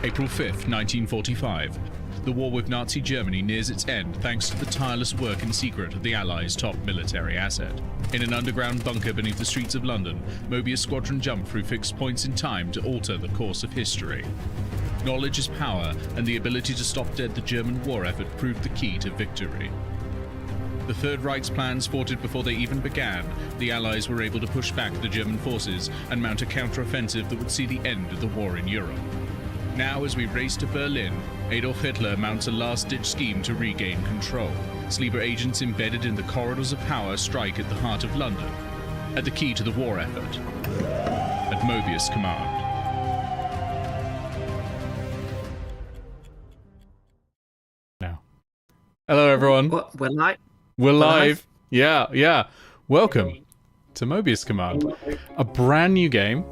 April 5th, 1945. The war with Nazi Germany nears its end thanks to the tireless work in secret of the Allies' top military asset. In an underground bunker beneath the streets of London, Mobius Squadron jumped through fixed points in time to alter the course of history. Knowledge is power, and the ability to stop dead the German war effort proved the key to victory. The Third Reich's plans thwarted before they even began, the Allies were able to push back the German forces and mount a counter-offensive that would see the end of the war in Europe. Now, as we race to Berlin, Adolf Hitler mounts a last-ditch scheme to regain control. Sleeper agents embedded in the corridors of power strike at the heart of London, at the key to the war effort, at Mobius Command. Now, hello everyone. What, we're live? We're live. Yeah. Welcome to Mobius Command, a brand new game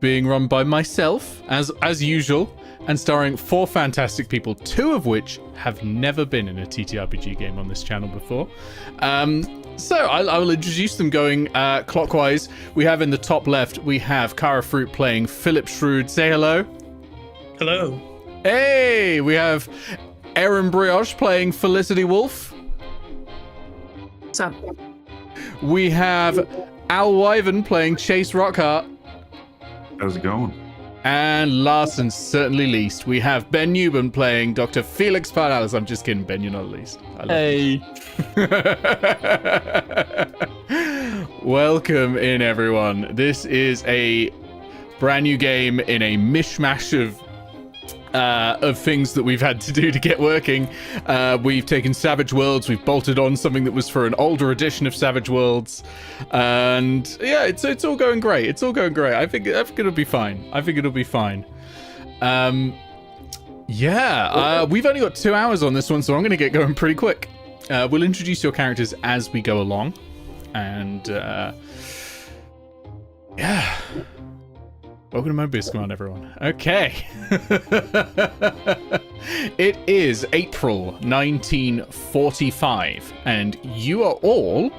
being run by myself, as usual, and starring 4 fantastic people, 2 of which have never been in a TTRPG game on this channel before. So I will introduce them going clockwise. We have in the top left, we have Cara Fruit playing Philip Shrewd. Say hello. Hello. Hey, we have Erin Brioche playing Felicity Wolfe. What's up? We have Al Wyvern playing Chase Rockharte. How's it going? And last and certainly least, we have Ben Newman playing Dr. Felix Pardalis. I'm just kidding, Ben, you're not least. Hey. Welcome in, everyone. This is a brand new game in a mishmash of things that we've had to do to get working. We've taken Savage Worlds, we've bolted on something that was for an older edition of Savage Worlds, and yeah, it's all going great. It's all going great. I think it'll be fine. We've only got 2 hours on this one, so I'm going to get going pretty quick. We'll introduce your characters as we go along, and yeah. Welcome to Mobius Command, everyone. Okay. It is April 1945, and you are all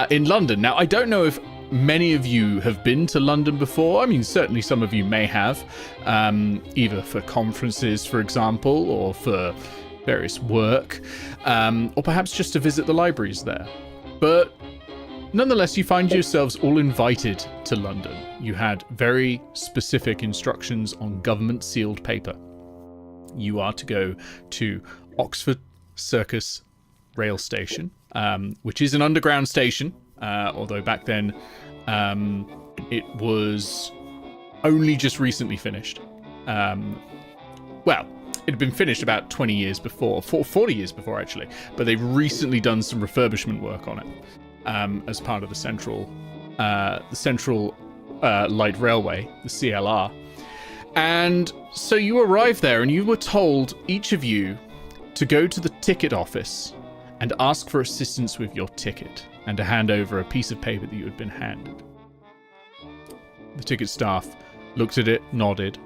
in London. Now, I don't know if many of you have been to London before. I mean, certainly some of you may have, either for conferences, for example, or for various work, or perhaps just to visit the libraries there. But nonetheless, you find yourselves all invited to London. You had very specific instructions on government sealed paper. You are to go to Oxford Circus rail station, which is an underground station, although back then it was only just recently finished. Well, it had been finished about 20 years before, 40 years before actually, but they've recently done some refurbishment work on it. As part of the Central Light Railway, the CLR. And so you arrived there and you were told, each of you, to go to the ticket office and ask for assistance with your ticket and to hand over a piece of paper that you had been handed. The ticket staff looked at it, nodded,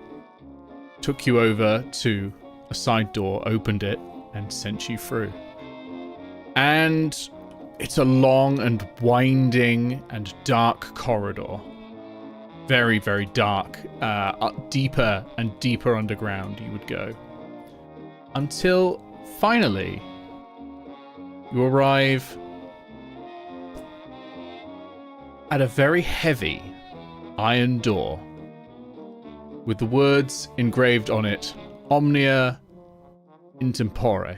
took you over to a side door, opened it, and sent you through. And it's a long and winding and dark corridor. Very, very dark. Deeper and deeper underground you would go. Until, finally, you arrive at a very heavy iron door with the words engraved on it, Omnia Intempore.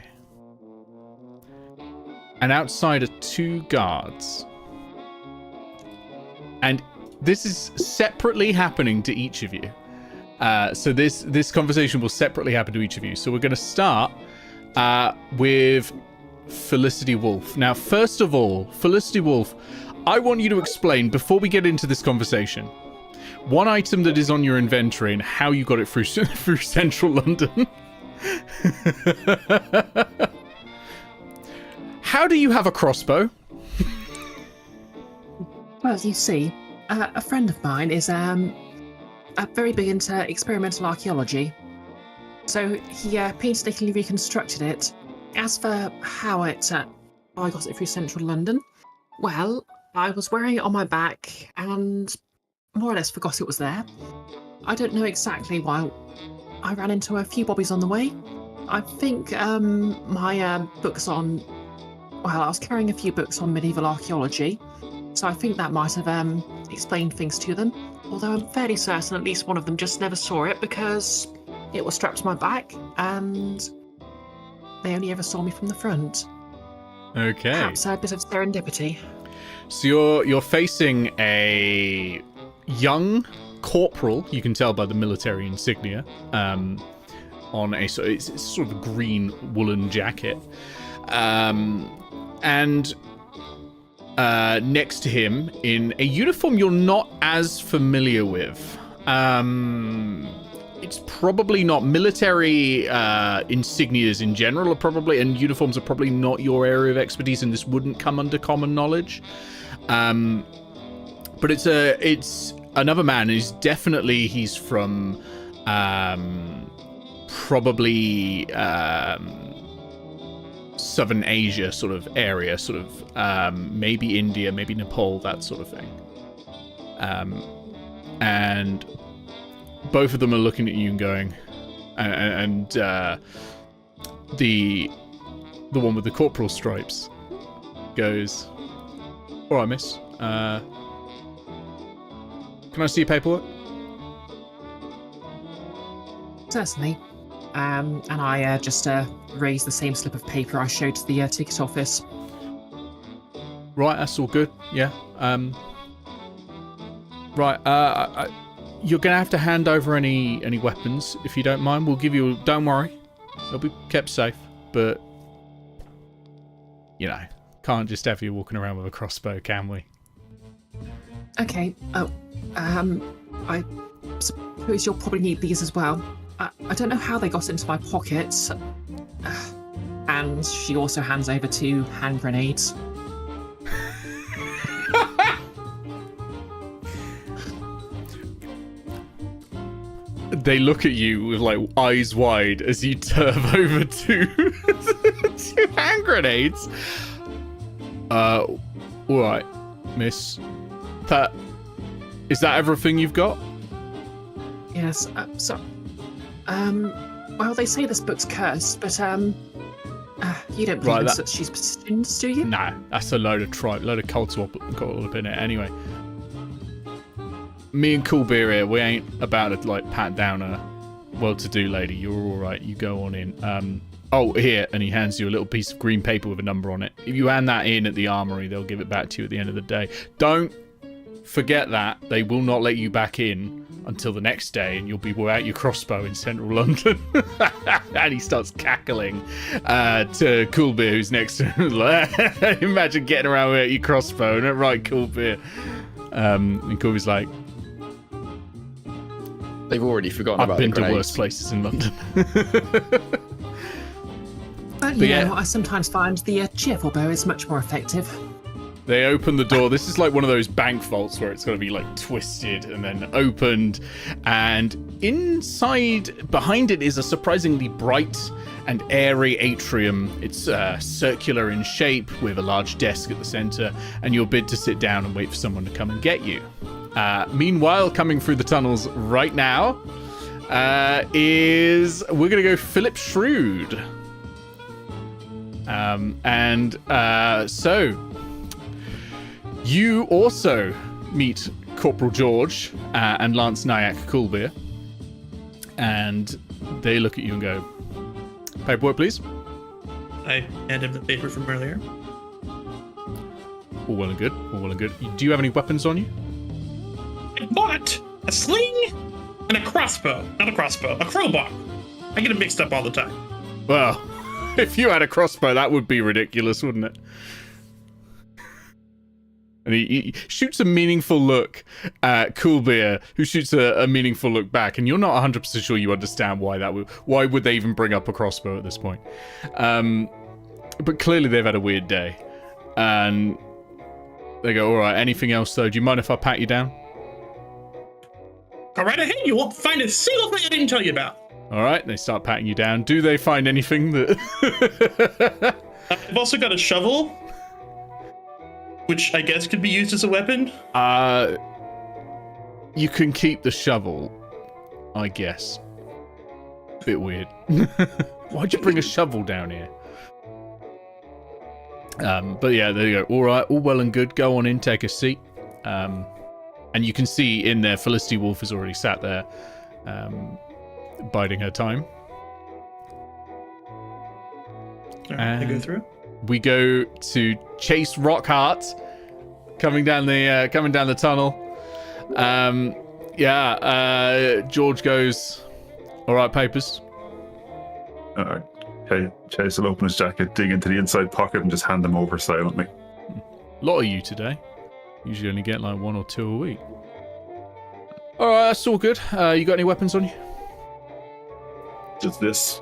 And outside are 2 guards. And this is separately happening to each of you. So this conversation will separately happen to each of you. So we're going to start with Felicity Wolfe. Now, first of all, Felicity Wolfe, I want you to explain, before we get into this conversation, one item that is on your inventory and how you got it through central London. How do you have a crossbow? Well, you see, a friend of mine is very big into experimental archaeology. So he painstakingly reconstructed it. As for how I got it through central London, well, I was wearing it on my back and more or less forgot it was there. I don't know exactly I ran into a few bobbies on the way. I think my books on... Well, I was carrying a few books on medieval archaeology, so I think that might have explained things to them. Although I'm fairly certain at least one of them just never saw it because it was strapped to my back and they only ever saw me from the front. Okay. Perhaps a bit of serendipity. So you're facing a young corporal, you can tell by the military insignia, on it's sort of a green woolen jacket. And next to him, in a uniform you're not as familiar with. It's probably not military insignias in general are probably, and uniforms are probably not your area of expertise, and this wouldn't come under common knowledge. But it's another man. He's from probably Southern Asia sort of area, sort of maybe India, maybe Nepal, that sort of thing. And both of them are looking at you and going, and the one with the corporal stripes goes, "All right, miss. Can I see your paperwork?" Certainly. And I just raised the same slip of paper I showed to the ticket office. Right, that's all good. Yeah. Right. You're gonna have to hand over any weapons if you don't mind. We'll give you. Don't worry, they'll be kept safe. But you know, can't just have you walking around with a crossbow, can we? Okay. Oh, I suppose you'll probably need these as well. I don't know how they got into my pockets. And she also hands over 2 hand grenades. They look at you with like eyes wide as you turn over 2 hand grenades. All right, miss. Is that everything you've got? Yes. Well, they say this book's cursed, but you don't believe in such superstitions, do you? No, that's a load of cult up in it. Anyway, me and Cool Beer here, we ain't about to like pat down a well-to-do lady. You're all right. You go on in. Oh, here, and he hands you a little piece of green paper with a number on it. If you hand that in at the armory, they'll give it back to you at the end of the day. Don't forget that. They will not let you back in until the next day, and you'll be without your crossbow in central London. And he starts cackling to Cool Beer, who's next to him. Imagine getting around without your crossbow. Isn't it right, Cool Beer? And Cool Beer's like, they've already forgotten about I've been the to worse places in London. But you know, I sometimes find the cheerful bow is much more effective. They open the door. This is like one of those bank vaults where it's going to be like twisted and then opened. And inside, behind it is a surprisingly bright and airy atrium. It's circular in shape with a large desk at the center. And you're bid to sit down and wait for someone to come and get you. Meanwhile, coming through the tunnels right now we're going to go Philip Shrewd. So you also meet Corporal George and Lance Nyack Coolbeer, and they look at you and go, "Paperwork, please." I hand him the paper from earlier. All well and good. All well and good. Do you have any weapons on you? I bought a sling and a crossbow. Not a crossbow, a crowbar. I get them mixed up all the time. Well, if you had a crossbow, that would be ridiculous, wouldn't it? And he shoots a meaningful look at Coolbeer, who shoots a meaningful look back, and you're not 100% sure you understand why would they even bring up a crossbow at this point. But clearly they've had a weird day. And they go, "All right, anything else though? Do you mind if I pat you down?" Go right ahead, you won't find a single thing I didn't tell you about. All right, they start patting you down. Do they find anything that... I've also got a shovel, which I guess could be used as a weapon. You can keep the shovel, I guess. Bit weird. Why'd you bring a shovel down here? But yeah, there you go. All right, all well and good. Go on in, take a seat. And you can see in there, Felicity Wolfe is already sat there, biding her time. I go through. We go to chase Rockharte, coming down the tunnel. George goes, all right, papers. Okay, Chase will open his jacket, dig into the inside pocket, and just hand them over silently. A lot of you today. Usually only get like 1 or 2 a week. All right, that's all good. You got any weapons on you? Just this.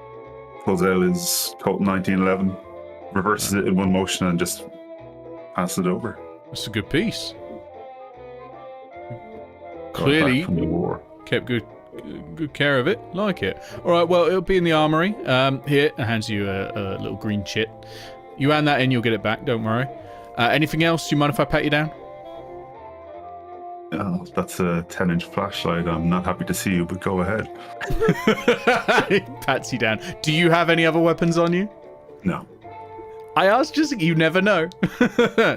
Pulls out his Colt 1911, reverses it in one motion, and just passes it over. That's a good piece. Got Clearly back from the war. kept good care of it. Like it. All right, well, it'll be in the armory. Here, I hands you a little green chit. You hand that in, you'll get it back. Don't worry. Anything else? Do you mind if I pat you down? Oh, that's a 10-inch flashlight. I'm not happy to see you, but go ahead. He pats you down. Do you have any other weapons on you? No. I asked just, you never know.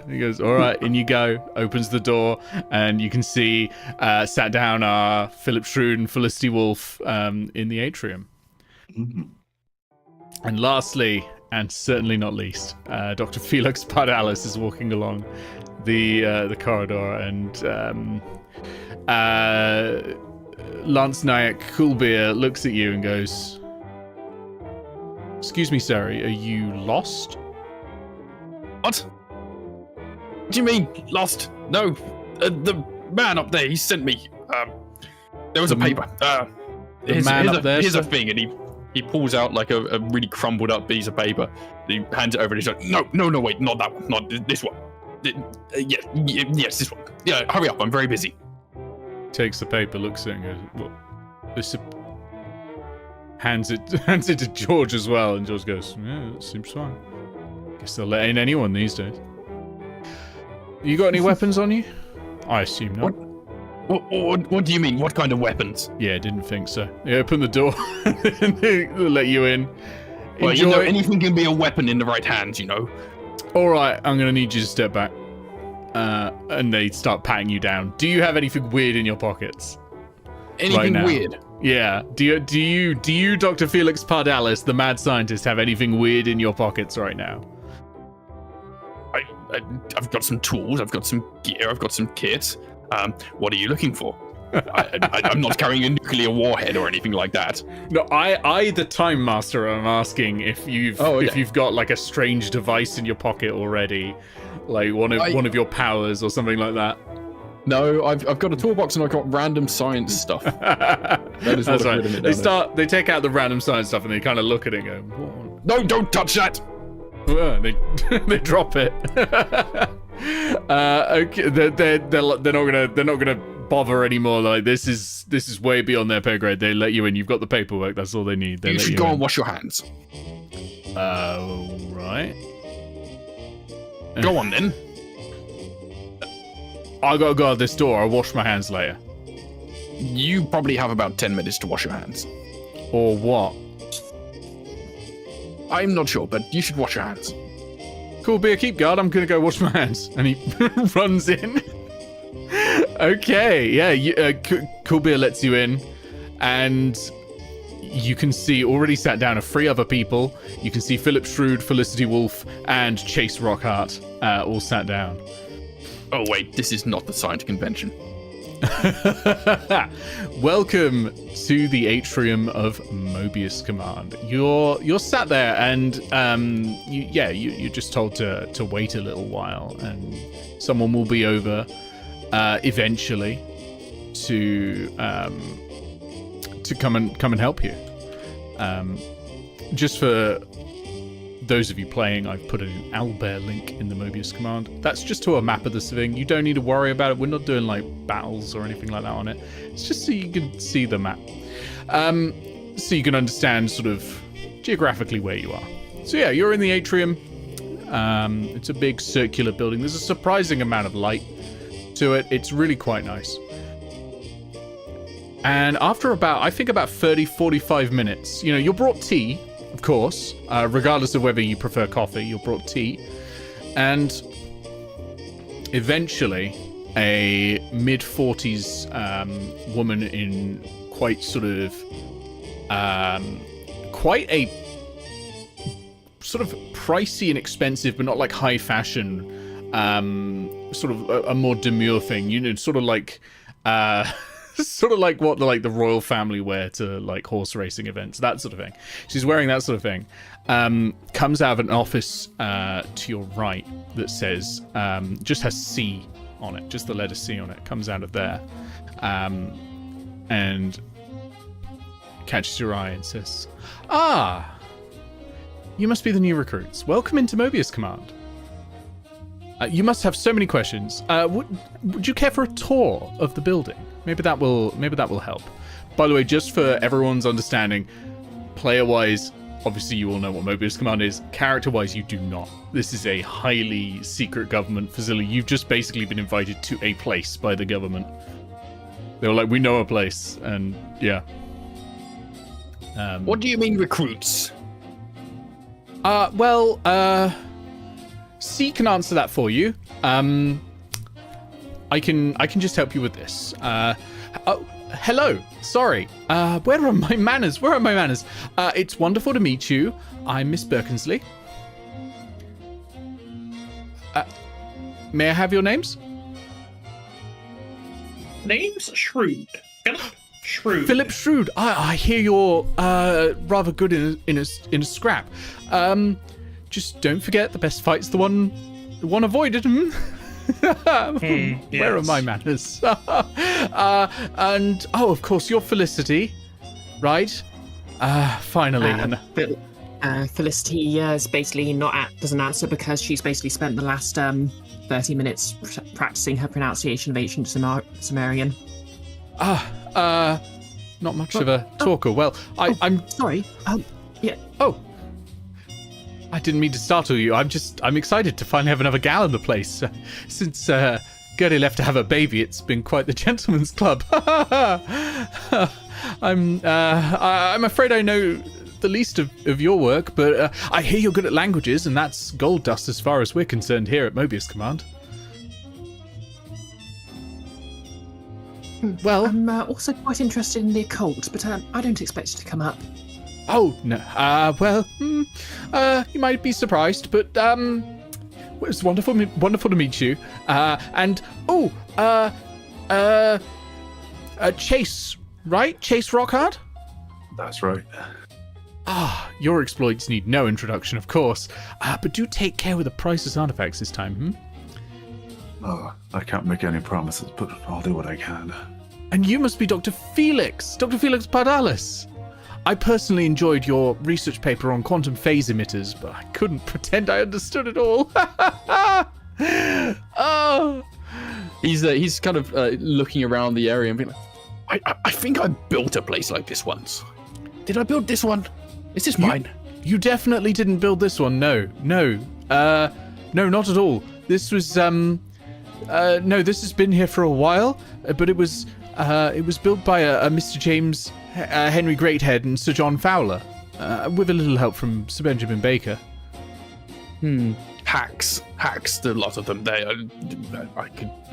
He goes, all right, in you go. Opens the door, and you can see sat down are Philip, Shrewd, and Felicity Wolfe in the atrium. Mm-hmm. And lastly, and certainly not least, Dr. Felix Pardalis is walking along the corridor, and Lance Nyack Coolbeer looks at you and goes, excuse me, sir, are you lost? What? What do you mean, lost? No, the man up there, he sent me. There was a paper. Here's a thing, and he pulls out like a really crumbled up piece of paper. He hands it over, and he's like, no, wait, not that one, not this one. Yes, this one. Yeah, hurry up, I'm very busy. Takes the paper, looks at it, and goes, "What? This?" Hands it to George as well, and George goes, "Yeah, that seems fine. Guess they'll let in anyone these days." You got any weapons on you? I assume not. What do you mean? What kind of weapons? Yeah, didn't think so. They open the door, and they'll let you in. Well, Enjoy. anything can be a weapon in the right hands, you know. All right, I'm gonna need you to step back. And they start patting you down. Do you have anything weird in your pockets? Anything right weird? Yeah. Do you, Dr. Felix Pardalis, the mad scientist, have anything weird in your pockets right now? I've got some tools. I've got some gear. I've got some kits. What are you looking for? I'm not carrying a nuclear warhead or anything like that. No, I the Time Master, am asking if you've got like a strange device in your pocket already, like one of your powers or something like that. No, I've got a toolbox and I've got random science stuff. That is what I've written it down. They take out the random science stuff and they kind of look at it and go, what? No, don't touch that. They drop it. Okay, they're not gonna bother anymore. Like this is way beyond their pay grade. They let you in. You've got the paperwork. That's all they need. You should go and wash your hands. Right. Go on then. I gotta guard this door. I'll wash my hands later. You probably have about 10 minutes to wash your hands. Or what? I'm not sure, but you should wash your hands. Cool beer, keep guard. I'm gonna go wash my hands. And he runs in. Okay, yeah. Cool beer lets you in, and you can see already sat down are 3 other people. You can see Philip, Shrewd, Felicity Wolfe, and Chase Rockharte all sat down. Oh wait, this is not the science convention. Welcome to the atrium of Mobius Command. You're sat there, and you're just told to wait a little while, and someone will be over eventually to come and help you. Just for those of you playing, I've put an Owlbear link in the Mobius Command. That's just to a map of this thing. You don't need to worry about it. We're not doing like battles or anything like that on it. It's just so you can see the map. So you can understand sort of geographically where you are. So yeah, you're in the atrium. It's a big circular building. There's a surprising amount of light to it. It's really quite nice. And after about 30, 45 minutes, you're brought tea, of course, regardless of whether you prefer coffee, you're brought tea. And eventually, a mid-40s woman in quite sort of, quite a sort of pricey and expensive, but not like high fashion, sort of a more demure thing, sort of like, sort of like what the royal family wear to like horse racing events, that sort of thing. She's wearing that sort of thing. Comes out of an office to your right that says, just has C on it, just the letter C on it, comes out of there, and catches your eye and says, "Ah, you must be the new recruits. Welcome into Mobius Command. You must have so many questions. Would you care for a tour of the building? Maybe that will help. By the way, just for everyone's understanding, player-wise, obviously you all know what Mobius Command is. Character-wise, you do not. This is a highly secret government facility. You've just basically been invited to a place by the government. They were like, we know a place, and yeah. What do you mean recruits? C can answer that for you. I can just help you with this. Oh, hello. Sorry. Where are my manners? It's wonderful to meet you. I'm Miss Birkensleigh. May I have your names? Name's Shrewd. Philip Shrewd. Philip Shrewd. I hear you're rather good in a scrap. Just don't forget the best fight's the one avoided. Where are my manners? And of course, you're Felicity, right? Finally. Felicity is basically doesn't answer because she's basically spent the last 30 minutes practicing her pronunciation of ancient Sumerian. Not much of a talker. Well, I'm sorry. Yeah. Oh. I didn't mean to startle you. I'm excited to finally have another gal in the place. Since Gertie left to have a baby, it's been quite the gentleman's club. I'm afraid I know the least of your work, but I hear you're good at languages, and that's gold dust as far as we're concerned here at Mobius Command. Well, I'm also quite interested in the occult, but I don't expect it to come up. Oh, no. You might be surprised, but it's wonderful to meet you. Chase, right? Chase Rockharte? That's right. Your exploits need no introduction, of course. But do take care with the priceless artifacts this time, Oh, I can't make any promises, but I'll do what I can. And you must be Dr. Felix Pardalis. I personally enjoyed your research paper on quantum phase emitters, but I couldn't pretend I understood it all. Oh. He's kind of looking around the area and being like, I think I built a place like this once. Did I build this one? Is this mine? You definitely didn't build this one. No, not at all. This was this has been here for a while, but it was built by a Mr. James Henry Greathead and Sir John Fowler, with a little help from Sir Benjamin Baker. Hacks, a lot of them.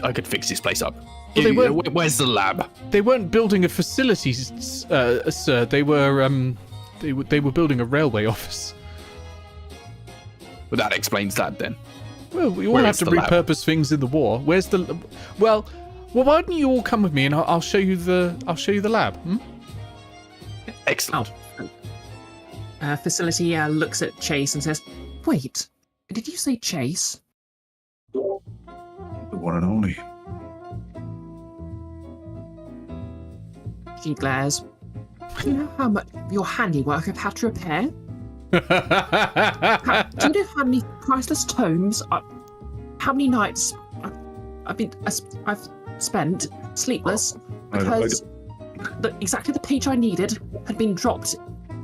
I could fix this place up. Well, where's the lab? They weren't building a facility, sir. They were building a railway office. Well, that explains that then. Well, we all have to repurpose things in the war. Where's the? Well, why don't you all come with me and I'll show you the lab. Excellent. Facility looks at Chase and says, "Wait, did you say Chase?" The one and only. She glares. Do you know how much of your handiwork I've had to repair? Do you know how many priceless tomes? How many nights I've spent sleepless because exactly the page I needed had been dropped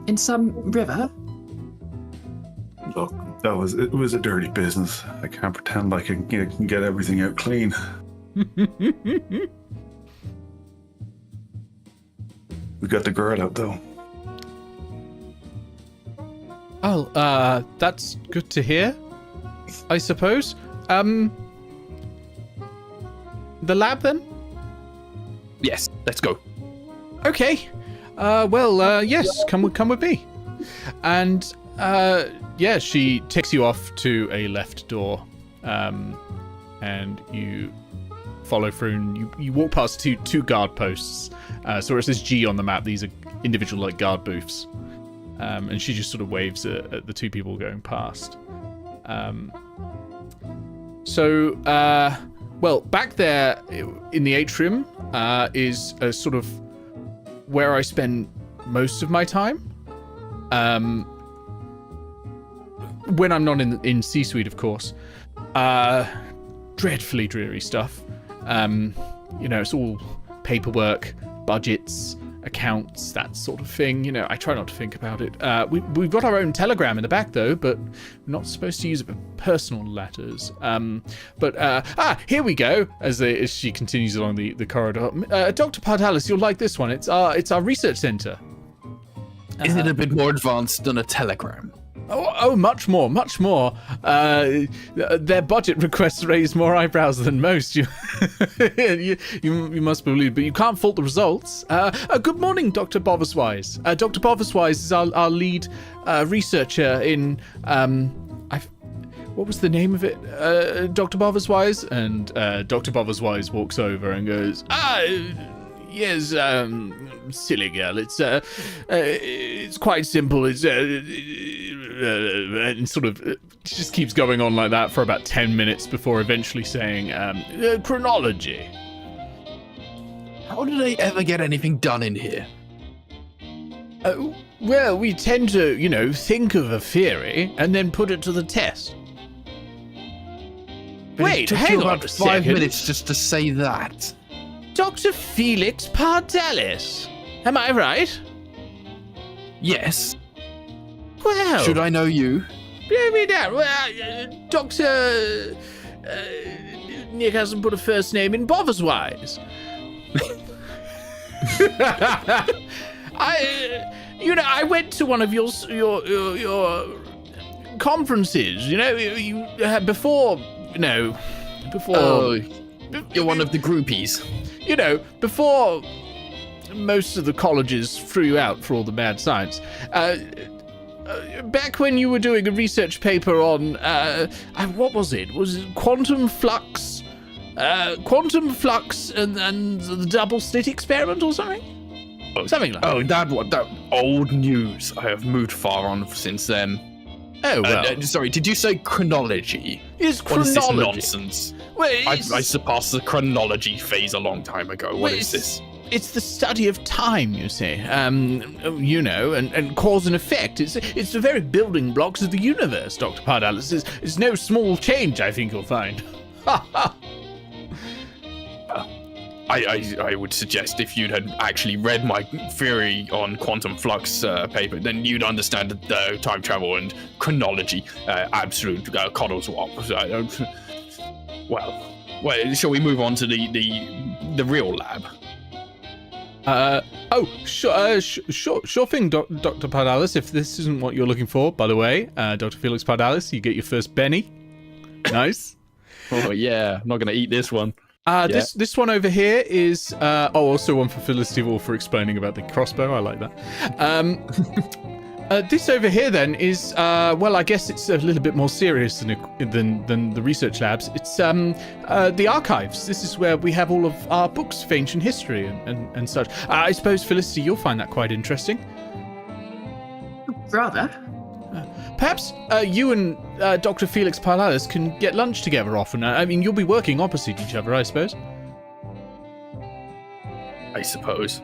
in some river? Look, it was a dirty business. I can't pretend like I can get everything out clean. We got the girl out though. Oh, that's good to hear, I suppose. The lab then? Yes, let's go. Okay. Yes, come with me. And yeah, she takes you off to a left door, and you follow through, and you walk past two guard posts. So it says G on the map. These are individual like guard booths, and she just sort of waves at the two people going past. Well, back there in the atrium is a sort of where I spend most of my time. When I'm not in C-suite, of course. Dreadfully dreary stuff. It's all paperwork, budgets, accounts, that sort of thing. I try not to think about it. We've got our own telegram in the back, though, but we're not supposed to use it for personal letters. Here we go, as she continues along the corridor. Dr. Pardalis, you'll like this one. It's our research center. Is it a bit more advanced than a telegram? Oh, much more. Their budget requests raise more eyebrows than most. You must believe, but you can't fault the results. Good morning, Dr. Botherswise. Dr. Botherswise is our lead researcher in. What was the name of it? Dr. Botherswise? And Dr. Botherswise walks over and goes, yes, silly girl. It's quite simple. And sort of just keeps going on like that for about 10 minutes before eventually saying, chronology. How do they ever get anything done in here? Well, we tend to, think of a theory and then put it to the test. But Wait, it took hang you on about a 5 second. minutes just to say that. Dr. Felix Pardalis. Am I right? Yes. Well, Should I know you? Dr. Nick hasn't put a first name in Botherswise. I went to one of your conferences. Before. Oh, you're one of the groupies. Before most of the colleges threw you out for all the bad science. Back when you were doing a research paper on, what was it? Was it quantum flux? Quantum flux and the double slit experiment or something? Something like that. Oh, that old news. I have moved far on since then. Oh, well. Sorry, did you say chronology? It's What is chronology. this nonsense? Well, I surpassed the chronology phase a long time ago. What is this? It's the study of time, you see. And cause and effect. It's the very building blocks of the universe, Dr. Pardalis. It's no small change, I think you'll find. I would suggest if you'd had actually read my theory on quantum flux paper, then you'd understand the time travel and chronology, absolute coddle swap. Well, shall we move on to the real lab? Sure thing, Dr. Pardalis. If this isn't what you're looking for, by the way, Dr. Felix Pardalis, you get your first Benny. Nice. Oh yeah, I'm not gonna eat this one. This one over here is also one for Felicity Wolfe for explaining about the crossbow. I like that. This over here then is I guess it's a little bit more serious than the research labs. It's the archives. This is where we have all of our books of ancient history and such. I suppose, Felicity, you'll find that quite interesting. Rather. Perhaps you and Dr. Felix Pardalis can get lunch together often. You'll be working opposite each other, I suppose. I suppose.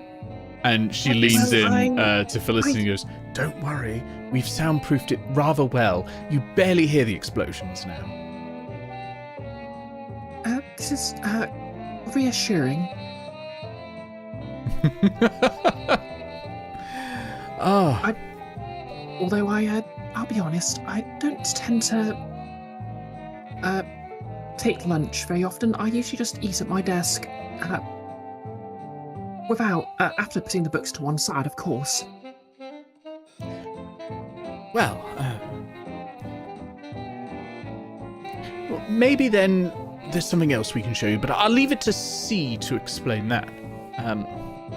And she leans in to Felicity and goes, "Don't worry, we've soundproofed it rather well. You barely hear the explosions now." This is reassuring. Although I'll be honest, I don't tend to take lunch very often. I usually just eat at my desk. after putting the books to one side, of course. Well, maybe then there's something else we can show you, but I'll leave it to C to explain that.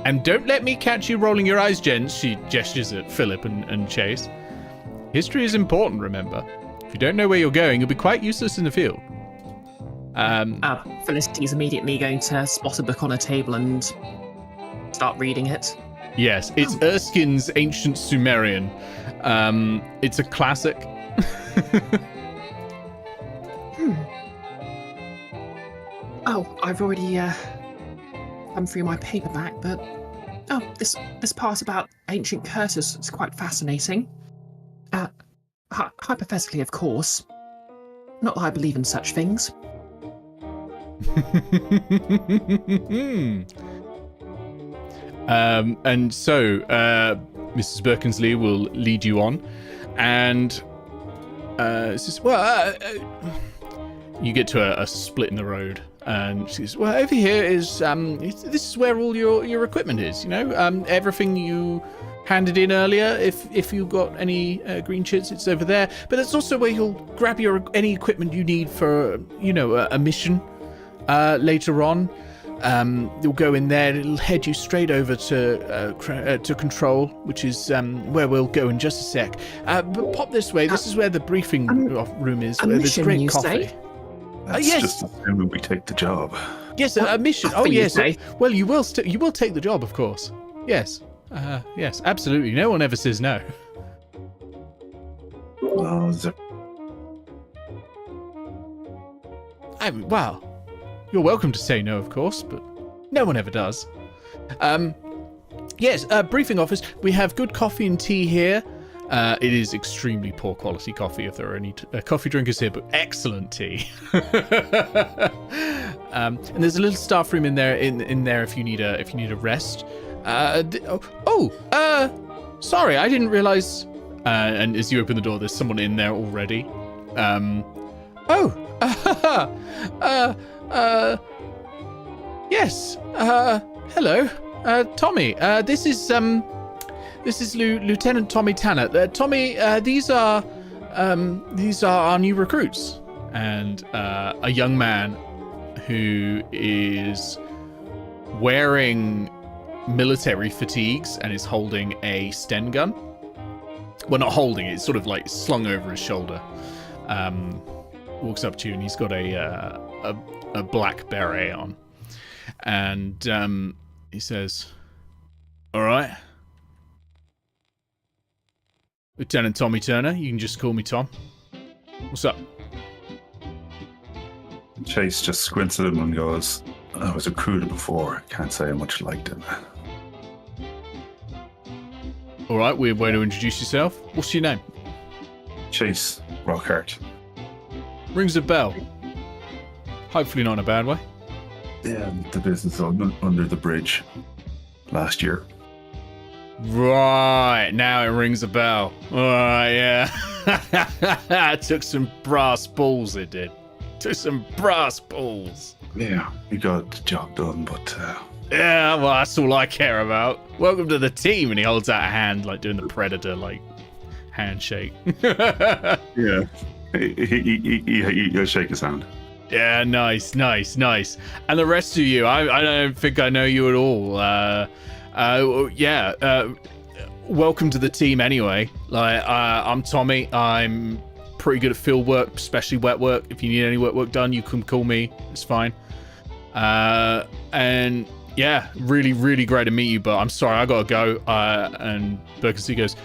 And don't let me catch you rolling your eyes, gents. She gestures at Phillip and Chase. History is important, remember. If you don't know where you're going, you'll be quite useless in the field. Felicity's immediately going to spot a book on a table and start reading it. Yes, it's Erskine's Ancient Sumerian. It's a classic. Oh, I've already come through my paperback, but this part about ancient curses is quite fascinating. Hypothetically, of course. Not that I believe in such things. And so Mrs. Birkensleigh will lead you on, and says, you get to a split in the road, and she says, well, over here is this is where all your equipment is, you know, everything you handed in earlier. If you've got any green chits, it's over there, but it's also where you'll grab any equipment you need for, you know, a mission later on. You'll go in there, it'll head you straight over to control, which is where we'll go in just a sec. But pop this way, this is where the briefing room is, where there's great you coffee. say? That's Yes. just assuming we take the job. Yes, a mission. Oh, Coffee, you yes. say? Well, you will take the job, of course. Yes. Yes, absolutely. No one ever says no. Well, Well, you're welcome to say no, of course, but no one ever does. Yes, briefing office. We have good coffee and tea here. It is extremely poor quality coffee if there are any coffee drinkers here, but excellent tea. And there's a little staff room in there if you need a rest. Sorry, I didn't realize. And as you open the door, there's someone in there already. Yes. Hello, Tommy. This is Lieutenant Tommy Tanner. Tommy, these are our new recruits, and a young man who is wearing military fatigues and is holding a Sten gun. Well, not holding it; it's sort of like slung over his shoulder. Walks up to you, and he's got a black beret on, and he says, "All right, Lieutenant Tommy Turner. You can just call me Tom. What's up?" Chase just squints at him and goes, I was recruited before. Can't say I much liked it. All right, weird way to introduce yourself. What's your name? Chase Rockharte. Rings a bell. Hopefully not in a bad way. Yeah, the business under the bridge last year. Right, now it rings a bell. Alright, yeah. It took some brass balls, it did. Took some brass balls. Yeah, we got the job done, but Yeah, well, that's all I care about. Welcome to the team. And he holds out a hand, like doing the Predator, like, handshake. yeah, he'll shake his hand. Yeah, nice. And the rest of you, I don't think I know you at all. Welcome to the team anyway. Like, I'm Tommy. I'm pretty good at field work, especially wet work. If you need any wet work done, you can call me. It's fine. And yeah, really, really great to meet you, but I'm sorry, I gotta go. And Birkensleigh goes,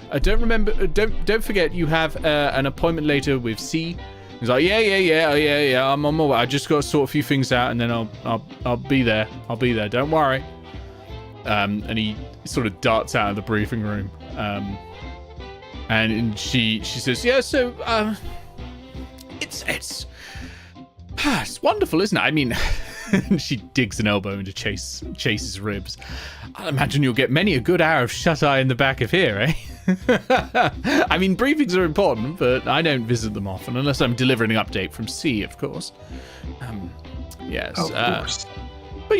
don't forget you have an appointment later with C. He's like, yeah, I'm on my way. I just gotta sort a few things out, and then I'll be there. Don't worry. And he sort of darts out of the briefing room. And she says, yeah, so it's wonderful, isn't it? I mean, she digs an elbow into Chase's ribs. I imagine you'll get many a good hour of shut-eye in the back of here, eh? I mean, briefings are important, but I don't visit them often, unless I'm delivering an update from C, of course. Yes. Of course. But,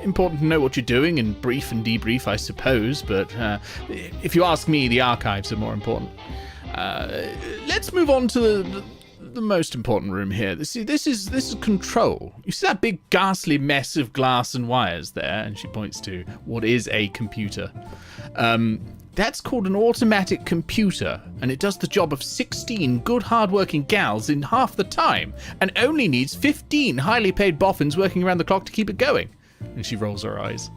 important to know what you're doing and brief and debrief, I suppose. But if you ask me, the archives are more important. Let's move on to the most important room here. This is control. You see that big ghastly mess of glass and wires there? And she points to what is a computer. That's called an automatic computer, and it does the job of 16 good hard-working gals in half the time, and only needs 15 highly paid boffins working around the clock to keep it going. And she rolls her eyes.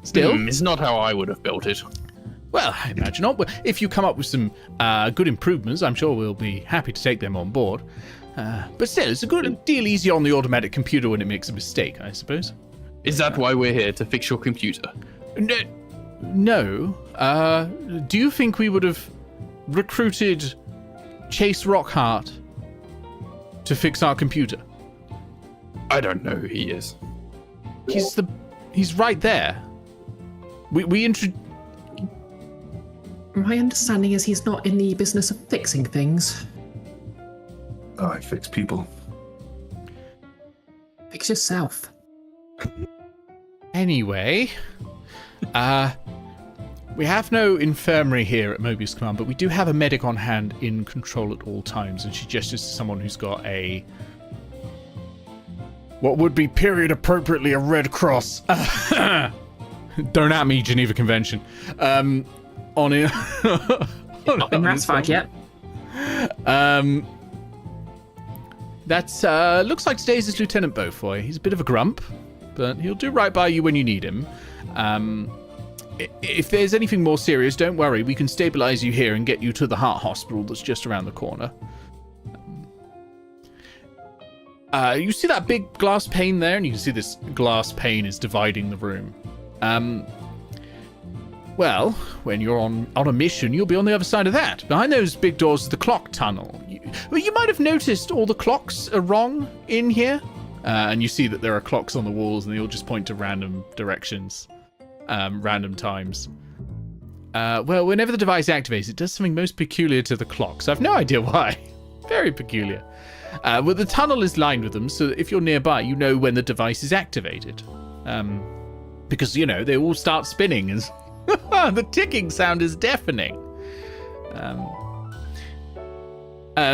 Still? It's not how I would have built it. Well, I imagine not. But if you come up with some good improvements, I'm sure we'll be happy to take them on board. But still, it's a good deal easier on the automatic computer when it makes a mistake, I suppose. Is that why we're here, to fix your computer? No. Do you think we would have recruited Chase Rockharte to fix our computer? I don't know who he is. He's right there. We introduced... My understanding is he's not in the business of fixing things. I fix people. Fix yourself. Anyway, we have no infirmary here at Mobius Command, but we do have a medic on hand in control at all times, and she gestures to someone who's got what would be period appropriately a red cross. Don't at me, Geneva Convention. On it. Not been ratified yet. That's looks like today's is Lieutenant Beaufoy. He's a bit of a grump, but he'll do right by you when you need him. If there's anything more serious, don't worry. We can stabilize you here and get you to the heart hospital that's just around the corner. You see that big glass pane there? And you can see this glass pane is dividing the room. Well, when you're on a mission, you'll be on the other side of that. Behind those big doors is the clock tunnel. You might have noticed all the clocks are wrong in here. And you see that there are clocks on the walls, and they all just point to random directions, random times. Well, whenever the device activates, it does something most peculiar to the clocks. I've no idea why. Very peculiar. Well, the tunnel is lined with them, so that if you're nearby, you know when the device is activated. Because, they all start spinning as... the ticking sound is deafening.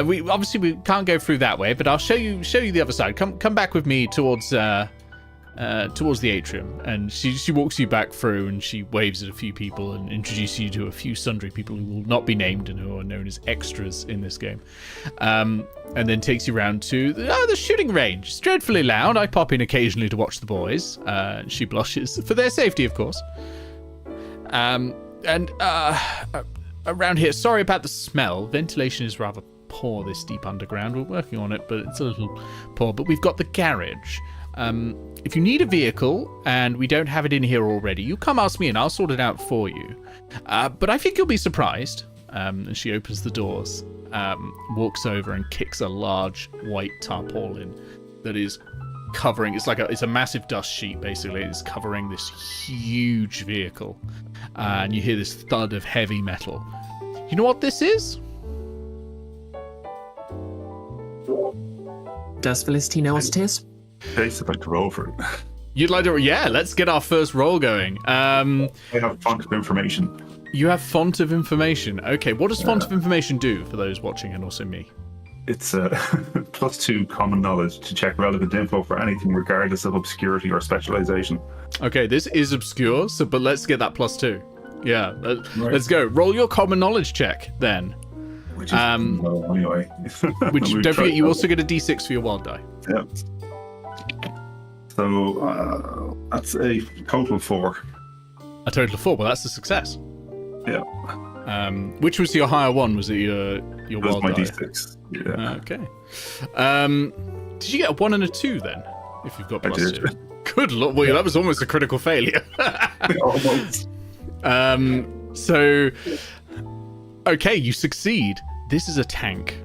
We can't go through that way, but I'll show you the other side. Come back with me towards the atrium, and she walks you back through, and she waves at a few people and introduces you to a few sundry people who will not be named and who are known as extras in this game, and then takes you around to the shooting range. It's dreadfully loud. I pop in occasionally to watch the boys. She blushes for their safety, of course. And around here, sorry about the smell. Ventilation is rather poor this deep underground. We're working on it, but it's a little poor. But we've got the garage. If you need a vehicle and we don't have it in here already, you come ask me and I'll sort it out for you. But I think you'll be surprised. And she opens the doors, walks over and kicks a large white tarpaulin that is covering, it's a massive dust sheet, basically. It's covering this huge vehicle, and you hear this thud of heavy metal. You know what this is? Does Felicity know what it is? Chase, I'd like to roll for it. You'd like to? Yeah, let's get our first roll going. I have font of information. You have font of information. Okay, what does font of information do for those watching and also me? It's +2 common knowledge to check relevant info for anything regardless of obscurity or specialization. Okay, this is obscure, but let's get that +2. Yeah, let's go. Roll your common knowledge check then. Which is anyway. Which don't forget, you also get a d6 for your wild die. Yeah. So that's a total of 4. A total of 4. Well, that's a success. Yeah. Which was your higher one? Was it your That wild was my die? D6. Yeah. Okay. Did you get a 1 and a 2 then? If you've got I +2. did. Good lord. Well, that was almost a critical failure. Almost. So, okay, you succeed. This is a tank.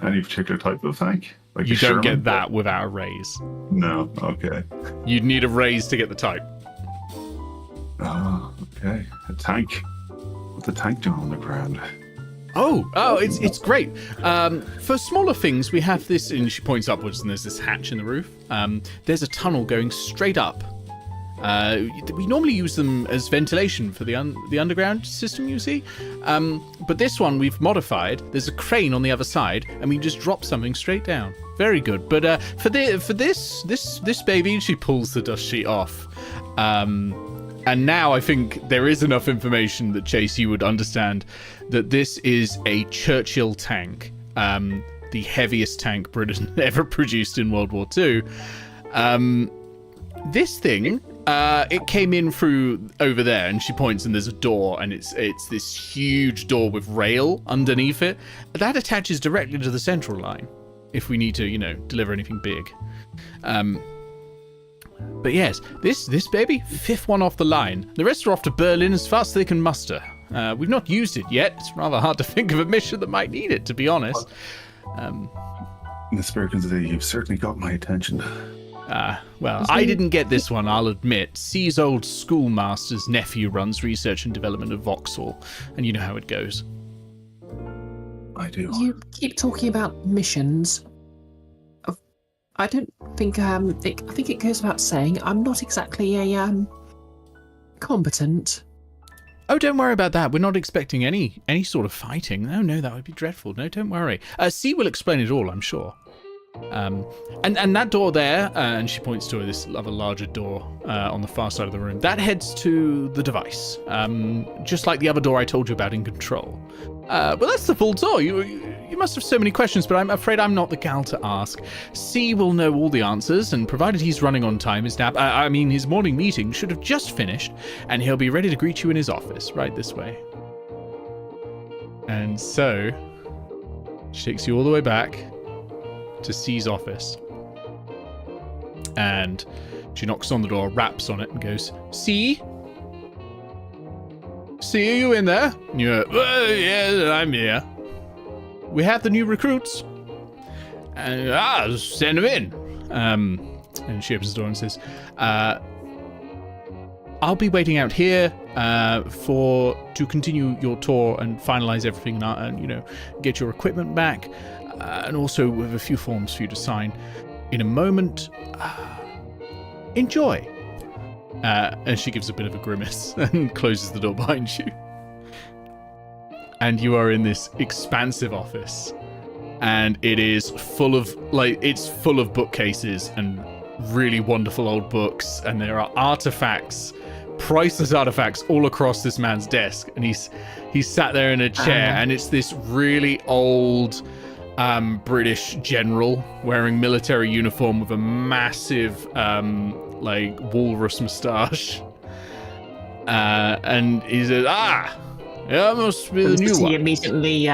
Any particular type of tank? Like You a don't Sherman? get that without a raise. No. Okay. You'd need a raise to get the type. Oh, okay. A tank. What's a tank doing on the ground? It's great. For smaller things, we have this, and she points upwards, and there's this hatch in the roof. There's a tunnel going straight up. We normally use them as ventilation for the underground system, you see. But this one we've modified. There's a crane on the other side, and we just drop something straight down. Very good. But for this baby, she pulls the dust sheet off. And now I think there is enough information that, Chase, you would understand that this is a Churchill tank, the heaviest tank Britain ever produced in World War II. This thing, it came in through over there, and she points, and there's a door, and it's this huge door with rail underneath it. That attaches directly to the central line if we need to, deliver anything big. But yes, this baby, 5th one off the line. The rest are off to Berlin as fast as they can muster. We've not used it yet. It's rather hard to think of a mission that might need it, to be honest. Miss Birkensleigh, you've certainly got my attention. Well, I didn't get this one, I'll admit. C's old schoolmaster's nephew runs research and development at Vauxhall, and you know how it goes. I do. You keep talking about missions. I don't think, I think it goes without saying, I'm not exactly a, combatant. Oh, don't worry about that. We're not expecting any sort of fighting. No, that would be dreadful. No, don't worry. C will explain it all, I'm sure. And that door there, and she points to this other larger door on the far side of the room, that heads to the device, just like the other door I told you about in Control. Well, that's the full tour. You must have so many questions, but I'm afraid I'm not the gal to ask. C will know all the answers, and provided he's running on time, his morning meeting should have just finished, and he'll be ready to greet you in his office, right this way. And so, she takes you all the way back to C's office, and she knocks on the door, raps on it, and goes, C, are you in there? And you're, yeah, I'm here. We have the new recruits. And send them in. And she opens the door and says, I'll be waiting out here to continue your tour and finalize everything and get your equipment back. And also with a few forms for you to sign in a moment. Enjoy. And she gives a bit of a grimace and closes the door behind you. And you are in this expansive office. And it is full of bookcases and really wonderful old books. And there are artifacts, priceless artifacts all across this man's desk. And he's sat there in a chair, and it's this really old British general wearing military uniform with a massive walrus moustache, and he says, that must be the new one. He immediately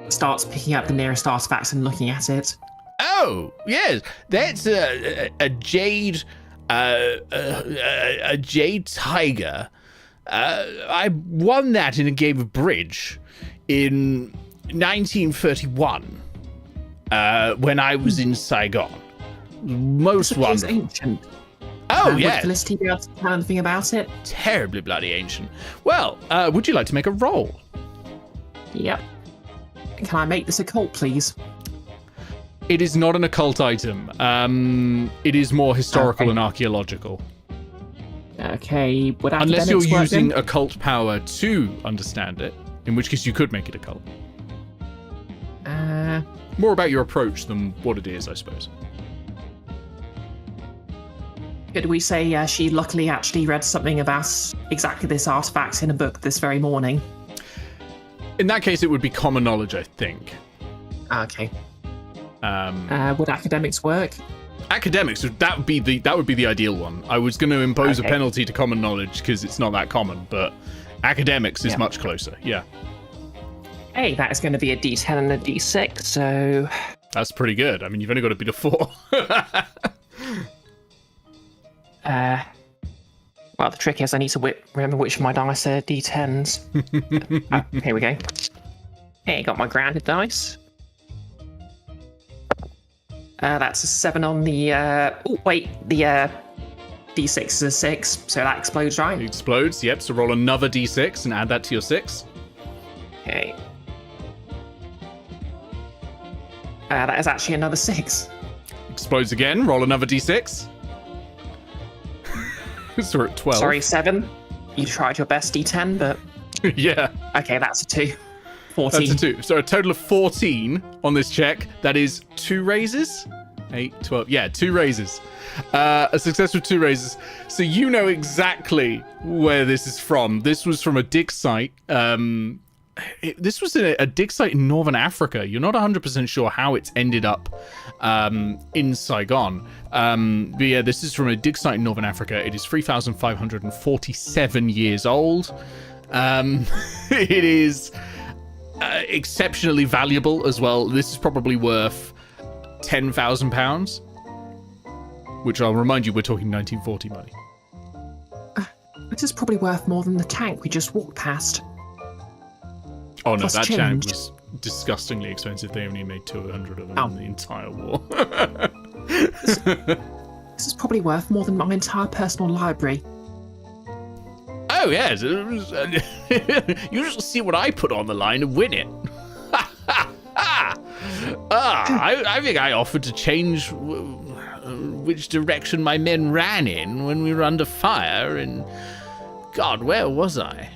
starts picking up the nearest artifacts and looking at it. Oh yes, that's a jade tiger. I won that in a game of bridge in 1931 when I was in Saigon. Most wonderful. Ancient. Oh, yeah. Would Felicity be able to tell anything about it? Terribly bloody ancient. Well, would you like to make a roll? Yep. Can I make this occult, please? It is not an occult item. It is more historical and archaeological. Okay. Would unless you're academics using work occult power to understand it, in which case you could make it occult. More about your approach than what it is, I suppose. Could we say she luckily actually read something about exactly this artifact in a book this very morning? In that case, it would be common knowledge, I think. Okay. Would academics work? Academics, that would be the ideal one. I was going to impose a penalty to common knowledge because it's not that common, but academics is much closer. Yeah. Hey, that is going to be a D10 and a D6, so... That's pretty good. I mean, you've only got to beat a 4. Well, the trick is I need to remember which of my dice are D10s. Here we go. Hey, got my grounded dice. That's a 7 on the... the D6 is a 6, so that explodes, right? It explodes, yep. So roll another D6 and add that to your 6. Okay. That is actually another 6. Explodes again. Roll another d6. So we're at 12. Sorry, 7. You tried your best D10, but Yeah. okay, that's a 2. 14. That's a 2. So a total of 14 on this check. That is 2 raises. 8, 12. Yeah, 2 raises. A success with 2 raises. So you know exactly where this is from. This was from a dig site. This was a dig site in Northern Africa. You're not 100% sure how it's ended up in Saigon. But yeah, this is from a dig site in Northern Africa. It is 3,547 years old. It is exceptionally valuable as well. This is probably worth £10,000, which I'll remind you, we're talking 1940 money. This is probably worth more than the tank we just walked past. Oh no, Plus that change. tank was disgustingly expensive. They only made 200 of them in the entire war. This is probably worth more than my entire personal library. Oh yes, you just see what I put on the line and win it. I think I offered to change which direction my men ran in when we were under fire, and God, where was I?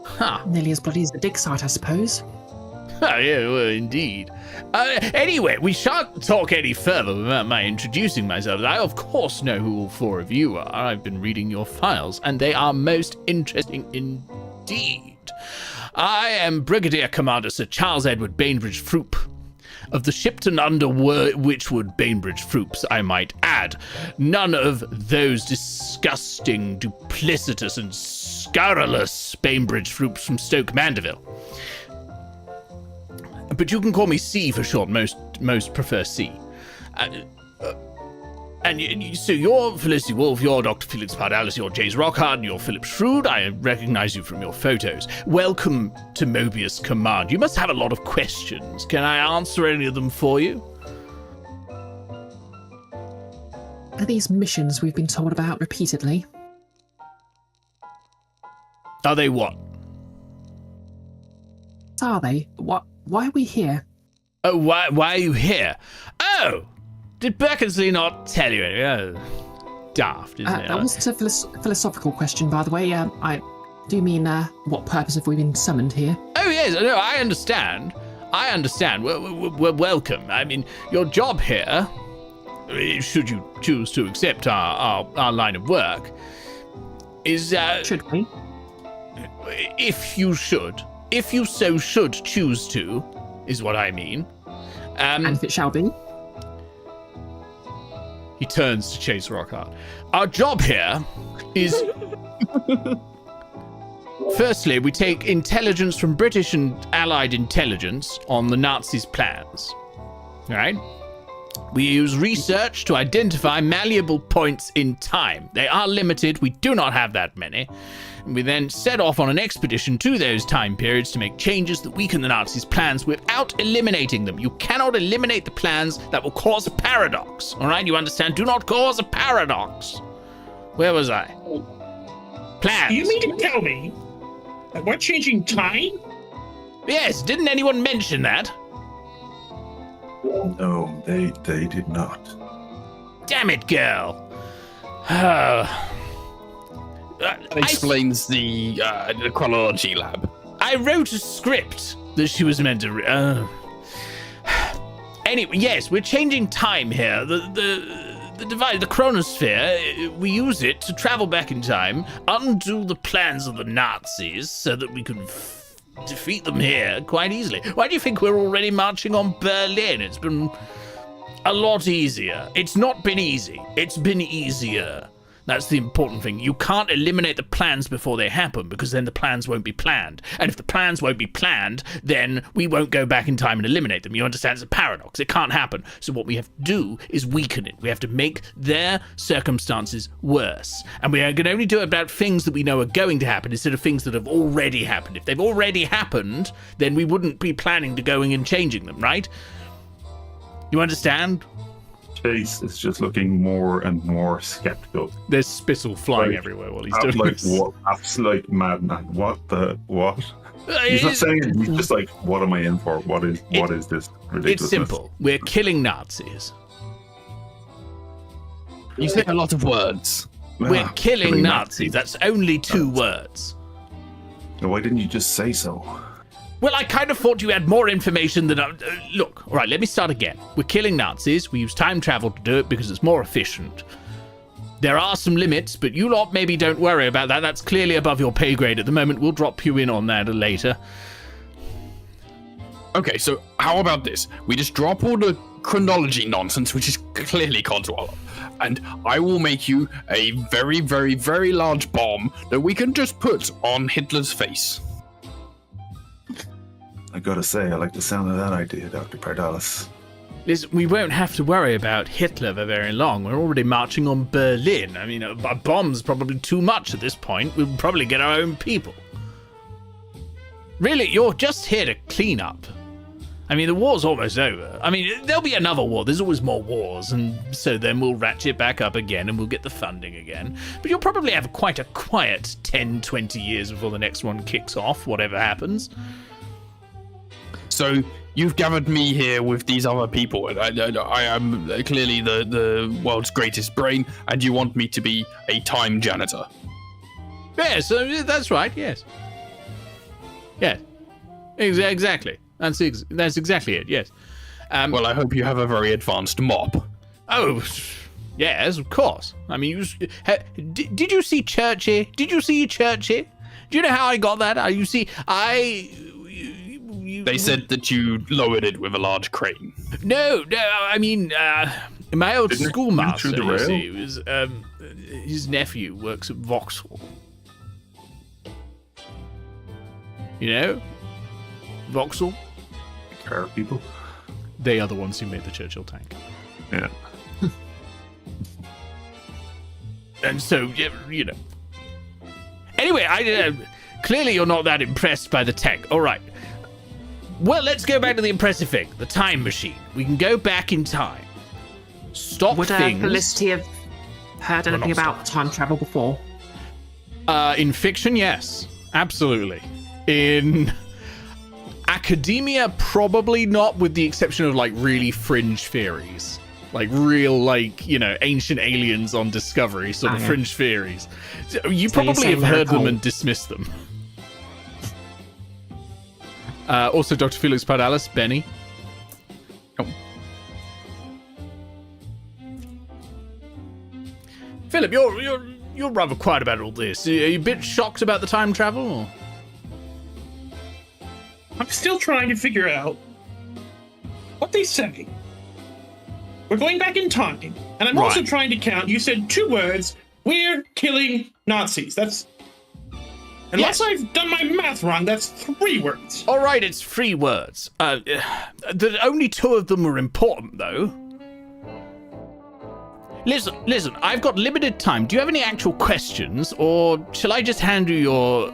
Huh. Nearly as bloody as the dig site, I suppose. Yeah, well, indeed. Anyway, we shan't talk any further without my introducing myself. I, of course, know who all 4 of you are. I've been reading your files, and they are most interesting indeed. I am Brigadier Commander Sir Charles Edward Bainbridge Froop, of the Shipton under Witchwood Bainbridge Froops, I might add. None of those disgusting, duplicitous, and scurrilous Bainbridge Froops from Stoke Mandeville. But you can call me C for short. Most prefer C. So you're Felicity Wolfe, you're Dr. Felix Pardalis, you're James Rockharte, and you're Philip Shrewd. I recognize you from your photos. Welcome to Mobius Command. You must have a lot of questions. Can I answer any of them for you? Are these missions we've been told about repeatedly? Are they what? Are they? Why are we here? Oh, why are you here? Oh! Did Birkensleigh not tell you anything? Oh, daft, isn't it? That wasn't a philosophical question, by the way. I do mean, what purpose have we been summoned here? Oh, yes, no, I understand. We're welcome. I mean, your job here, should you choose to accept our line of work, is... Should we? If you so should choose to, is what I mean. And if it shall be? He turns to Chase Rockharte. Our job here is... Firstly, we take intelligence from British and Allied intelligence on the Nazis' plans. All right? We use research to identify malleable points in time. They are limited. We do not have that many. We then set off on an expedition to those time periods to make changes that weaken the Nazis' plans without eliminating them. You cannot eliminate the plans that will cause a paradox. All right, you understand? Do not cause a paradox. Where was I? Plans. You mean to tell me that we're changing time? Yes, didn't anyone mention that? No, they did not. Damn it, girl. Oh. That explains the chronology lab. I wrote a script that she was meant to. Anyway, yes, we're changing time here. The device, the chronosphere, we use it to travel back in time, undo the plans of the Nazis, so that we can defeat them here quite easily. Why do you think we're already marching on Berlin? It's been a lot easier. It's not been easy. It's been easier. That's the important thing. You can't eliminate the plans before they happen, because then the plans won't be planned. And if the plans won't be planned, then we won't go back in time and eliminate them. You understand? It's a paradox. It can't happen. So what we have to do is weaken it. We have to make their circumstances worse. And we can only do it about things that we know are going to happen instead of things that have already happened. If they've already happened, then we wouldn't be planning to going and changing them, right? You understand? Chase is just looking more and more skeptical. There's spittle flying everywhere while he's doing like, this. What? Absolute madman. What? He's not saying it. He's just like, what am I in for? What is this ridiculousness? It's simple. We're killing Nazis. You say a lot of words. We're killing Nazis. That's only 2 words. Why didn't you just say so? Well, I kind of thought you had more information than... look, all right, let me start again. We're killing Nazis. We use time travel to do it because it's more efficient. There are some limits, but you lot maybe don't worry about that. That's clearly above your pay grade at the moment. We'll drop you in on that later. Okay, so how about this? We just drop all the chronology nonsense, which is clearly Codswallop, and I will make you a very, very, very large bomb that we can just put on Hitler's face. I gotta say, I like the sound of that idea, Dr. Pardalis. Listen, we won't have to worry about Hitler for very long. We're already marching on Berlin. I mean, a bomb's probably too much at this point. We'll probably get our own people. Really, you're just here to clean up. I mean, the war's almost over. I mean, there'll be another war. There's always more wars, and so then we'll ratchet back up again and we'll get the funding again. But you'll probably have quite a quiet 10, 20 years before the next one kicks off, whatever happens. So you've gathered me here with these other people, and I am clearly the world's greatest brain, and you want me to be a time janitor. Yes, that's right, yes. Yes, exactly. That's exactly it, yes. Well, I hope you have a very advanced mop. Oh, yes, of course. I mean, did you see Churchy? Did you see Churchy? Do you know how I got that? They said that you lowered it with a large crane. No, I mean, my old Didn't schoolmaster, it you see, was, his nephew works at Vauxhall. You know? Vauxhall? Car people? They are the ones who made the Churchill tank. Yeah. And so, you know. Anyway, clearly you're not that impressed by the tank. All right. Well, let's go back to the impressive thing, the time machine. We can go back in time. Stop Would things. Felicity have heard anything about time travel before? In fiction, yes. Absolutely. In academia, probably not, with the exception of, like, really fringe theories. Like, real, like, you know, ancient aliens on Discovery sort of fringe theories. So you probably have heard them and dismissed them. Also, Dr. Felix Pardalis, Benny. Oh. Philip, you're rather quiet about all this. Are you a bit shocked about the time travel? Or? I'm still trying to figure out what they say. We're going back in time, and I'm also trying to count. You said 2 words. We're killing Nazis. That's... Unless I've done my math wrong, that's 3 words. All right, it's 3 words. Only 2 of them were important, though. Listen, I've got limited time. Do you have any actual questions, or shall I just hand you your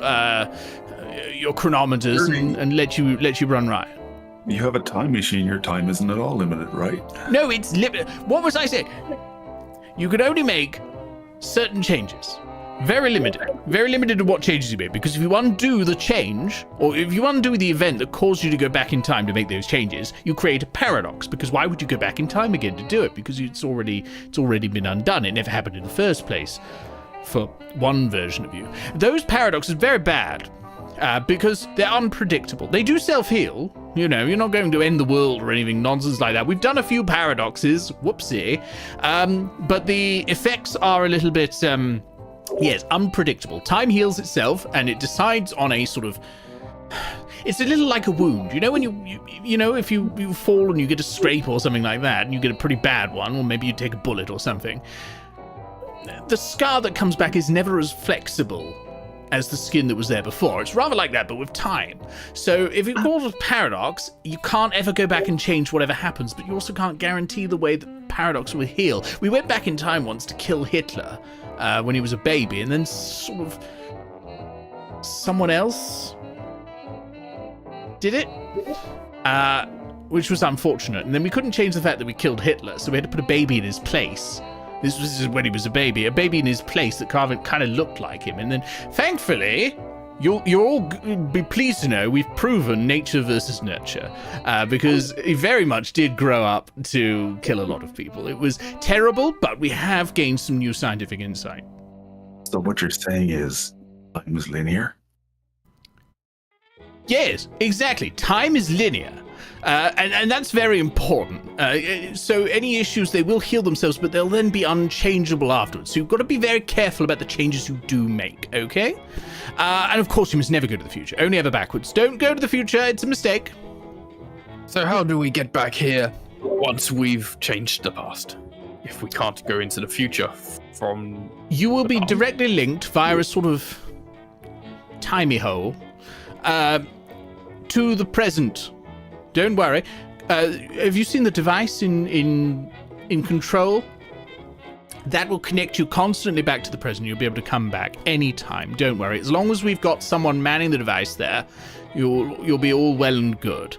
chronometers and let you run riot? You have a time machine. Your time isn't at all limited, right? No, it's limited. What was I saying? You could only make certain changes. Very limited to what changes you make, because if you undo the change, or if you undo the event that caused you to go back in time to make those changes, you create a paradox, because why would you go back in time again to do it? Because it's already been undone. It never happened in the first place for one version of you. Those paradoxes are very bad, because they're unpredictable. They do self-heal. You know, you're not going to end the world or anything nonsense like that. We've done a few paradoxes, whoopsie, but the effects are a little bit... yes, unpredictable. Time heals itself, and it decides on a sort of... It's a little like a wound. You know when you know, if you fall and you get a scrape or something like that, and you get a pretty bad one, or maybe you take a bullet or something, the scar that comes back is never as flexible as the skin that was there before. It's rather like that, but with time. So if it causes paradox, you can't ever go back and change whatever happens, but you also can't guarantee the way that paradox will heal. We went back in time once to kill Hitler, when he was a baby, and then sort of someone else did it, which was unfortunate. And then we couldn't change the fact that we killed Hitler, so we had to put a baby in his place. This was when he was a baby in his place that kind of looked like him. And then, thankfully, you'll all be pleased to know we've proven nature versus nurture, because he very much did grow up to kill a lot of people. It was terrible, but we have gained some new scientific insight. So what you're saying is time is linear? Yes, exactly. Time is linear. And that's very important. So any issues, they will heal themselves, but they'll then be unchangeable afterwards. So you've got to be very careful about the changes you do make, okay? And of course, you must never go to the future. Only ever backwards. Don't go to the future. It's a mistake. So how do we get back here once we've changed the past? If we can't go into the future from... You will be directly linked via a sort of timey hole to the present. Don't worry. Have you seen the device in control? That will connect you constantly back to the present. You'll be able to come back anytime. Don't worry. As long as we've got someone manning the device there, you'll be all well and good.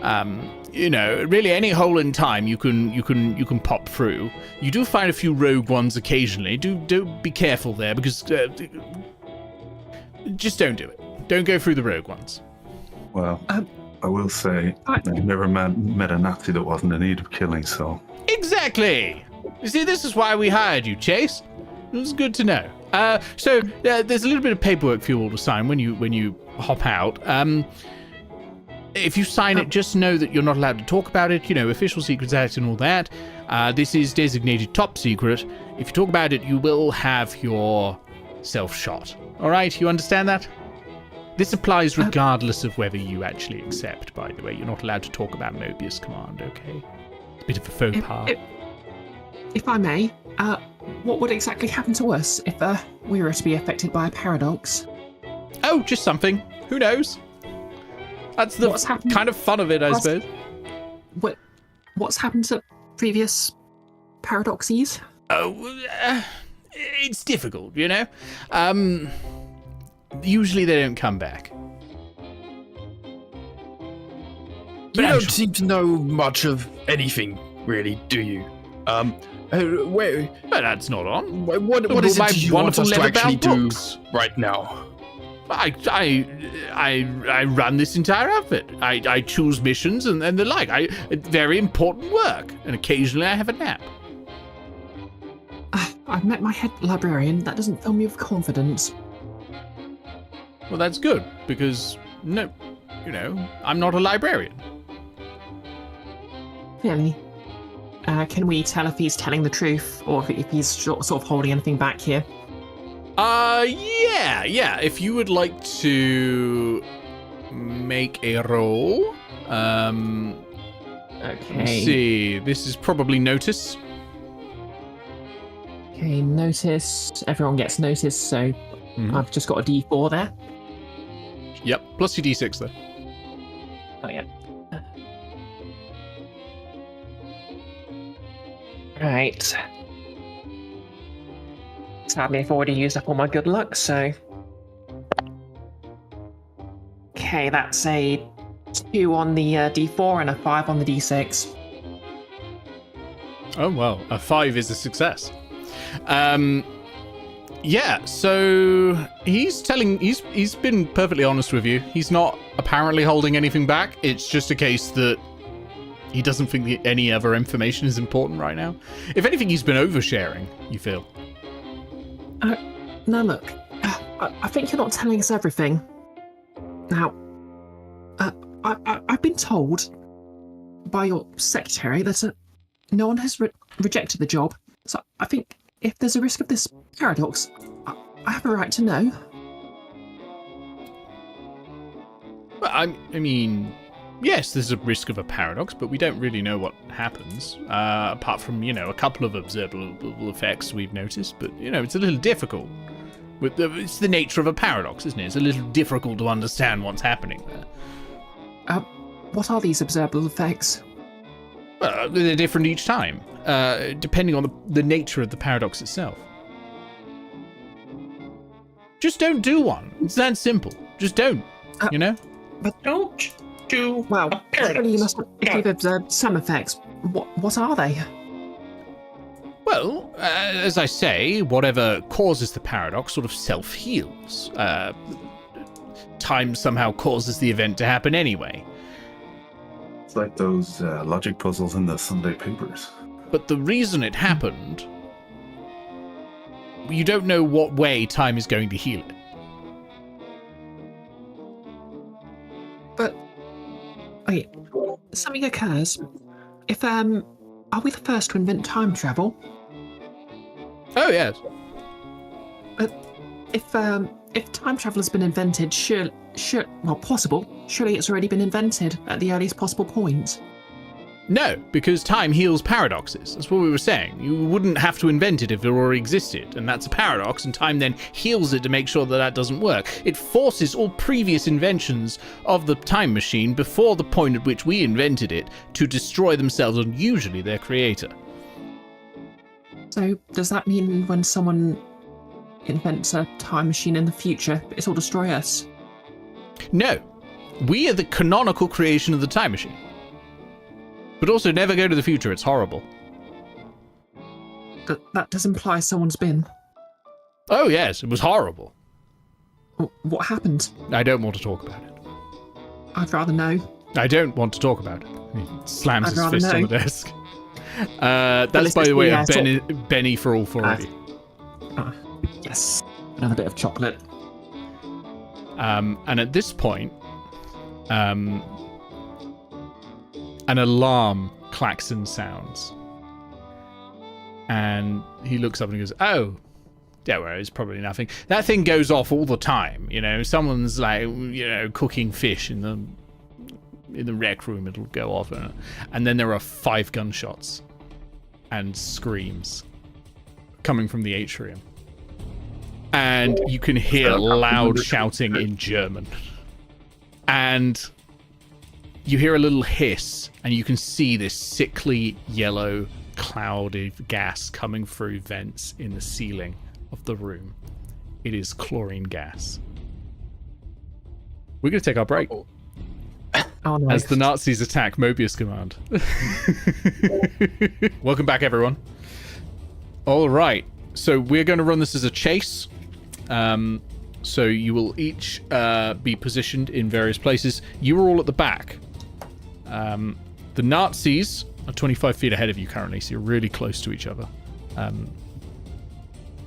Really any hole in time you can pop through. You do find a few rogue ones occasionally. Do be careful there, because just don't do it. Don't go through the rogue ones. Well, I will say, I've never met a Nazi that wasn't in need of killing, so... Exactly! You see, this is why we hired you, Chase. It was good to know. So there's a little bit of paperwork for you all to sign when you hop out. If you sign it, just know that you're not allowed to talk about it. Official Secrets Act and all that. This is designated top secret. If you talk about it, you will have yourself shot. All right? You understand that? This applies regardless of whether you actually accept, by the way. You're not allowed to talk about Mobius Command, okay? It's a bit of a faux pas. If I may, what would exactly happen to us if we were to be affected by a paradox? Oh, just something. Who knows? That's the kind of fun of it, I suppose. What's happened to previous paradoxes? Oh, it's difficult, Usually they don't come back. You don't seem to know much of anything, really, do you? Where? But that's not on. What is it you want us to actually do books right now? I run this entire outfit. I choose missions and the like. Very important work, and occasionally I have a nap. I've met my head librarian. That doesn't fill me with confidence. Well, that's good, because, I'm not a librarian. Really? Can we tell if he's telling the truth, or if he's sort of holding anything back here? Yeah. If you would like to make a roll, Okay. Let's see. This is probably notice. Okay, notice. Everyone gets notice, so I've just got a D4 there. Yep, plus your D6 though. Oh, yeah. Right. Sadly, I've already used up all my good luck, so... Okay, that's a 2 on the D4 and a 5 on the D6. Oh, well, a 5 is a success. Yeah, so he's been perfectly honest with you. He's not apparently holding anything back. It's just a case that he doesn't think that any other information is important right now. If anything, he's been oversharing, you feel. Now look, I think you're not telling us everything. Now, I've been told by your secretary that no one has rejected the job. So I think if there's a risk of this paradox, I have a right to know. Well, I mean, yes, there's a risk of a paradox, but we don't really know what happens, apart from, a couple of observable effects we've noticed, but, it's a little difficult. It's the nature of a paradox, isn't it? It's a little difficult to understand what's happening there. What are these observable effects? Well, they're different each time, depending on the nature of the paradox itself. Just don't do one. It's that simple. Just don't, But don't do Well, a paradox. surely you must have observed some effects. What are they? Well, as I say, whatever causes the paradox sort of self-heals. time somehow causes the event to happen anyway. It's like those logic puzzles in the Sunday papers. But the reason it happened, you don't know what way time is going to heal it. But wait, something occurs. If are we the first to invent time travel? Oh yes. If time travel has been invented, possible. Surely it's already been invented at the earliest possible point. No, because time heals paradoxes. That's what we were saying. You wouldn't have to invent it if it already existed, and that's a paradox, and time then heals it to make sure that that doesn't work. It forces all previous inventions of the time machine before the point at which we invented it to destroy themselves and usually their creator. So does that mean when someone invents a time machine in the future, it'll destroy us? No. We are the canonical creation of the time machine. But also never go to the future, it's horrible. That does imply someone's been. Oh yes, it was horrible. What happened? I don't want to talk about it. I'd rather know. I don't want to talk about it. He slams his rather fist on know. the desk. That's, by the way, a Benny for all four of you. Yes. Another bit of chocolate. And at this point, an alarm klaxon sounds. And he looks up and he goes, "Oh, don't worry, it's probably nothing." That thing goes off all the time, you know. Someone's like, you know, cooking fish in the rec room, it'll go off. And then there are 5 gunshots and screams coming from the atrium. And you can hear loud shouting in German. And you hear a little hiss, and you can see this sickly yellow cloud of gas coming through vents in the ceiling of the room. It is chlorine gas. We're going to take our break. Oh, no. As the Nazis attack Mobius Command. Welcome back, everyone. All right. So we're going to run this as a chase. So you will each be positioned in various places. You are all at the back. The Nazis are 25 feet ahead of you currently, so you're really close to each other.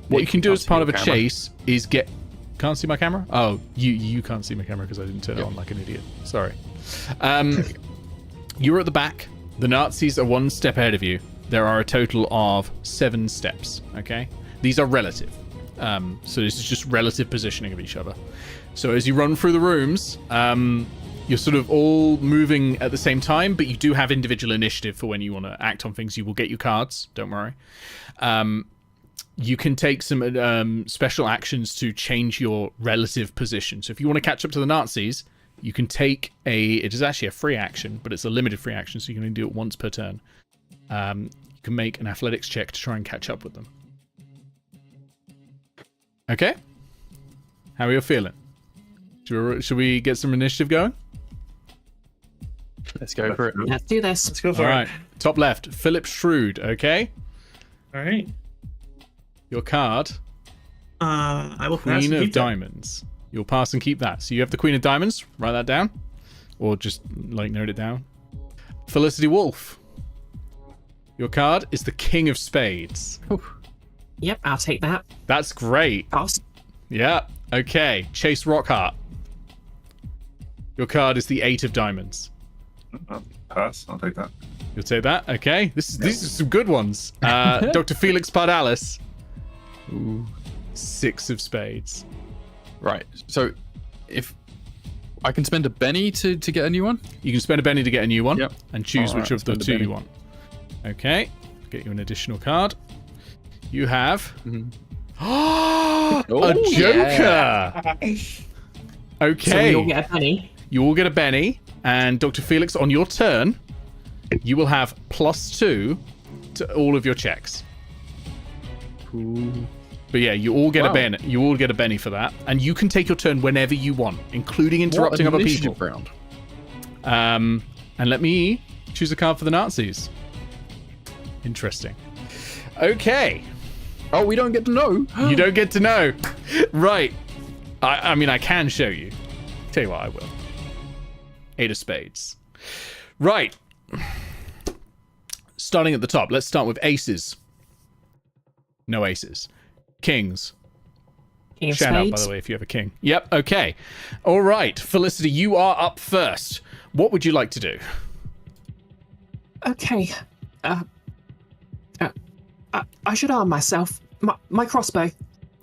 What you can do as part of a chase is get... Can't see my camera? Oh, you can't see my camera because I didn't turn it on like an idiot. Sorry. You're at the back. The Nazis are 1 step ahead of you. There are a total of 7 steps, okay? These are relative. So this is just relative positioning of each other. So as you run through the rooms, you're sort of all moving at the same time, but you do have individual initiative for when you want to act on things. You will get your cards, don't worry. You can take some special actions to change your relative position. So if you want to catch up to the Nazis, you can take it is actually a free action, but it's a limited free action, so you can only do it once per turn. You can make an athletics check to try and catch up with them. Okay? How are you feeling? Should we get some initiative going? Let's go for it. Let's do this. Let's go for All it. right. Top left, Philip Shrewd, okay? All right. Your card, I will pass Queen and of keep that. Diamonds. You'll pass and keep that. So you have the Queen of Diamonds. Write that down. Or just, like, note it down. Felicity Wolfe. Your card is the King of Spades. Yep, I'll take that. That's great. Pass. Yeah. Okay. Chase Rockharte. Your card is the 8 of Diamonds. Pass. I'll take that. You'll take that? Okay. These are some good ones. Dr. Felix Pardalis. Ooh. 6 of Spades. Right. So, if I can spend a Benny to get a new one? You can spend a Benny to get a new one. Yep. And choose All right, which of the spend a 2 you Benny. want. Okay. Get you an additional card. You have... Oh, a Joker! yeah. Okay. So we all get a penny. You all get a Benny, and Dr. Felix, on your turn, you will have +2 to all of your checks. But yeah, you all get a Benny. You all get a Benny for that, and you can take your turn whenever you want, including interrupting other people. Round. And let me choose a card for the Nazis. Interesting. Okay. Oh, we don't get to know. You don't get to know. Right. I mean, I can show you. Tell you what, I will. 8 of spades. Right. Starting at the top. Let's start with aces. No aces. Kings. King of Shout out, by spades. the way, if you have a king. Yep, okay. All right, Felicity, you are up first. What would you like to do? Okay. I should arm myself. My crossbow.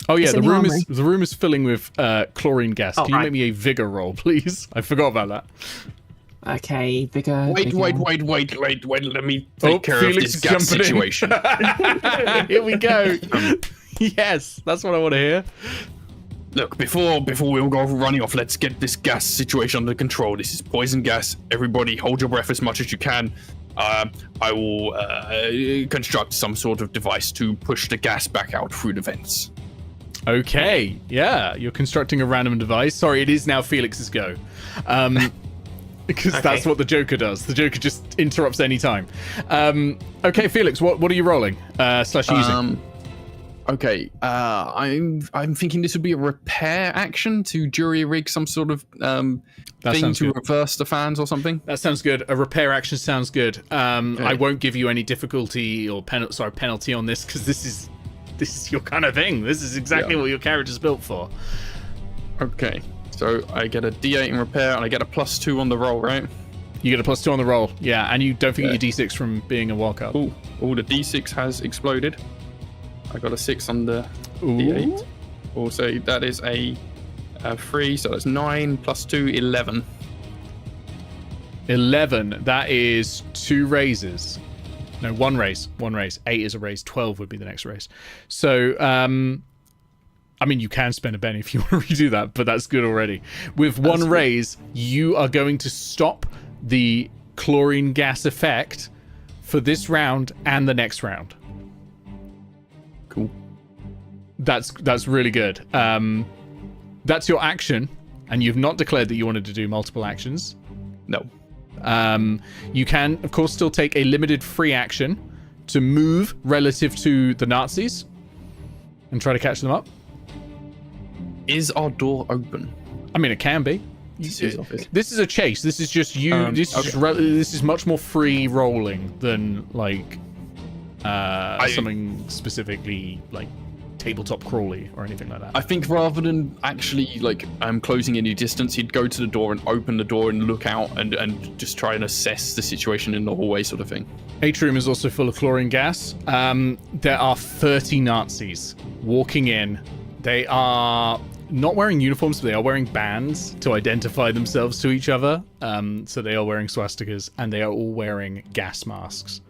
Oh yeah, It's the in the room armory. is filling with chlorine gas. Oh, Can you right. make me a vigor roll, please? I forgot about that. Okay, bigger. Wait. Let me take care Felix of this gas jumping in. situation. Here we go. Yes, that's what I want to hear. Look, before we all go running off, let's get this gas situation under control. This is poison gas. Everybody, hold your breath as much as you can. I will construct some sort of device to push the gas back out through the vents. Okay, yeah, you're constructing a random device. Sorry, it is now Felix's go. Because that's what the Joker does. The Joker just interrupts any time. Okay, Felix, what are you rolling? / using? Okay, I'm thinking this would be a repair action to jury rig some sort of thing sounds to good. reverse the fans or something. That sounds good. A repair action sounds good. I won't give you any difficulty or penalty on this because this is your kind of thing. This is exactly what your character's built for. Okay, so I get a D8 in repair and I get a +2 on the roll, right? You get a +2 on the roll, yeah, and you don't forget your D6 from being a wildcard. Ooh, the D6 has exploded. I got a 6 on the Ooh. D8. Also, that is a 3, so that's 9 + 2, 11. 11. That is 2 raises. No, 1 raise. 1 raise. 8 is a raise. 12 would be the next raise. So, I mean, you can spend a penny if you want to redo that, but that's good already. With 1 raise, you are going to stop the chlorine gas effect for this round and the next round. Cool. That's really good. That's your action, and you've not declared that you wanted to do multiple actions. No. You can, of course, still take a limited free action to move relative to the Nazis and try to catch them up. Is our door open? I mean, it can be. His office. This is a chase. This is just you. This is much more free rolling than like something specifically like tabletop crawly or anything like that. I think rather than actually like closing any distance, he'd go to the door and open the door and look out and just try and assess the situation in the hallway, sort of thing. Atrium is also full of chlorine gas. There are 30 Nazis walking in. They are not wearing uniforms, but they are wearing bands to identify themselves to each other. So they are wearing swastikas, and they are all wearing gas masks.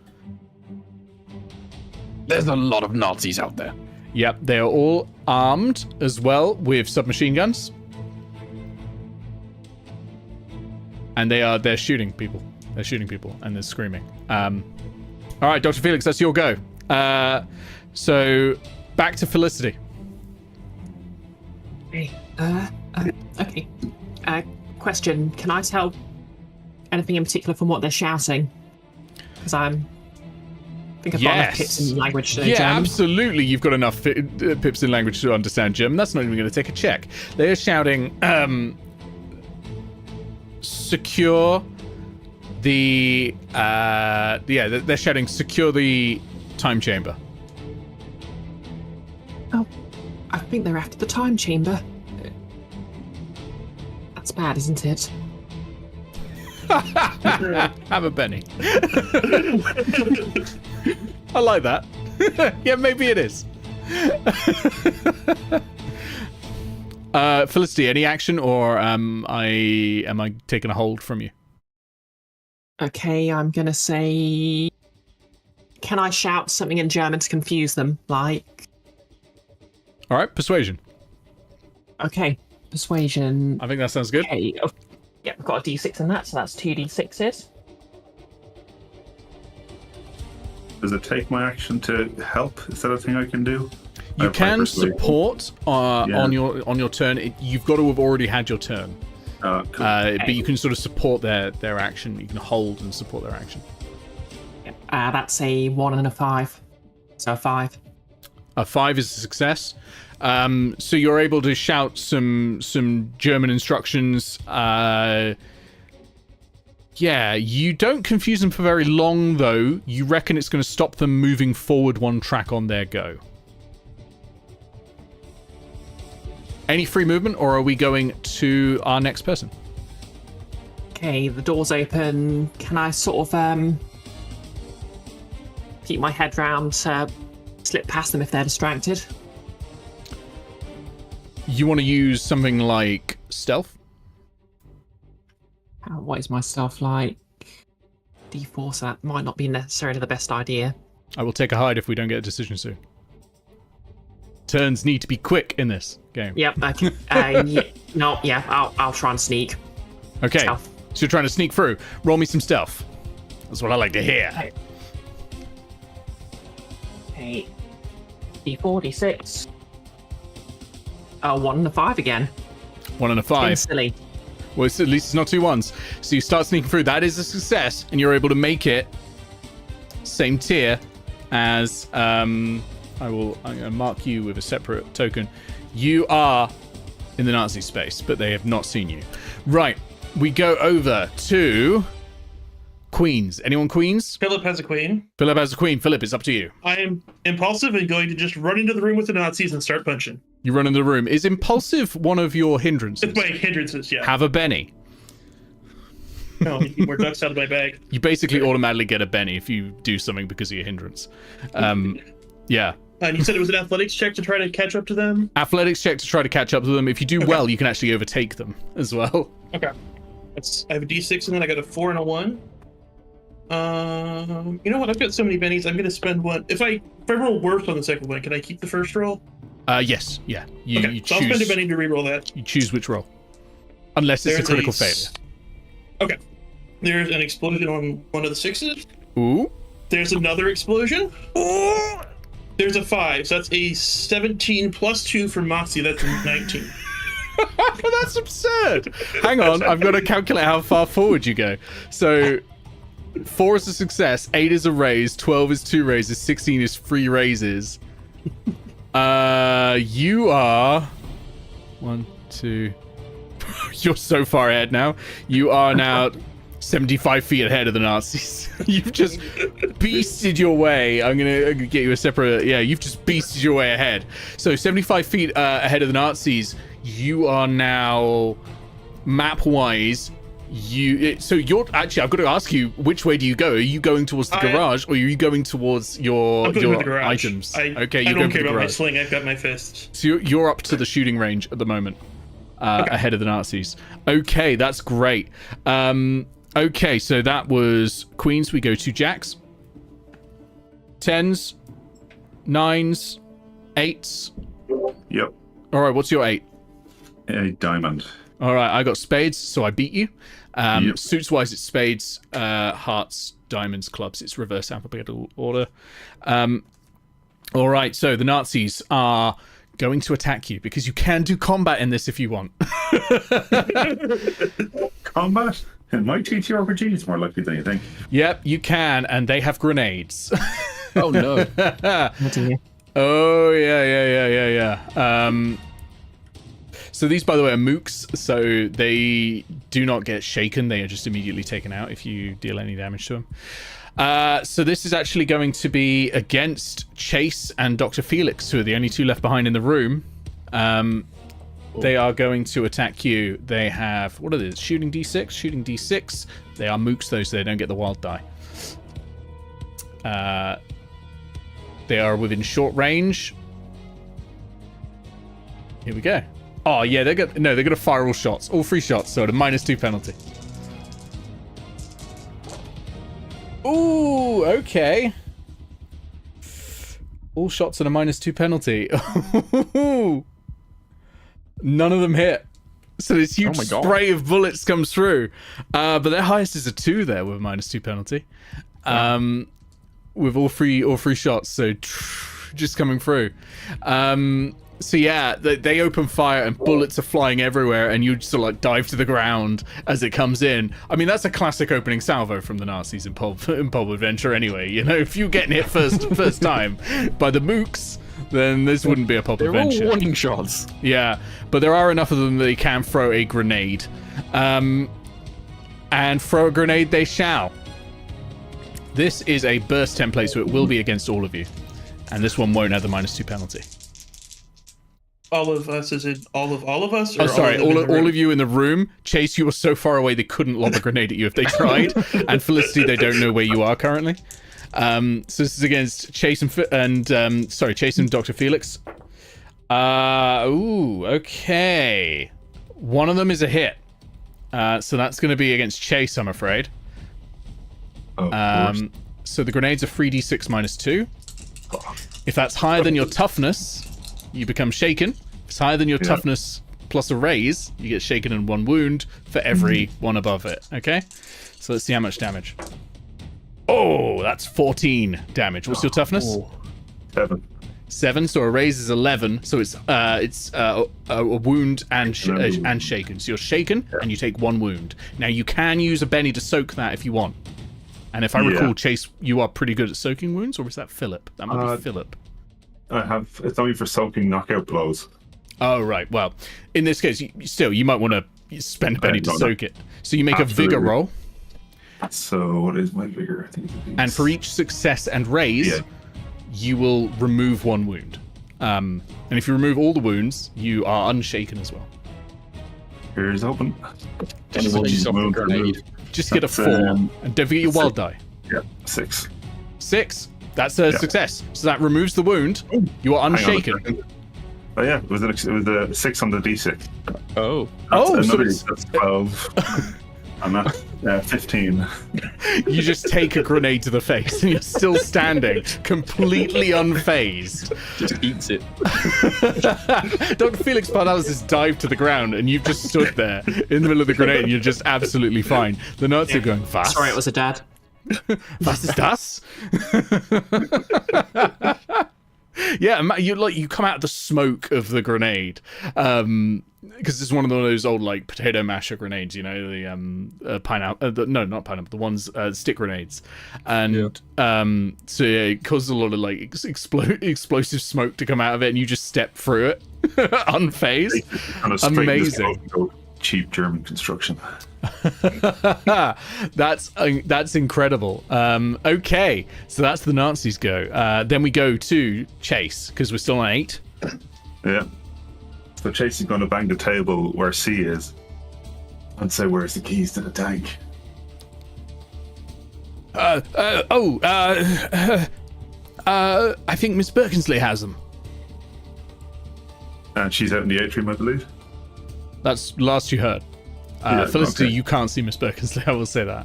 There's a lot of Nazis out there. Yep, they are all armed as well with submachine guns. And they're shooting people. They're shooting people, and they're screaming. All right, Dr. Felix, that's your go. So back to Felicity. Okay. Question: can I tell anything in particular from what they're shouting? Because I think I've got enough pips in language to know German. Absolutely. You've got enough pips in language to understand German. That's not even going to take a check. They are shouting, secure the, they're shouting, secure the time chamber. Oh, I think they're after the time chamber. That's bad, isn't it? Have a penny. I like that. Yeah, maybe it is. Felicity, any action, or am I taking a hold from you? Okay, I'm gonna say. Can I shout something in German to confuse them? Like. All right, persuasion. Okay, persuasion. I think that sounds good. Okay. Oh, yeah, I've got a d6 in that, so that's 2 d6s. Does it take my action to help? Is that a thing I can do? You I can persuade. support on your turn. You've got to have already had your turn. Cool. But you can sort of support their action. You can hold and support their action. That's a 1 and a 5. So a 5. A 5 is a success. So you're able to shout some German instructions. Yeah, you don't confuse them for very long, though. You reckon it's going to stop them moving forward one track on their go. Any free movement, or are we going to our next person? Okay, the door's open. Can I sort of keep my head round, slip past them if they're distracted? You want to use something like stealth? What is my stealth like? D4, so that might not be necessarily the best idea. I will take a hide if we don't get a decision soon. Turns need to be quick in this game. Yep. Okay. I'll try and sneak. Okay. Stealth. So you're trying to sneak through. Roll me some stealth. That's what I like to hear. Okay. D4, D6. 1 and a 5 again. 1 and a 5. Silly. Well, at least it's not 2 1s. So you start sneaking through. That is a success, and you're able to make it same tier as I'm going to mark you with a separate token. You are in the Nazi space, but they have not seen you. Right. We go over to Queens. Anyone Queens? Philip has a queen. Philip has a queen. Philip, it's up to you. I am impulsive and going to just run into the room with the Nazis and start punching. You run in the room. Is impulsive one of your hindrances? It's my hindrances, yeah. Have a Benny. No, you keep more ducks out of my bag. You basically automatically get a Benny if you do something because of your hindrance. Yeah. And you said it was an athletics check to try to catch up to them? Athletics check to try to catch up to them. If you do well, you can actually overtake them as well. Okay. I have a D6 and then I got a 4 and a 1. You know what? I've got so many bennies. I'm going to spend one. If I roll worse on the second one, can I keep the first roll? Yes. Yeah. You choose. So I'll spend a benny to reroll that. You choose which roll, unless it's a critical failure. Okay. There's an explosion on one of the 6s. Ooh. There's another explosion. Ooh. There's a 5. So that's a 17 plus 2 for Moxie. That's a 19. That's absurd. Hang on, I've got to calculate how far forward you go. So 4 is a success, 8 is a raise, 12 is 2 raises, 16 is 3 raises. You are 1, 2. You're so far ahead now. You are now 75 feet ahead of the Nazis. You've just beasted your way. I'm gonna get you a separate. Yeah, you've just beasted your way ahead. So 75 feet ahead of the Nazis. You are now map-wise. So you're actually. I've got to ask you, which way do you go? Are you going towards the garage, or are you going towards your items? Okay, I don't care about my sling. I've got my fist. So you're up to the shooting range at the moment, ahead of the Nazis. Okay, that's great. Okay, so that was Queens. We go to Jacks. 10s, 9s, 8s. Yep. All right, what's your 8? A diamond. All right, I got spades, so I beat you. Yep. Suits-wise, it's spades, hearts, diamonds, clubs. It's reverse alphabetical order. All right, so the Nazis are going to attack you because you can do combat in this if you want. Combat? In my TTRPG, it's more likely than you think. Yep, you can, and they have grenades. Oh, no. Oh, yeah. So these, by the way, are mooks, so they do not get shaken. They are just immediately taken out if you deal any damage to them. So this is actually going to be against Chase and Dr. Felix, who are the only 2 left behind in the room. They are going to attack you. They have, what are these? Shooting D6. They are mooks, though, so they don't get the wild die. They are within short range. Here we go. Oh, yeah, they're going to fire all shots. All 3 shots, so at a -2 penalty. Ooh, okay. All shots at a -2 penalty. None of them hit. So this huge spray of bullets comes through. But their highest is a 2 there with a -2 penalty. With all three shots, so just coming through. So yeah, they open fire and bullets are flying everywhere, and you just sort of like dive to the ground as it comes in. I mean, that's a classic opening salvo from the Nazis in Pulp Adventure anyway. You know, if you're getting hit first time by the mooks, then this wouldn't be a pop They're adventure. all warning shots. Yeah, but there are enough of them that they can throw a grenade. And throw a grenade they shall. This is a burst template, so it will be against all of you. And this one won't have the -2 penalty. All of us, is it all of us? Or Oh, sorry, all of you in the room. Chase, you were so far away they couldn't lob a grenade at you if they tried. And Felicity, they don't know where you are currently. So this is against Chase Chase and Dr. Felix. Okay. One of them is a hit. So that's going to be against Chase, I'm afraid. So the grenades are 3d6 -2. If that's higher than your toughness, you become shaken. If it's higher than your toughness plus a raise, you get shaken and 1 wound for every one above it. Okay? So let's see how much damage. Oh, that's 14 damage. What's your toughness? 7. So a raise is 11. So it's a wound and shaken. So you're shaken and you take 1 wound. Now you can use a Benny to soak that if you want. And if I recall, Chase, you are pretty good at soaking wounds, or is that Phillip? That might be Phillip. It's only for soaking knockout blows. Oh, right. Well, in this case, you might want to spend a Benny to soak it. So you make a vigor roll. So what is my vigor? I think and for each success and raise, you will remove 1 wound. And if you remove all the wounds, you are unshaken as well. Here's open. Just get a 4. And don't forget your wild die. Yeah, 6. 6? That's a success. So that removes the wound. You are unshaken. Oh yeah, it was a 6 on the d6. Oh. That's 12. And that's 15. You just take a grenade to the face and you're still standing, completely unfazed. Just eats it. Dr. Felix Pardalis has dived to the ground and you've just stood there in the middle of the grenade and you're just absolutely fine. The Nazi are going, fast. Sorry, it was a dad. Was ist das? Yeah, you come out of the smoke of the grenade, because it's one of those old like potato masher grenades, you know, the pineapple. No, not pineapple. The ones stick grenades, and so it causes a lot of like explosive smoke to come out of it, and you just step through it unfazed. Amazing. Cheap German construction. That's incredible. Okay, so that's the Nazis go. Then we go to Chase because we're still on 8. Yeah. So Chase is going to bang the table where C is and say, "Where's the keys to the tank?" I think Miss Birkensleigh has them. And she's out in the atrium, I believe. That's last you heard. Felicity, you can't see Miss Birkensleigh, I will say that.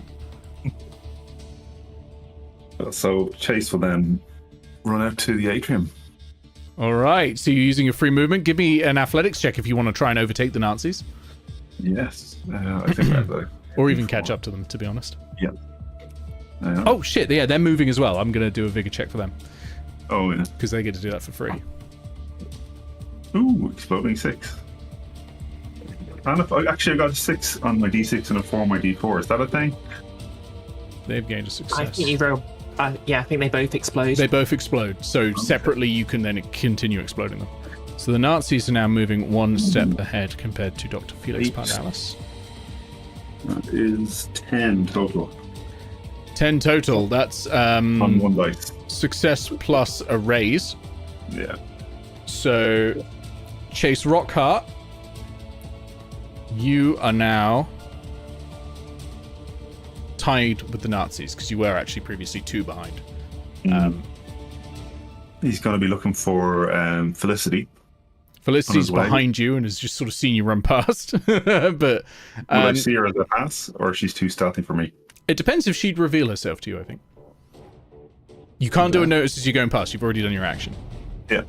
So Chase will then run out to the atrium. All right, so you're using your free movement. Give me an athletics check if you want to try and overtake the Nazis. Yes, I think that. Or even catch up to them, to be honest. Yeah. Oh, shit, yeah, they're moving as well. I'm going to do a vigor check for them. Oh, yeah. Because they get to do that for free. Ooh, exploding 6. And if I got a 6 on my d6 and a 4 on my d4. Is that a thing? They've gained a success. I think you roll. I think they both explode. They both explode. So separately, you can then continue exploding them. So the Nazis are now moving 1 step ahead compared to Dr. Felix Pardalis. That is 10 total. 10 total. That's on 1 dice. Success plus a raise. Yeah. So Chase Rockharte, you are now tied with the Nazis because you were actually previously 2 behind. He's going to be looking for Felicity. Felicity's behind you and has just sort of seen you run past. But will I see her as a pass, or she's too stealthy for me? It depends if she'd reveal herself to you, I think. You can't do a notice as you're going past. You've already done your action. Yeah.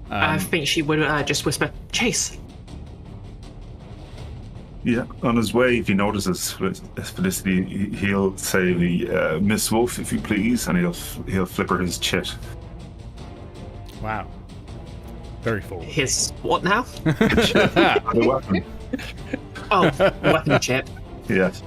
I think she would just whisper, "Chase." Yeah, on his way, if he notices Felicity, he'll say, "Miss Wolfe, if you please," and he'll flip her his chit. Wow. Very forward. His what now? The weapon. Oh, weapon chip. Yes.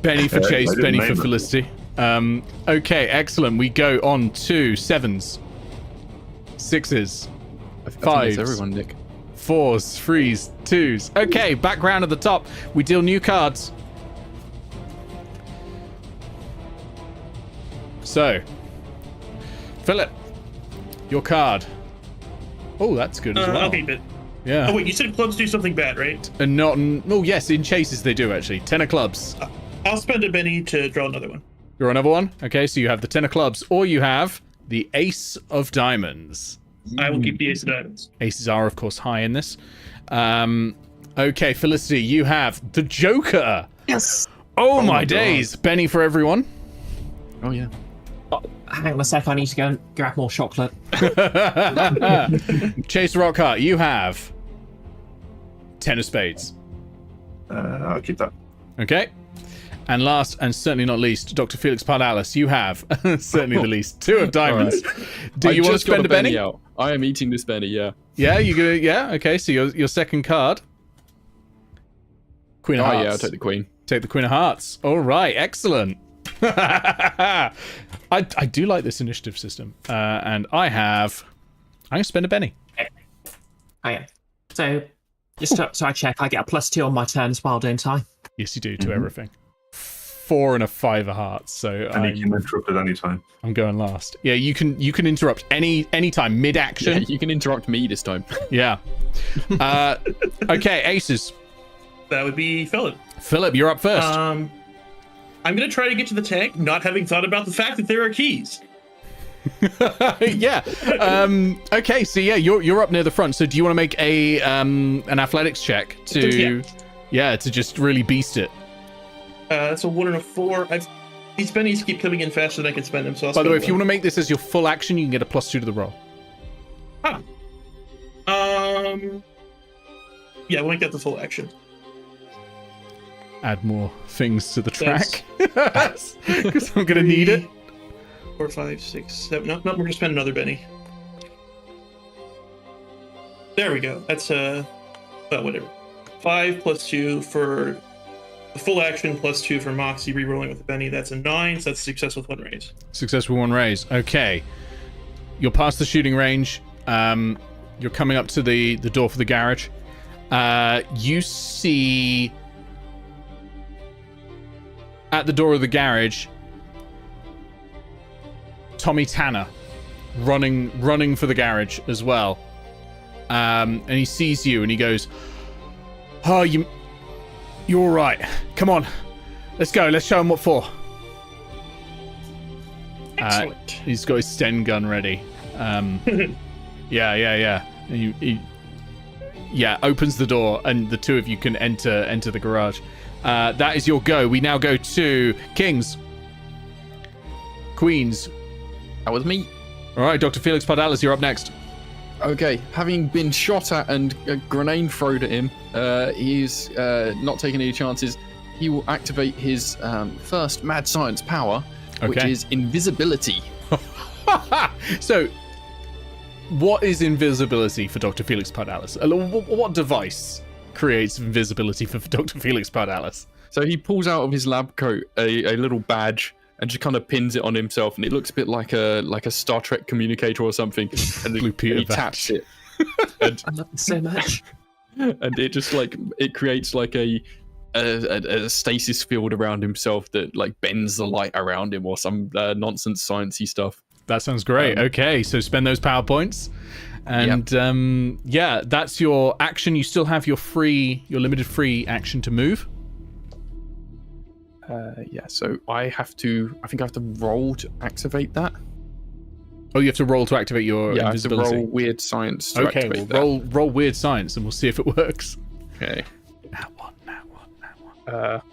Benny for Chase, Benny for Felicity. Okay, excellent. We go on to 7s, 6s, I think 5s, it's everyone, Nick. 4s, 3s, 2s. Okay, background at the top. We deal new cards. So, Philip, your card. Oh, that's good as well. I'll keep it. Yeah. Oh wait, you said clubs do something bad, right? And not. Oh, yes, in chases they do actually. 10 of clubs. I'll spend a penny to draw another one. Draw another one. Okay, so you have the 10 of clubs, or you have the ace of diamonds. I will keep the ace of diamonds. Aces are, of course, high in this. Okay, Felicity, you have the Joker. Yes. Oh my days. Benny for everyone. Oh yeah. Hang on a sec, I need to go and grab more chocolate. Chase Rockharte, you have 10 of spades. I'll keep that. Okay. And last and certainly not least, Dr. Felix Pardalis, you have certainly the least 2 of diamonds. Do you want to spend a penny? Out. I am eating this penny, yeah. Yeah, you gonna? Yeah, okay. So your second card, Queen of Hearts. Yeah, I'll take the Queen. Take the Queen of Hearts. All right, excellent. I do like this initiative system, and I'm gonna spend a penny. Okay. So, just so I check, I get a +2 on my turn as well, don't I? Yes, you do to everything. 4 and a 5 of hearts, so And you can interrupt at any time. I'm going last. Yeah, you can interrupt any time mid action. Yeah, you can interrupt me this time. Yeah. Okay, aces. That would be Philip. Philip, you're up first. I'm gonna try to get to the tank, not having thought about the fact that there are keys. Yeah. Okay, so yeah, you're up near the front. So do you want to make a an athletics check to to just really beast it? That's a 1 and a 4. These pennies keep coming in faster than I can spend them. So by the way, if you want to make this as your full action, you can get a +2 to the roll. Huh. Yeah, we'll make that the full action. Add more things to the track because I'm gonna need it. 4, 5, 6, 7. No, we're gonna spend another penny. There we go. That's whatever. 5 + 2 for the full action, +2 for Moxie re-rolling with a penny. That's a 9. So that's a success with 1 raise. Success with 1 raise. Okay, you're past the shooting range. You're coming up to the door for the garage. You see at the door of the garage Tommy Tanner running for the garage as well. And he sees you and he goes, "Oh, you're all right. Come on, let's go. Let's show him what for." Excellent. He's got his Sten gun ready. Yeah. And he opens the door, and the two of you can enter the garage. That is your go. We now go to Kings, Queens. That was me. All right, Dr. Felix Pardalis, you're up next. Okay, having been shot at and a grenade thrown at him, he's not taking any chances. He will activate his first mad science power, which is invisibility. So, what is invisibility for Dr. Felix Pardalis? What device creates invisibility for Dr. Felix Pardalis? So he pulls out of his lab coat a little badge and just kind of pins it on himself, and it looks a bit like a Star Trek communicator or something. And he taps it. And, I love it so much. And it just it creates like a stasis field around himself that like bends the light around him or some nonsense sciencey stuff. That sounds great. Okay, so spend those power points. And that's your action. You still have your limited free action to move. So I think I have to roll to activate that. Oh, you have to roll to activate your invisibility. I have to roll weird science to activate that. Roll weird science, and we'll see if it works. Okay. Nat one.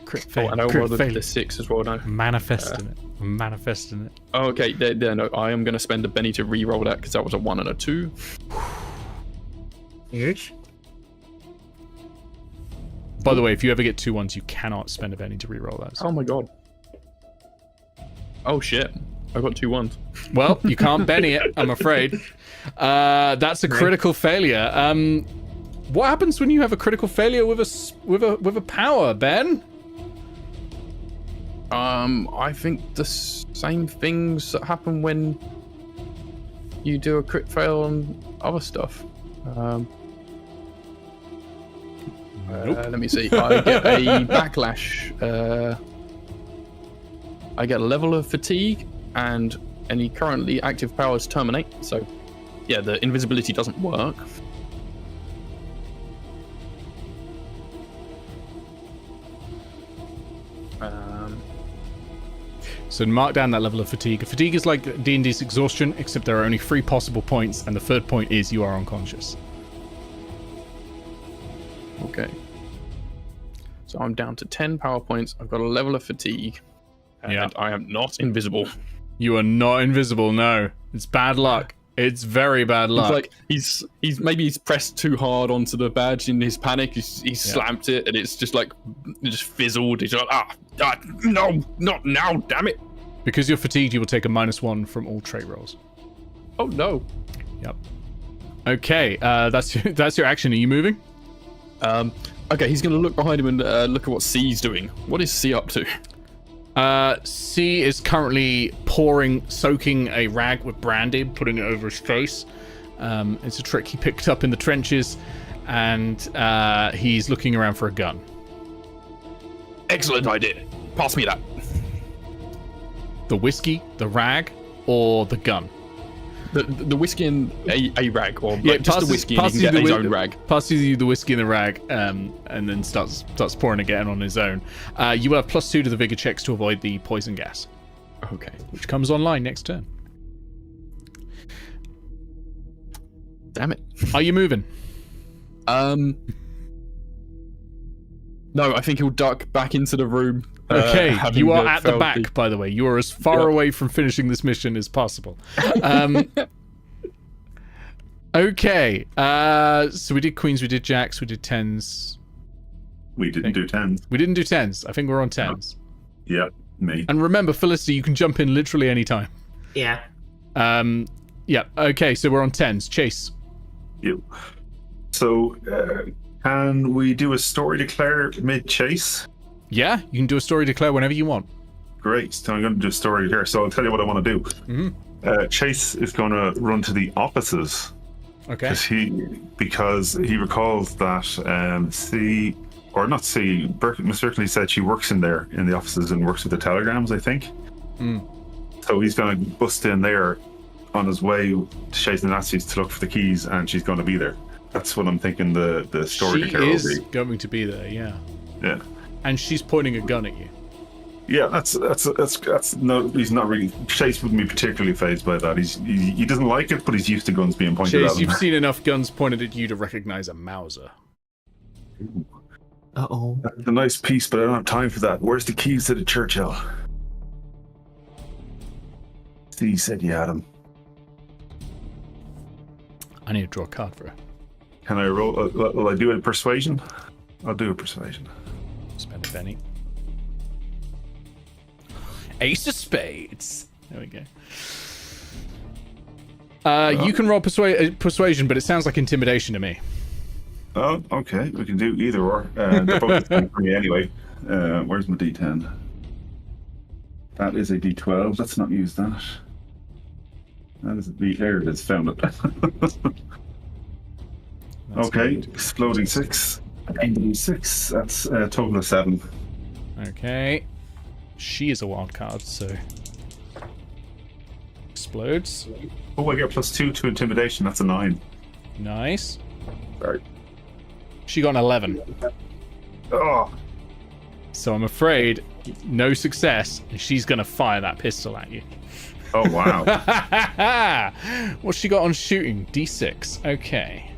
Crit fail. And I rolled the 6 as well now. Manifesting it. Oh, okay. No, I am going to spend a penny to re-roll that because that was a 1 and a 2. Huge. By the way, if you ever get 2 1s, you cannot spend a penny to re-roll those. Oh my god. Oh shit. I got 2 1s. Well, you can't Benny it, I'm afraid. That's a critical failure. What happens when you have a critical failure with a power, Ben? I think the same things that happen when you do a crit fail on other stuff. Let me see. I get a backlash. I get a level of fatigue, and any currently active powers terminate. So, yeah, the invisibility doesn't work. So mark down that level of fatigue. Fatigue is like D&D's exhaustion, except there are only 3 possible points, and the third point is you are unconscious. Okay. So I'm down to 10 power points. I've got a level of fatigue, and I am not invisible. You are not invisible, no. It's bad luck. It's very bad luck. It's like he's pressed too hard onto the badge in his panic. He's slammed it, and it's just like it just fizzled. He's like, no, not now, damn it. Because you're fatigued, you will take a -1 from all trait rolls. Oh no. Yep. Okay, that's your action. Are you moving? Okay, he's going to look behind him and look at what C's doing. What is C up to? C is currently soaking a rag with brandy, putting it over his face. It's a trick he picked up in the trenches, and he's looking around for a gun. Excellent idea. Pass me that. The whiskey, the rag, or the gun? The whiskey and a rag, or just the whiskey and he can get his own rag. Passes you the whiskey and the rag, and then starts pouring again on his own. You have +2 to the vigor checks to avoid the poison gas. Okay. Which comes online next turn. Damn it. Are you moving? No, I think he'll duck back into the room. Okay, you are at the back, by the way. You are as far away from finishing this mission as possible. Okay, so we did queens, we did jacks, we did 10s. We didn't do 10s. We didn't do 10s. I think we're on 10s. Yeah, me. And remember, Felicity, you can jump in literally any time. Yeah. Yeah, okay, so we're on 10s. Chase. Yep. So, can we do a story declare mid-chase? Yeah, you can do a story declare whenever you want. Great. So I'm going to do a story here. So I'll tell you what I want to do. Mm-hmm. Chase is going to run to the offices. Okay. Because he recalls that Miss Birkensleigh said she works in there in the offices and works with the telegrams, I think. So he's going to bust in there on his way to chase the Nazis to look for the keys, and she's going to be there. That's what I'm thinking the story declare will be. She is going to be there, yeah. Yeah. And she's pointing a gun at you. Yeah, that's no. He's not really. Chase wouldn't be particularly fazed by that. He doesn't like it, but he's used to guns being pointed at him. Chase, you've seen enough guns pointed at you to recognize a Mauser. Uh-oh. That's a nice piece, but I don't have time for that. Where's the keys to the Churchill? He said you had them. I need to draw a card for her. Can I roll? Will I do a persuasion? I'll do a persuasion. Spend a penny. Ace of spades. There we go. You can roll persuasion, but it sounds like intimidation to me. Oh, okay. We can do either or. They're both the same for me anyway. Where's my D10? That is a D12. Let's not use that. That is there it is. Found it. Okay. Exploding 6. 6. That's a total of 7. Okay. She is a wild card, so explodes. Oh, I get +2 to intimidation. That's a 9. Nice. Sorry. She got an 11. Oh. So I'm afraid no success, and she's gonna fire that pistol at you. Oh wow. What's she got on shooting? D6. Okay.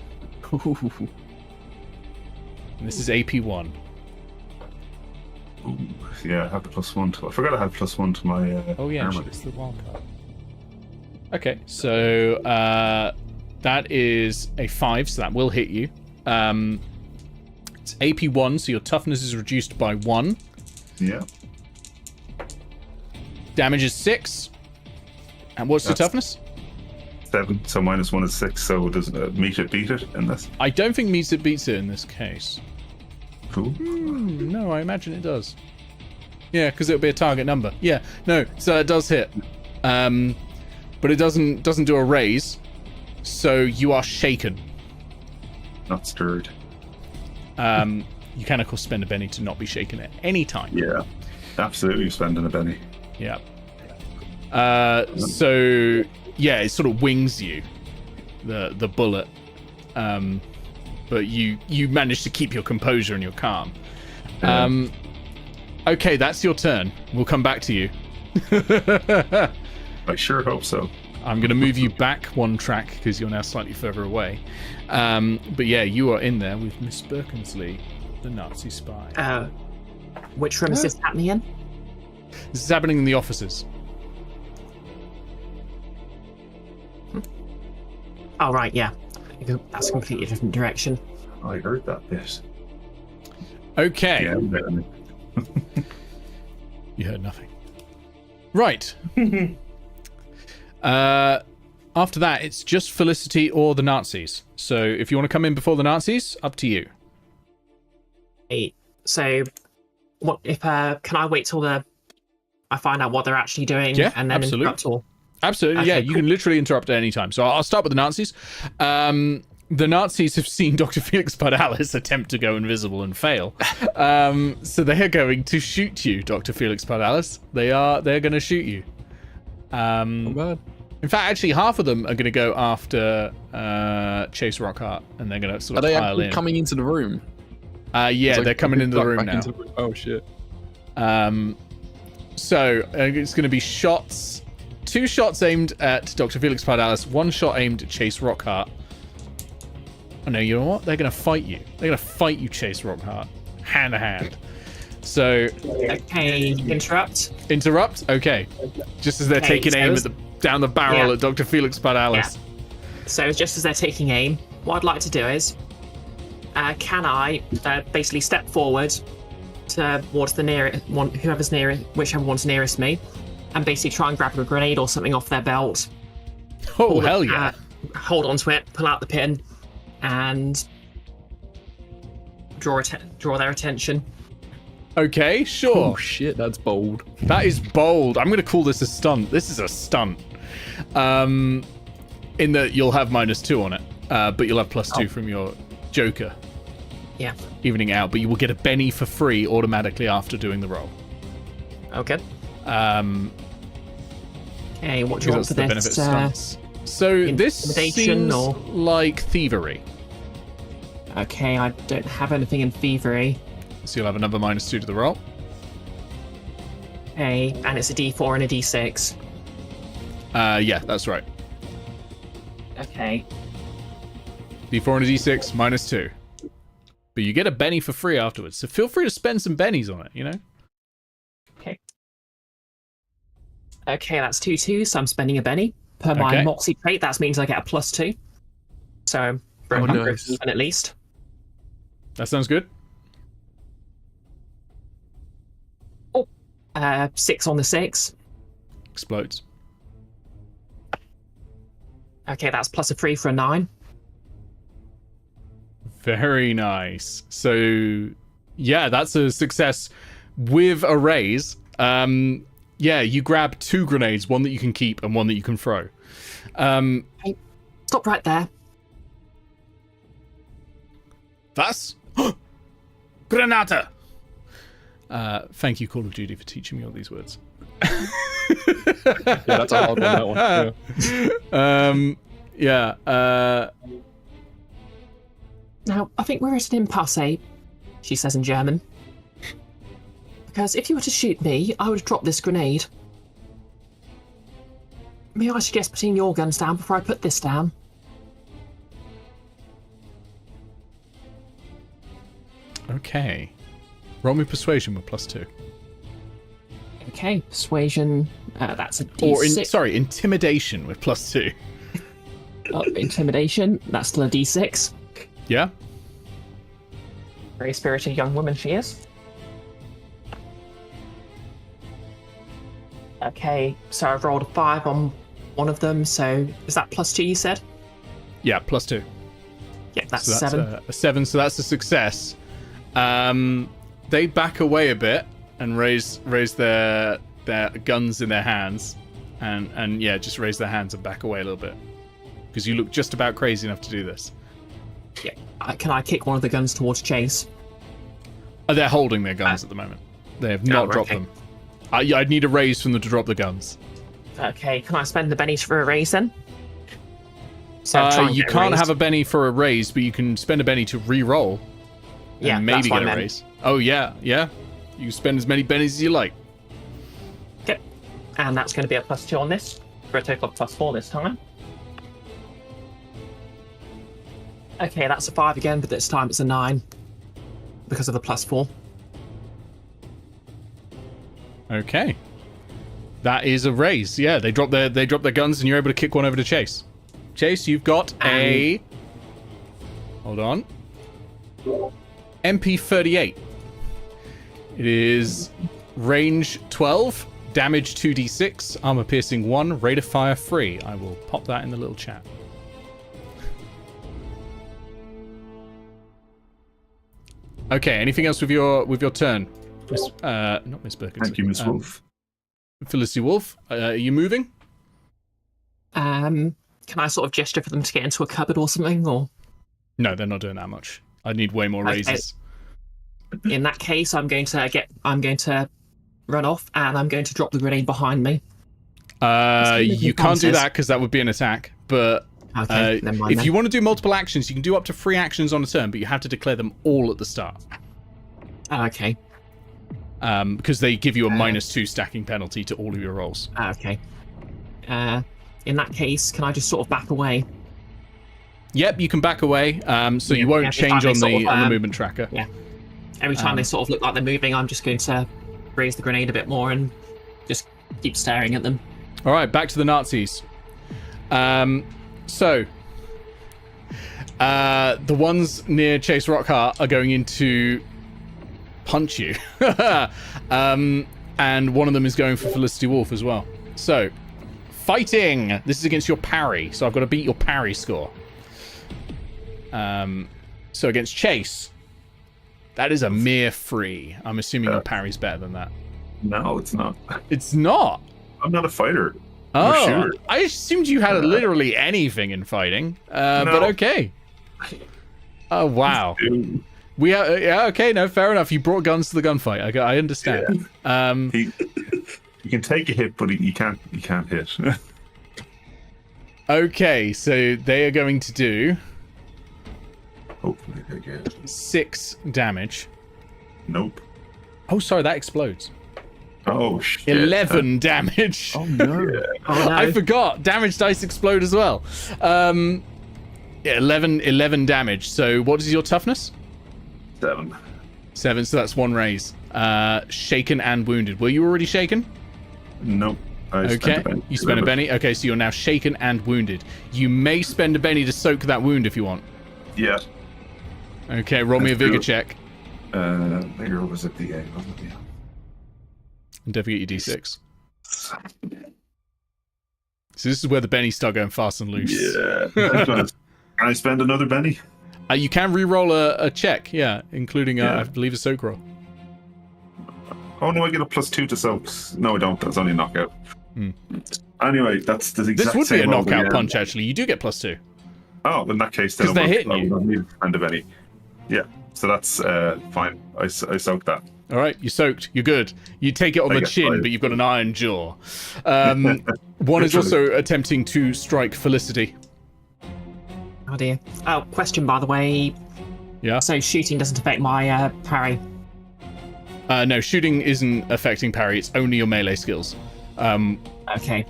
This is AP1. Ooh, yeah, I have the +1 to. I forgot I had +1 to my. Oh yeah, armor. it's the wild card. Okay, so that is a 5, so that will hit you. It's AP1, so your toughness is reduced by 1. Yeah. Damage is 6. And what's the toughness? 7. So -1 is 6. So does meet it beat it in this? I don't think meets it beats it in this case. Cool. No, I imagine it does. Yeah, because it'll be a target number. Yeah, no, so it does hit. But it doesn't do a raise, so you are shaken. Not stirred. You can, of course, spend a Benny to not be shaken at any time. Yeah, absolutely spending a Benny. Yeah. So, yeah, it sort of wings you, the bullet. But you manage to keep your composure and your calm. Okay, that's your turn. We'll come back to you. I sure hope so. I'm going to move you back one track because you're now slightly further away. But yeah, you are in there with Miss Birkensleigh, the Nazi spy. Which room is this happening in? This is happening in the offices. Oh, right, yeah. That's a completely different direction. I heard that bit. Okay. Yeah, You heard nothing. Right. After that, it's just Felicity or the Nazis. So if you want to come in before the Nazis, up to you. Hey, so, what if can I wait till I find out what they're actually doing and then interrupt? Or Absolutely, okay, yeah. cool. You can literally interrupt at any time. So I'll start with the Nazis. The Nazis have seen Dr. Felix Pardalis attempt to go invisible and fail. So they're going to shoot you, Dr. Felix Pardalis. They're going to shoot you. Not bad. In fact, actually, half of them are going to go after Chase Rockharte, and they're going to sort Are of they pile actually in. coming into the room? Yeah, they're coming into the room now. Oh shit. So it's going to be shots. 2 shots aimed at Dr. Felix Pardalis, 1 shot aimed at Chase Rockharte. Oh no, you know what? They're going to fight you. They're going to fight you, Chase Rockharte. Hand to hand. So... Okay, interrupt. Interrupt? Okay. Just as they're taking aim down the barrel at Dr. Felix Pardalis. Yeah. So just as they're taking aim, what I'd like to do is... can I basically step forward towards the nearest one, whichever one's nearest me, and basically try and grab a grenade or something off their belt. Oh, hell yeah. Hold onto it, pull out the pin, and draw their attention. Okay, sure. Oh shit, that's bold. That is bold. I'm going to call this a stunt. This is a stunt. In that you'll have -2 on it, but you'll have +2 from your Joker. Yeah. Evening out, but you will get a Benny for free automatically after doing the roll. Okay. Okay, what do you want for the this? benefit stunts. So this Intimidation seems or- like thievery. Okay, I don't have anything in thievery. So you'll have another -2 to the roll. Okay, and it's a D4 and a D6. Yeah, that's right. Okay. D4 and a D6, -2. But you get a Benny for free afterwards, so feel free to spend some Bennies on it, you know? Okay. Okay, that's 2 so I'm spending a Benny. Per my Moxie trait, that means I get a +2. So, for a nice. at least. That sounds good. 6 on the 6. Explodes. Okay, that's +3 for a 9. Very nice. So, yeah, that's a success with a raise. Yeah, you grab 2 grenades, one that you can keep and one that you can throw. Hey, stop right there. Was? Granata! Thank you, Call of Duty, for teaching me all these words. Yeah, that's a hard one, that one. Yeah. Now, I think we're at an impasse, she says in German. Because if you were to shoot me, I would drop this grenade. May I suggest putting your guns down before I put this down? Okay. Roll me persuasion with +2. Okay, persuasion, that's a D6. Or, intimidation with +2. Intimidation, that's still a D6. Yeah? Very spirited young woman she is. Okay, so I've rolled a 5 on one of them, so is that +2 you said? Yeah, +2. Yeah, that's So that's 7. a 7, so that's a success. They back away a bit, and raise their guns in their hands, and yeah, just raise their hands and back away a little bit, because you look just about crazy enough to do this. Yeah. Can I kick one of the guns towards Chase? They're holding their guns at the moment. They have not dropped them. I'd need a raise from them to drop the guns. Okay, can I spend the bennies for a raise then? So you can't have a Benny for a raise, but you can spend a Benny to re-roll. Yeah, and maybe that's what get I a meant. raise. Oh yeah. You spend as many bennies as you like. Okay, and that's going to be a +2 on this, for a total of +4 this time. Okay, that's a 5 again, but this time it's a 9 because of the +4. Okay. That is a raise. Yeah, they drop their guns, and you're able to kick one over to Chase. Chase, you've got a... Hold on. MP38. It is range 12, damage 2d6, armor piercing 1, rate of fire 3. I will pop that in the little chat. Okay, anything else with your turn? Not Miss Birkensleigh. Thank you, Miss Wolfe. Felicity Wolfe, are you moving? Can I sort of gesture for them to get into a cupboard or something, or? No, they're not doing that much. I need way more Okay. raises. In that case, I'm going to run off, and I'm going to drop the grenade behind me. You can't do that because that would be an attack. But Okay, never mind if then. you want to do multiple actions, you can do up to 3 actions on a turn, but you have to declare them all at the start. Okay. Because they give you a -2 stacking penalty to all of your rolls. Okay. In that case, can I just sort of back away? Yep, you can back away, so you won't change on the movement tracker. Yeah. Every time they sort of look like they're moving, I'm just going to raise the grenade a bit more and just keep staring at them. All right, back to the Nazis. So, the ones near Chase Rockharte are going in to punch you. And one of them is going for Felicity Wolfe as well. So, fighting! This is against your parry, so I've got to beat your parry score. So against Chase, that is a mere 3. I'm assuming your parry's better than that. No, it's not. It's not? I'm not a fighter. I'm a Oh, shooter. I assumed you had literally anything in fighting. But okay. Oh, wow. We are, yeah, okay, no, fair enough. You brought guns to the gunfight. I understand. Yeah. You can take a hit, but you can't hit. Okay, so they are going to do Hopefully they get. 6 damage. Nope. Oh, sorry, that explodes. Oh shit. 11 damage. Oh no. Oh, no. I forgot. Damage dice explode as well. Yeah, 11 damage. So what is your toughness? 7. 7, so that's 1 raise. Shaken and wounded. Were you already shaken? Nope. Okay, you spend a Benny. Okay, so you're now shaken and wounded. You may spend a Benny to soak that wound if you want. Yeah. Okay, roll me a vigor check. Vigor was at the A, wasn't it? And don't forget your d6. So this is where the Bennies start going fast and loose. Yeah. Can I spend another Benny? You can re-roll a check, yeah, including, I believe, a soak roll. Oh no, I get a +2 to soaks. No, I don't. That's only a knockout. Hmm. Anyway, that's the exact This would be a same roll knockout again. punch, actually. You do get +2. Oh, in that case, then 'Cause they're hitting you. I won't need to spend a Benny. Yeah, so that's fine. I soaked that. All right, you're soaked. You're good. You take it on I the get chin, 5. but you've got an iron jaw. One is also attempting to strike Felicity. Oh dear. Oh, question by the way. Yeah? So shooting doesn't affect my parry. No, shooting isn't affecting parry. It's only your melee skills. Okay.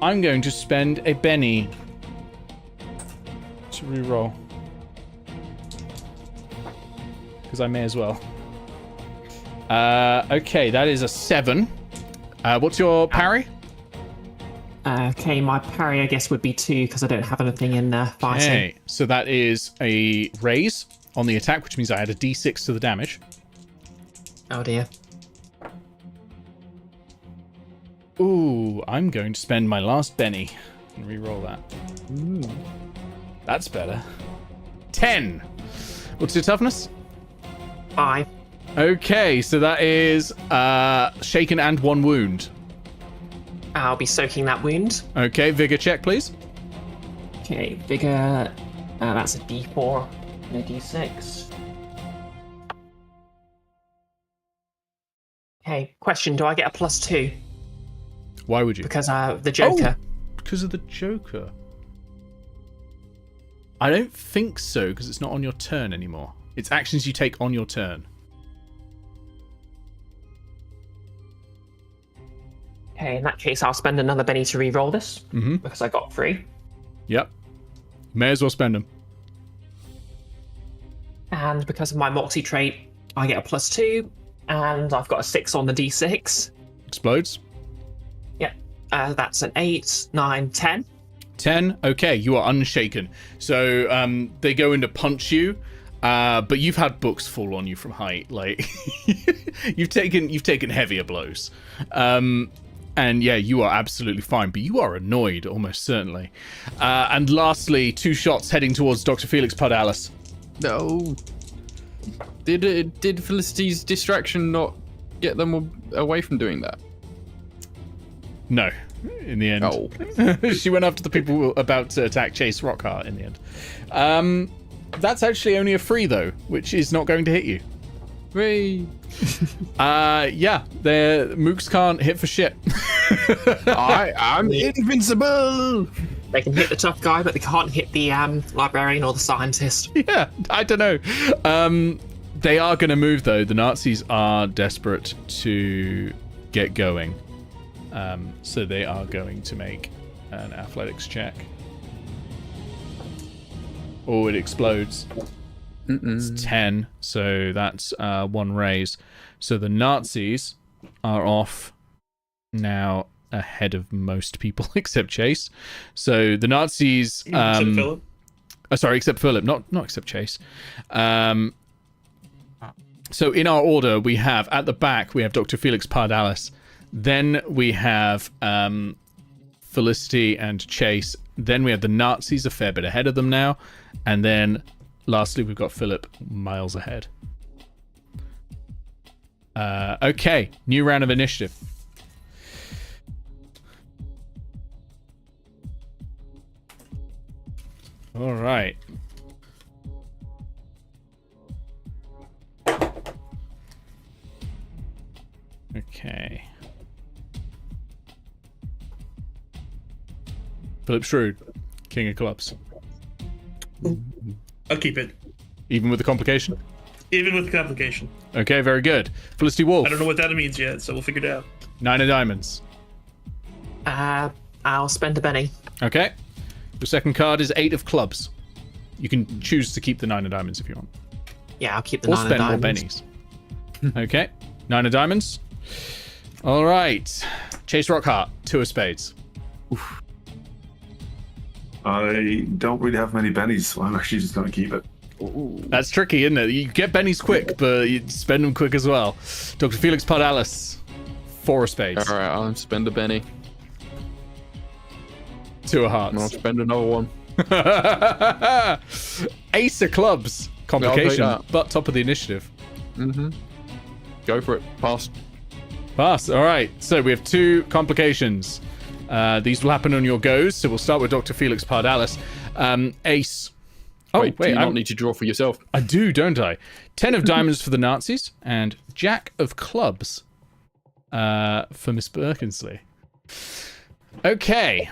I'm going to spend a Benny to reroll. Because I may as well. Okay, that is a 7. What's your parry? Okay, my parry I guess would be 2 because I don't have anything in fighting. Okay, so that is a raise on the attack, which means I add a d6 to the damage. Oh dear. Ooh, I'm going to spend my last Benny and re-roll that. That's better. 10. What's your toughness? 5. Okay, so that is shaken and 1 wound. I'll be soaking that wound. Okay, vigor check, please. Okay, vigor. That's a D4 and a D6. Okay, question: do I get a +2? Why would you? Because the Joker. Because of the Joker. I don't think so, because it's not on your turn anymore. It's actions you take on your turn. Okay, in that case, I'll spend another Benny to re-roll this because I got 3. Yep. May as well spend them. And because of my Moxie trait, I get a +2, and I've got a 6 on the D6. Explodes. Yep. That's an 8, 9, 10. 10. Okay, you are unshaken. So they go in to punch you, but you've had books fall on you from height. Like you've taken heavier blows. And yeah, you are absolutely fine, but you are annoyed, almost certainly. And lastly, 2 shots heading towards Dr. Felix Pardalis. No. Did Felicity's distraction not get them away from doing that? No, in the end. Oh. She went after the people about to attack Chase Rockharte in the end. That's actually only a 3, though, which is not going to hit you. Whee! Yeah, the mooks can't hit for shit. I'm invincible! They can hit the tough guy, but they can't hit the librarian or the scientist. Yeah, I don't know. They are going to move, though. The Nazis are desperate to get going. So they are going to make an athletics check. Oh, it explodes. It's 10, so that's 1 raise. So the Nazis are off now ahead of most people except Chase. So the Nazis... Except Phillip? Sorry, except Phillip, not except Chase. So in our order, we have, at the back, we have Dr. Felix Pardalis. Then we have Felicity and Chase. Then we have the Nazis a fair bit ahead of them now. And then... lastly, we've got Phillip miles ahead. Okay, new round of initiative. All right. Okay. Phillip Shrewd, King of Clubs. I'll keep it. Even with the complication? Even with the complication. Okay, very good. Felicity Wolfe. I don't know what that means yet, so we'll figure it out. 9 of diamonds. I'll spend a Benny. Okay. Your second card is 8 of clubs. You can choose to keep the 9 of diamonds if you want. Yeah, I'll keep the Or 9 of spend more diamonds. bennies. Okay. 9 of diamonds. All right. Chase Rockharte, 2 of spades. Oof. I don't really have many bennies, so I'm actually just going to keep it. Ooh. That's tricky, isn't it? You get bennies quick, but you spend them quick as well. Dr. Felix Pardalis, 4 of spades. All right, I'll spend a Benny. 2 of And I'll hearts. spend another one. Ace of clubs. Complication, Yeah, I'll take that. but top of the initiative. Mm-hmm. Go for it. Pass. Pass. All right. So we have 2 complications. These will happen on your goes. So we'll start with Dr. Felix Pardalis. Ace. Oh, wait, do wait. you I not need to draw for yourself? I do, don't I? 10 of diamonds for the Nazis and Jack of clubs for Miss Birkensleigh. Okay.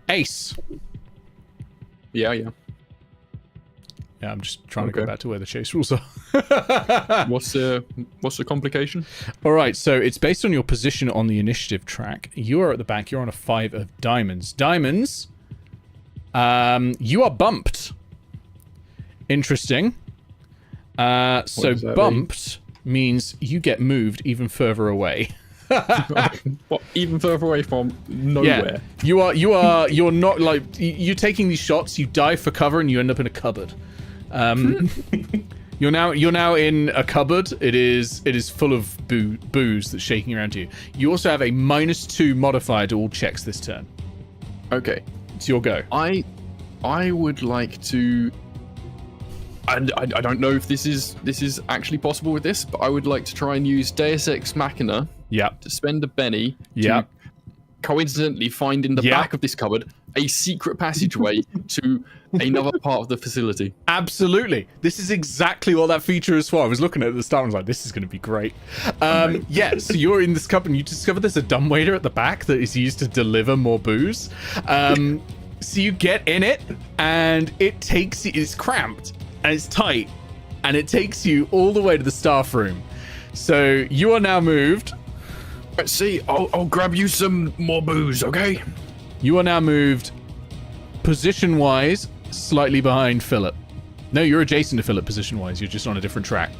Ace. Yeah. Yeah, I'm just trying to go Okay. back to where the chase rules are. What's the complication? All right, so it's based on your position on the initiative track. You are at the back. You're on a 5 of diamonds. Diamonds, you are bumped. Interesting. So does that bumped means you get moved even further away. What? Even further away from nowhere. Yeah, you're not like you're taking these shots. You dive for cover and you end up in a cupboard. You're now in a cupboard. It is full of booze that's shaking around you. You also have a -2 modifier to all checks this turn. Okay. It's your go. I would like to And I don't know if this is actually possible with this, but I would like to try and use Deus Ex Machina to spend a Benny to coincidentally find in the back of this cupboard a secret passageway to another part of the facility. Absolutely. This is exactly what that feature is for. I was looking at it at the start and I was like, this is going to be great. So you're in this cupboard and you discover there's a dumbwaiter at the back that is used to deliver more booze. So you get in it and it's cramped and it's tight and it takes you all the way to the staff room. So you are now moved. Let's see, I'll grab you some more booze, okay? You are now moved position-wise slightly behind Phillip. No, you're adjacent to Phillip position-wise. You're just on a different track.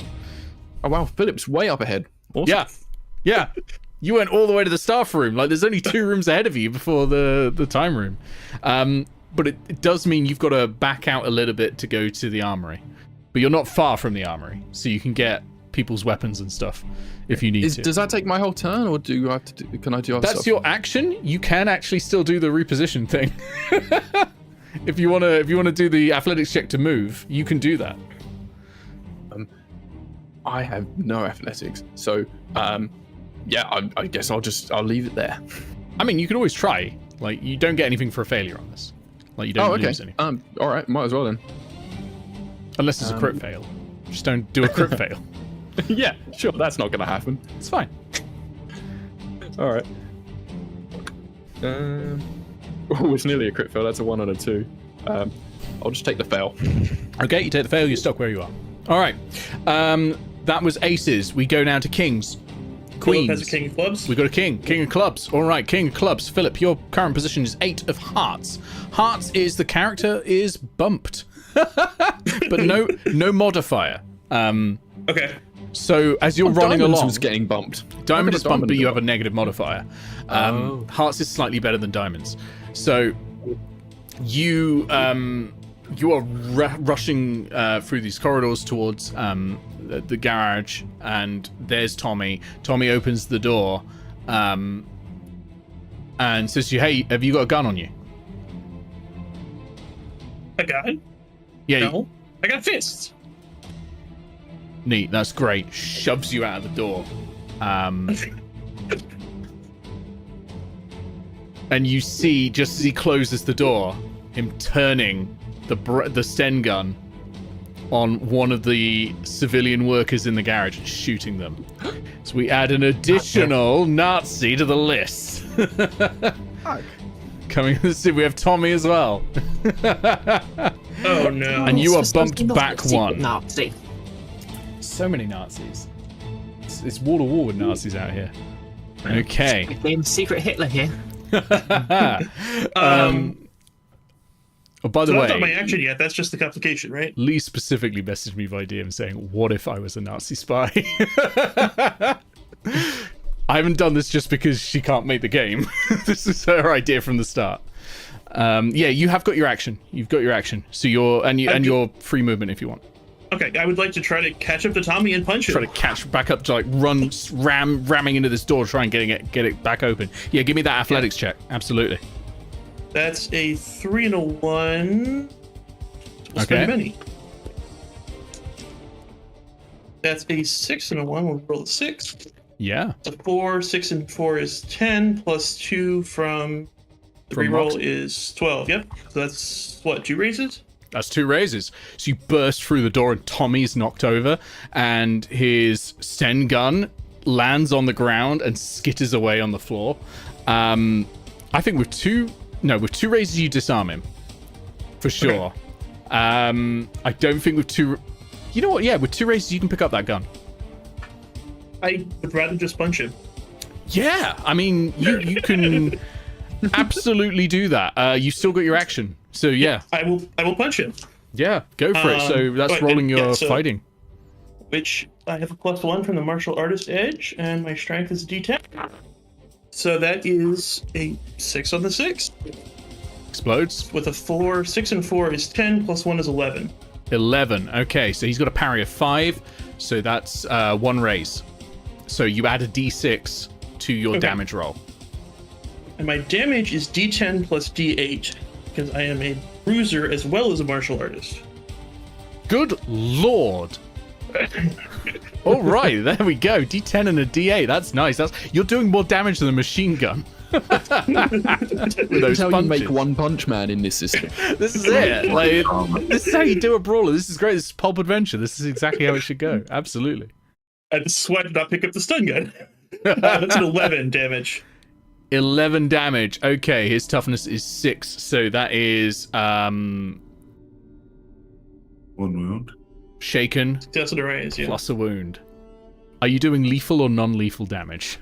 Oh, wow. Phillip's way up ahead. Awesome. Yeah. You went all the way to the staff room. Like, there's only 2 rooms ahead of you before the time room. But it does mean you've got to back out a little bit to go to the armory. But you're not far from the armory, so you can get people's weapons and stuff if you need to. Does that take my whole turn, or do I have to can I do other That's stuff? your action. You can actually still do the reposition thing. If you wanna do the athletics check to move, you can do that. I have no athletics, so I guess I'll leave it there. I mean, you can always try. Like, you don't get anything for a failure on this. Like, you don't lose anything. All right, might as well then. Unless it's a crit fail. Just don't do a crit fail. Yeah, sure, that's not gonna happen. It's fine. All right. It's nearly a crit fail. That's a 1 and a 2. I'll just take the fail. Okay, you take the fail. You're stuck where you are. All right. That was aces. We go now to kings. Queens. Phillip has a king of clubs. We got a king. King of clubs. All right, king of clubs. Phillip, your current position is 8 of hearts. Hearts is the character is bumped, but no modifier. Okay. So as you're running Diamonds along, was getting bumped. Diamond is bumped, but you have a negative modifier. Hearts is slightly better than diamonds. So you are rushing through these corridors towards the garage, and there's Tommy. Tommy opens the door and says to you, "Hey, have you got a gun on you?" A gun? Yeah. No. I got fists. Neat. That's great. Shoves you out of the door. And you see, just as he closes the door, him turning the Sten gun on one of the civilian workers in the garage and shooting them. So we add an additional Nazi to the list. Coming to see, we have Tommy as well. Oh no. And you are bumped back 1. Nazi. So many Nazis. It's wall to wall with Nazis out here. Okay. Named Secret Hitler here. Oh, by the So way, I've not done my action yet. That's just the complication, right? Lee specifically messaged me by DM saying, "What if I was a Nazi spy?" I haven't done this just because she can't make the game. This is her idea from the start. You have got your action. You've got your action. So your free movement if you want. Okay, I would like to try to catch up to Tommy and punch him. Try to catch back up to like ramming into this door, try and get it back open. Yeah, give me that athletics check. Absolutely. That's a 3 and a 1. That's Okay. pretty many. That's a 6 and a 1. We'll roll a 6. Yeah. A 4, 6 and 4 is 10, plus 2 from the reroll Roxy. is 12. Yep. So that's what, 2 raises? That's 2 raises. So you burst through the door and Tommy's knocked over and his Sten gun lands on the ground and skitters away on the floor. I think with 2 raises you disarm him. For sure. Okay. I don't think with 2... You know what? Yeah, with 2 raises you can pick up that gun. I would rather just punch him. Yeah, I mean, you can absolutely do that. You've still got your action. So yeah. I will punch him. Yeah, go for it. So that's rolling your fighting. Which I have a +1 from the martial artist edge, and my strength is a D10. So that is a 6 on the 6. Explodes. With a 4, 6 and 4 is 10, plus 1 is 11. 11. Okay, so he's got a parry of 5. So that's 1 raise. So you add a D6 to your damage roll. And my damage is D10 plus D8, because I am a bruiser as well as a martial artist. Good lord. All right, there we go. D10 and a D8. That's nice. You're doing more damage than a machine gun. With those That's how you punches. make One Punch Man in this system. This is it. Like, this is how you do a brawler. This is great. This is Pulp Adventure. This is exactly how it should go. Absolutely. I just sweat did not pick up the stun gun. That's an 11 damage. 11 damage. Okay, his toughness is 6, so that is 1 wound. shaken That's what it is, yeah. plus a wound. Are you doing lethal or non-lethal damage?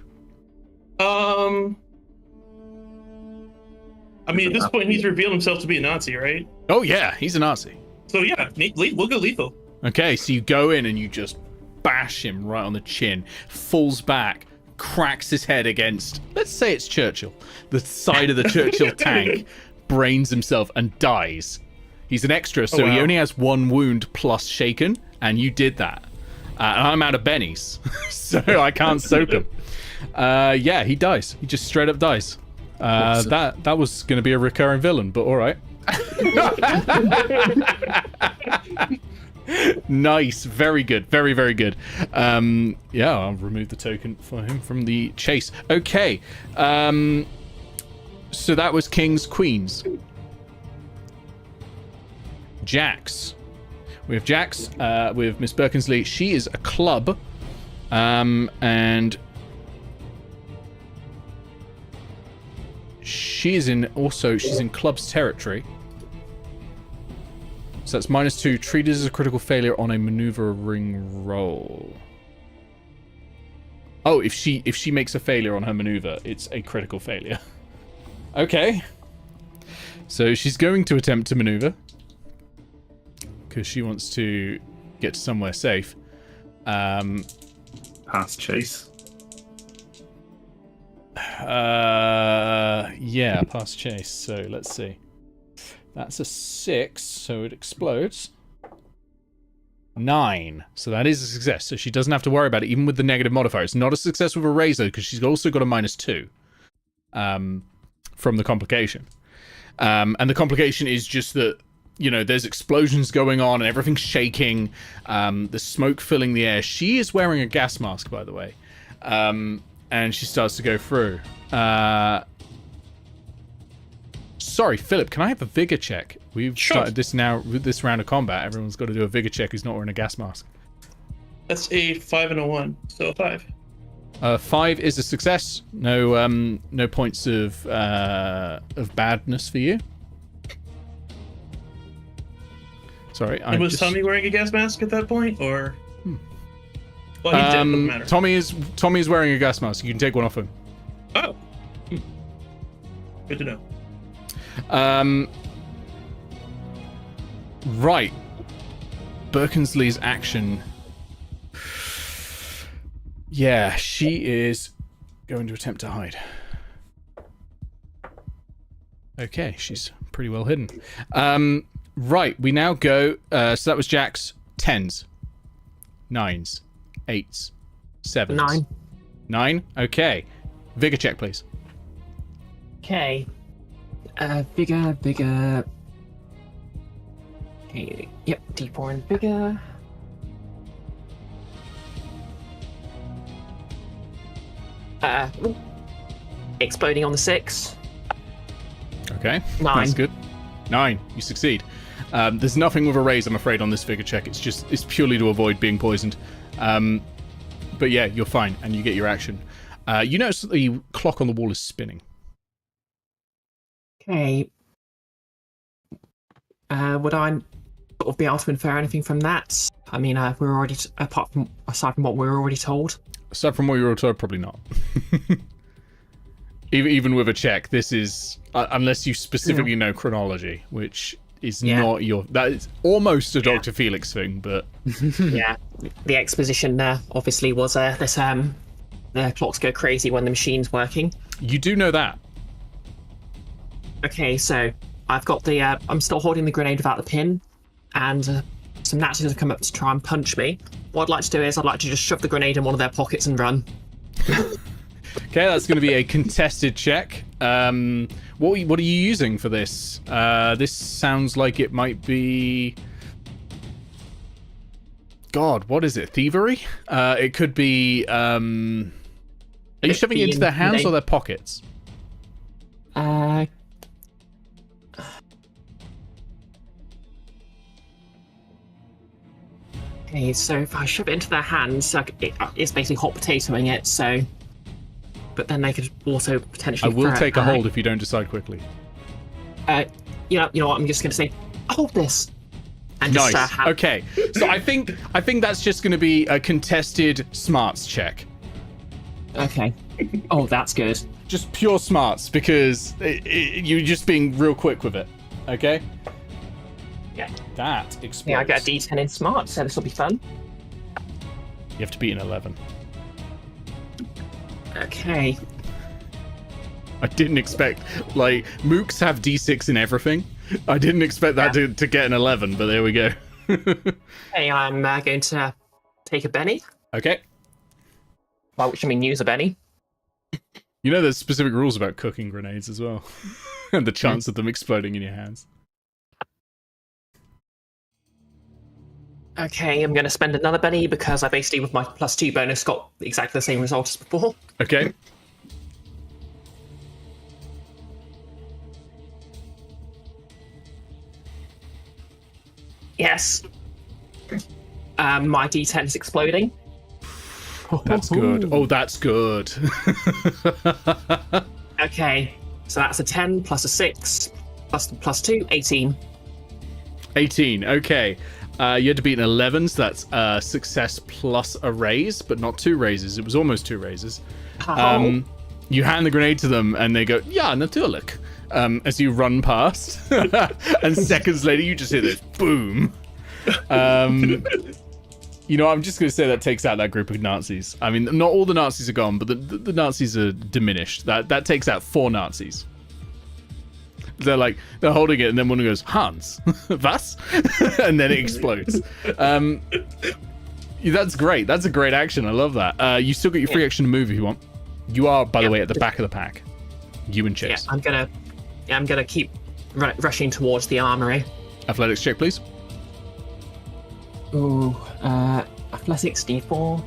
I mean, at this point, he's revealed himself to be a Nazi, right? Oh yeah, he's a Nazi. So yeah, we'll go lethal. Okay, so you go in and you just bash him right on the chin, falls back, cracks his head against, let's say it's Churchill, the side of the Churchill tank, brains himself and dies. He's an extra, so he only has 1 wound plus shaken, and you did that. And I'm out of bennies, so I can't soak him. Yeah, he dies. He just straight up dies. That was going to be a recurring villain, but all right. Nice, very good, very, very good. Yeah, I'll remove the token for him from the chase. Okay, so that was Kings, Queens. Jax. We have Jax with Miss Birkensleigh. She is a club, and she's in club's territory. So that's -2, treated as a critical failure on a maneuvering roll. Oh, if she makes a failure on her maneuver, it's a critical failure. Okay. So she's going to attempt to maneuver because she wants to get to somewhere safe. Pass chase. Yeah, pass chase. So let's see. That's a 6, so it explodes. 9, so that is a success. So she doesn't have to worry about it, even with the negative modifier. It's not a success with a razor because she's also got a -2 from the complication. And the complication is just that, you know, there's explosions going on and everything's shaking. There's smoke filling the air. She is wearing a gas mask, by the way. And she starts to go through. Sorry, Philip, can I have a vigor check? We've started this now with this round of combat. Everyone's got to do a vigor check who's not wearing a gas mask. That's a 5 and a 1, so a 5. 5 is a success. No points of badness for you. Sorry, And was Tommy wearing a gas mask at that point, or? Well, he's dead, doesn't matter. Tommy is wearing a gas mask. You can take one off him. Oh. Good to know. Right. Birkensleigh's action. Yeah, she is going to attempt to hide. Okay, she's pretty well hidden. Right, we now go. So that was Jack's 10s, 9s, 8s, 7s. 9. 9? Okay. Vigor check, please. Okay. Bigger. Okay, yep, D4 and bigger. Exploding on the 6. Okay. 9. That's good. 9. You succeed. There's nothing with a raise, I'm afraid, on this figure check. It's purely to avoid being poisoned. But yeah, you're fine, and you get your action. You notice that the clock on the wall is spinning. Okay. Would I sort of be able to infer anything from that? I mean, we're already aside from what we were already told. Aside from what you were told, probably not. Even with a check, this is unless you specifically know chronology, which is not your. That is almost a Dr. Felix thing, but yeah, the exposition obviously was this. The clocks go crazy when the machine's working. You do know that. Okay, so I've got the. I'm still holding the grenade without the pin, and some Nazis have come up to try and punch me. What I'd like to do is I'd like to just shove the grenade in one of their pockets and run. Okay, that's going to be a contested check. What are you using for this? This sounds like it might be. God, what is it? Thievery? It could be. Are you shoving it into their hands or their pockets? Okay, so if I shove it into their hands, it's basically hot potatoing it. So, but then they could also potentially. I will take a hold if you don't decide quickly. You know what? I'm just going to say, hold this. And Nice. Just, Okay, so I think that's just going to be a contested smarts check. Okay. Oh, that's good. Just pure smarts, because you're just being real quick with it. Okay. Yeah. That explodes. Yeah, I got a D10 in smart, so this will be fun. You have to beat an 11. Okay. I didn't expect, like, mooks have D6 in everything. I didn't expect that to get an 11, but there we go. Hey, I'm going to take a Benny. Okay. By which I mean use a Benny. You know there's specific rules about cooking grenades as well. And the chance of them exploding in your hands. Okay, I'm going to spend another Benny because I basically, with my +2 bonus, got exactly the same result as before. Okay. Yes. My D10 is exploding. That's good. Oh, that's good. Okay, so that's a 10 plus a 6 plus 2, 18. 18. Okay. You had to beat an 11, so that's success plus a raise, but not 2 raises. It was almost 2 raises. You hand the grenade to them, and they go, "Ja, natürlich," as you run past. And seconds later, you just hear this boom. You know, I'm just going to say that takes out that group of Nazis. I mean, not all the Nazis are gone, but the Nazis are diminished. That takes out 4 Nazis. They're holding it, and then one goes, "Hans, was?" And then it explodes. That's great. That's a great action. I love that. You still got your free action to move if you want. You are, by the way, at the back of the pack. You and Chase. Yeah, I'm gonna keep rushing towards the armory. Athletics check, please. Ooh, athletics D4.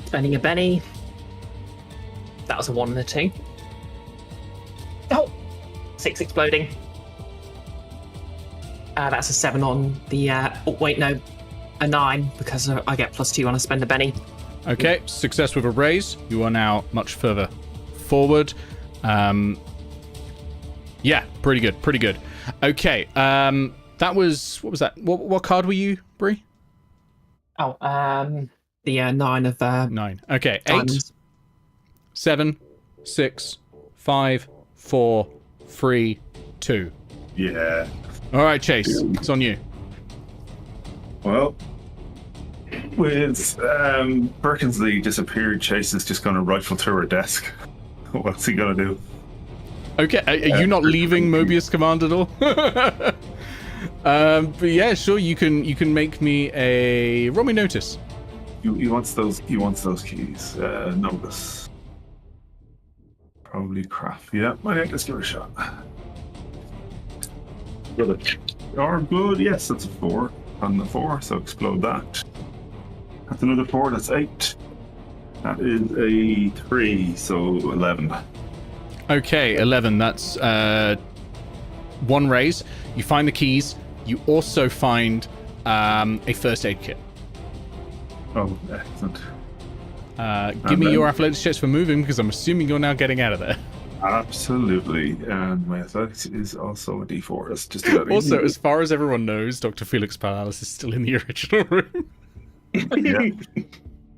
Spending a Benny. That was a 1 and a 2. Oh! 6 exploding. That's a 7 on the, oh wait, no. A 9, because I get +2 when I spend a Benny. Okay, success with a raise. You are now much further forward. Yeah, pretty good. Okay, that was, what was that? What card were you, Bree? Oh, the 9 of 9. Okay, 8, diamonds. 7, 6, 5, 4, 3, 2. Yeah. All right, Chase, it's on you. Well, with Birkensleigh disappeared, Chase is just going to rifle through her desk. What's he going to do? Okay, are you not leaving Mobius Command at all? But yeah, sure. You can make me a roll me notice. He wants those keys. Notice. Probably craft. Yeah, let's give it a shot. Good. Yes, that's a 4 on the 4. So explode that. That's another 4. That's 8. That is a 3. So 11. Okay, 11. That's 1 raise. You find the keys. You also find a first aid kit. Oh, excellent. Give me your athletics checks for moving, because I'm assuming you're now getting out of there. Absolutely. And my athletics is also a D4. That's just about Also, easy. as far as everyone knows, Dr. Felix Pardalis is still in the original room. Yeah.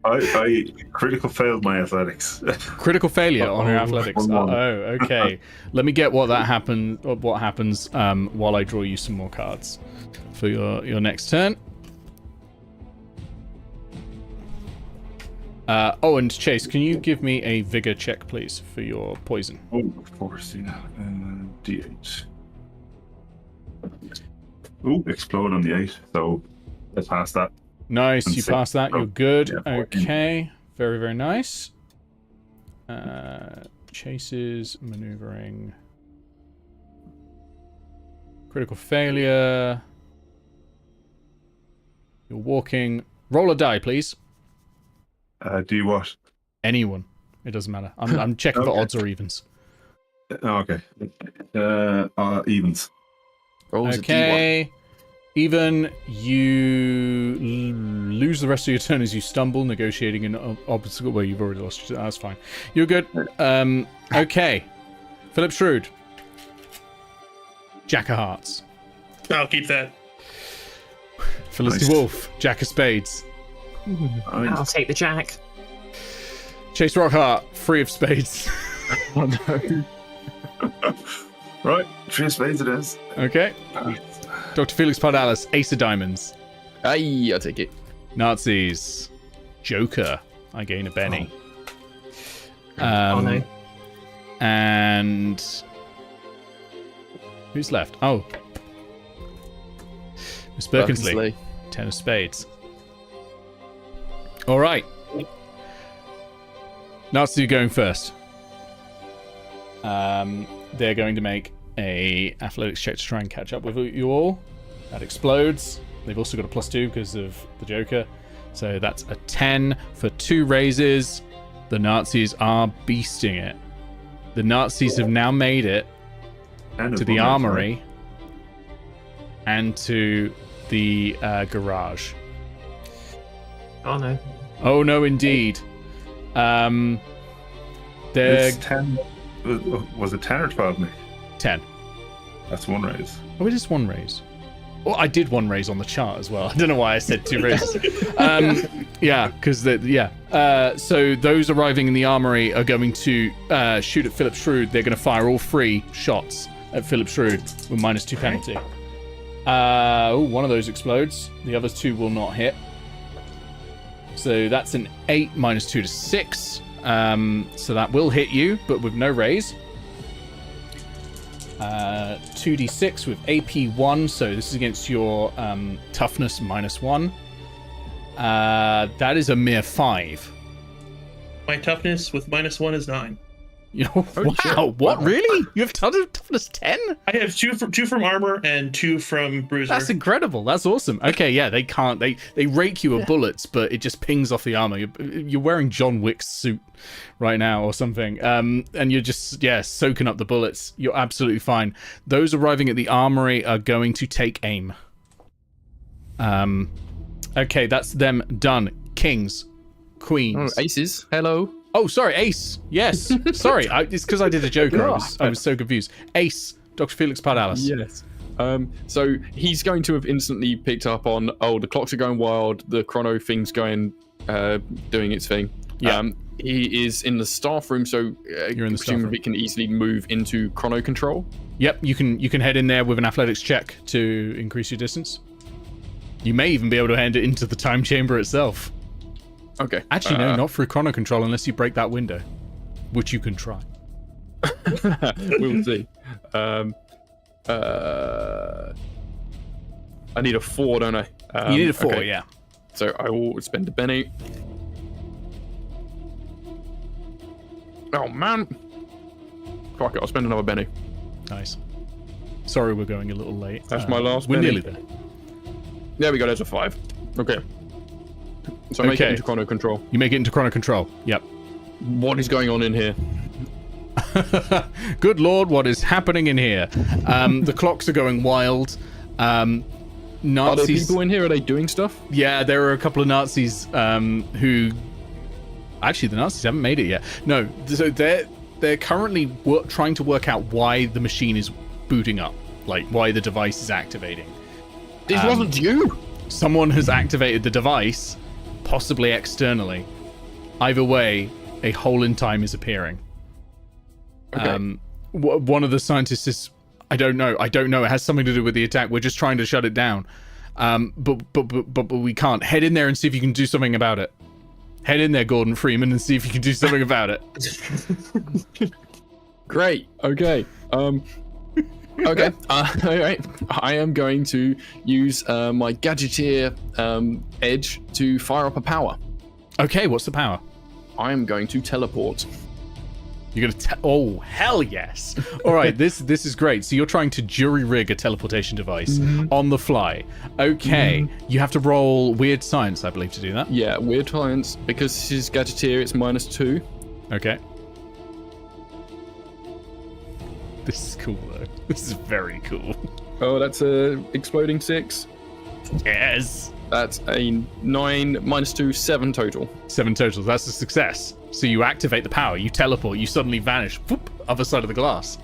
I critical failed my athletics. Critical failure on your athletics. One. Oh, okay. Let me get what happens while I draw you some more cards for your next turn. And Chase, can you give me a vigor check, please, for your poison? Oh, of course, yeah. D8. Oh, explode on the 8. So I passed that. Nice, you And passed that. so- You're good. yeah, 14. Okay, very, very nice. Chase's maneuvering Critical failure. You're walking. Roll a die, please. Do you what? Anyone. It doesn't matter. I'm checking for Okay. odds or evens. Okay. Evens. Rolls a D1. Okay. Even, you lose the rest of your turn as you stumble, negotiating an obstacle. Well, you've already lost your turn. That's fine. You're good. Okay. Phillip Shrewd. Jack of Hearts. I'll keep that. Felicity Nice. Wolfe. Jack of Spades. I'll take the jack. Chase Rockharte. Free of Spades. Oh, no. Right, 3 of spades it is. Okay. Dr. Felix Pardalis. Ace of Diamonds. Aye, I'll take it. Nazis. Joker. I gain a Benny. Oh no. And who's left? Oh, Miss Birkensleigh. 10 of Spades. All right. Nazis are going first. They're going to make a athletics check to try and catch up with you all. That explodes. They've also got a +2 because of the Joker. So that's a 10 for 2 raises. The Nazis are beasting it. The Nazis have now made it to the armory and to the garage. Oh no. Oh no, indeed. They're It's 10. Was it 10 or 12, Nick? 10. That's 1 raise. Oh, it is 1 raise. Well, I did 1 raise on the chart as well. I don't know why I said 2 raises. Yeah, because so those arriving in the armory are going to shoot at Phillip Shrewd. They're going to fire all 3 shots at Phillip Shrewd with -2 penalty. One of those explodes. The other 2 will not hit. So that's an 8 -2 to 6. So that will hit you, but with no raise. 2d6 with AP 1, so this is against your toughness -1. That is a mere 5. My toughness with -1 is 9. You know, Holy wow, shit. what, really? You have toughness 10? I have two from armor and 2 from bruiser. That's incredible. That's awesome. Okay, yeah, they can't. They rake you with bullets, but it just pings off the armor. You're wearing John Wick's suit right now or something, and you're just soaking up the bullets. You're absolutely fine. Those arriving at the armory are going to take aim. Okay, that's them done. Kings, queens. Oh, aces. Hello. Oh, sorry, Ace. Yes, sorry. It's because I did a Joker. I was so confused. Ace, Dr. Felix Pardalis. Yes. So he's going to have instantly picked up on, the clocks are going wild, the chrono thing's going, doing its thing. Yeah. He is in the staff room, so You're in the staff room. presumably can easily move into chrono control. Yep, you can head in there with an athletics check to increase your distance. You may even be able to head into the time chamber itself. Okay. Actually, no, not through chrono control unless you break that window, which you can try. We'll see. I need a 4, don't I? You need a 4, okay. yeah. So I will spend a Benny. Oh man! Fuck it, I'll spend another Benny. Nice. Sorry, we're going a little late. That's my last We're penny. nearly there. There we go. There's a 5. Okay. So I make Okay. it into chrono control. You make it into chrono control. Yep. What is going on in here? Good lord, what is happening in here? The clocks are going wild. Are there Nazis. people in here? Are they doing stuff? Yeah, there are a couple of Nazis who. Actually, the Nazis haven't made it yet. No, so they're currently trying to work out why the machine is booting up, like why the device is activating. This wasn't you. Someone has activated the device, possibly externally. Either way, a hole in time is appearing. Okay. One of the scientists is, I don't know. It has something to do with the attack. We're just trying to shut it down. But we can't. Head in there and see if you can do something about it. Head in there, Gordon Freeman, and see if you can do something about it. Great. Okay. Okay. All right. I am going to use my Gadgeteer edge to fire up a power. Okay, what's the power? I am going to teleport. You're gonna oh, hell yes. All right, this is great. So you're trying to jury rig a teleportation device on the fly. Okay, you have to roll weird science, I believe, to do that. Yeah, weird science. Because this is gadgeteer, it's -2. Okay. This is cool though. This is very cool. Oh, that's a exploding 6. Yes. That's a 9 -2, 7 total. 7 total. That's a success. So you activate the power, you teleport, you suddenly vanish. Whoop, other side of the glass.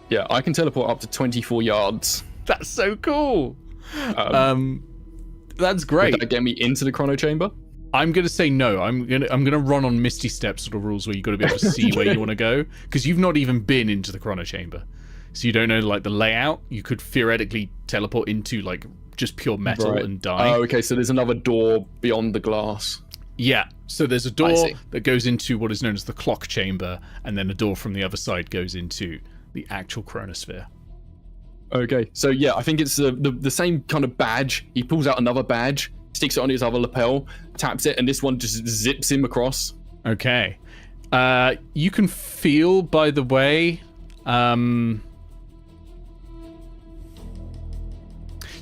Yeah, I can teleport up to 24 yards. That's so cool. That's great. Would that get me into the chrono chamber? I'm gonna say no. I'm gonna run on Misty Step sort of rules where you've got to be able to see where you want to go, because you've not even been into the chrono chamber, so you don't know like the layout. You could theoretically teleport into like just pure metal and die. Oh, okay. So there's another door beyond the glass. Yeah. So there's a door that goes into what is known as the clock chamber, and then a door from the other side goes into the actual chronosphere. Okay. So yeah, I think it's the same kind of badge. He pulls out another badge, sticks it on his other lapel, taps it, and this one just zips him across. Okay. You can feel, by the way,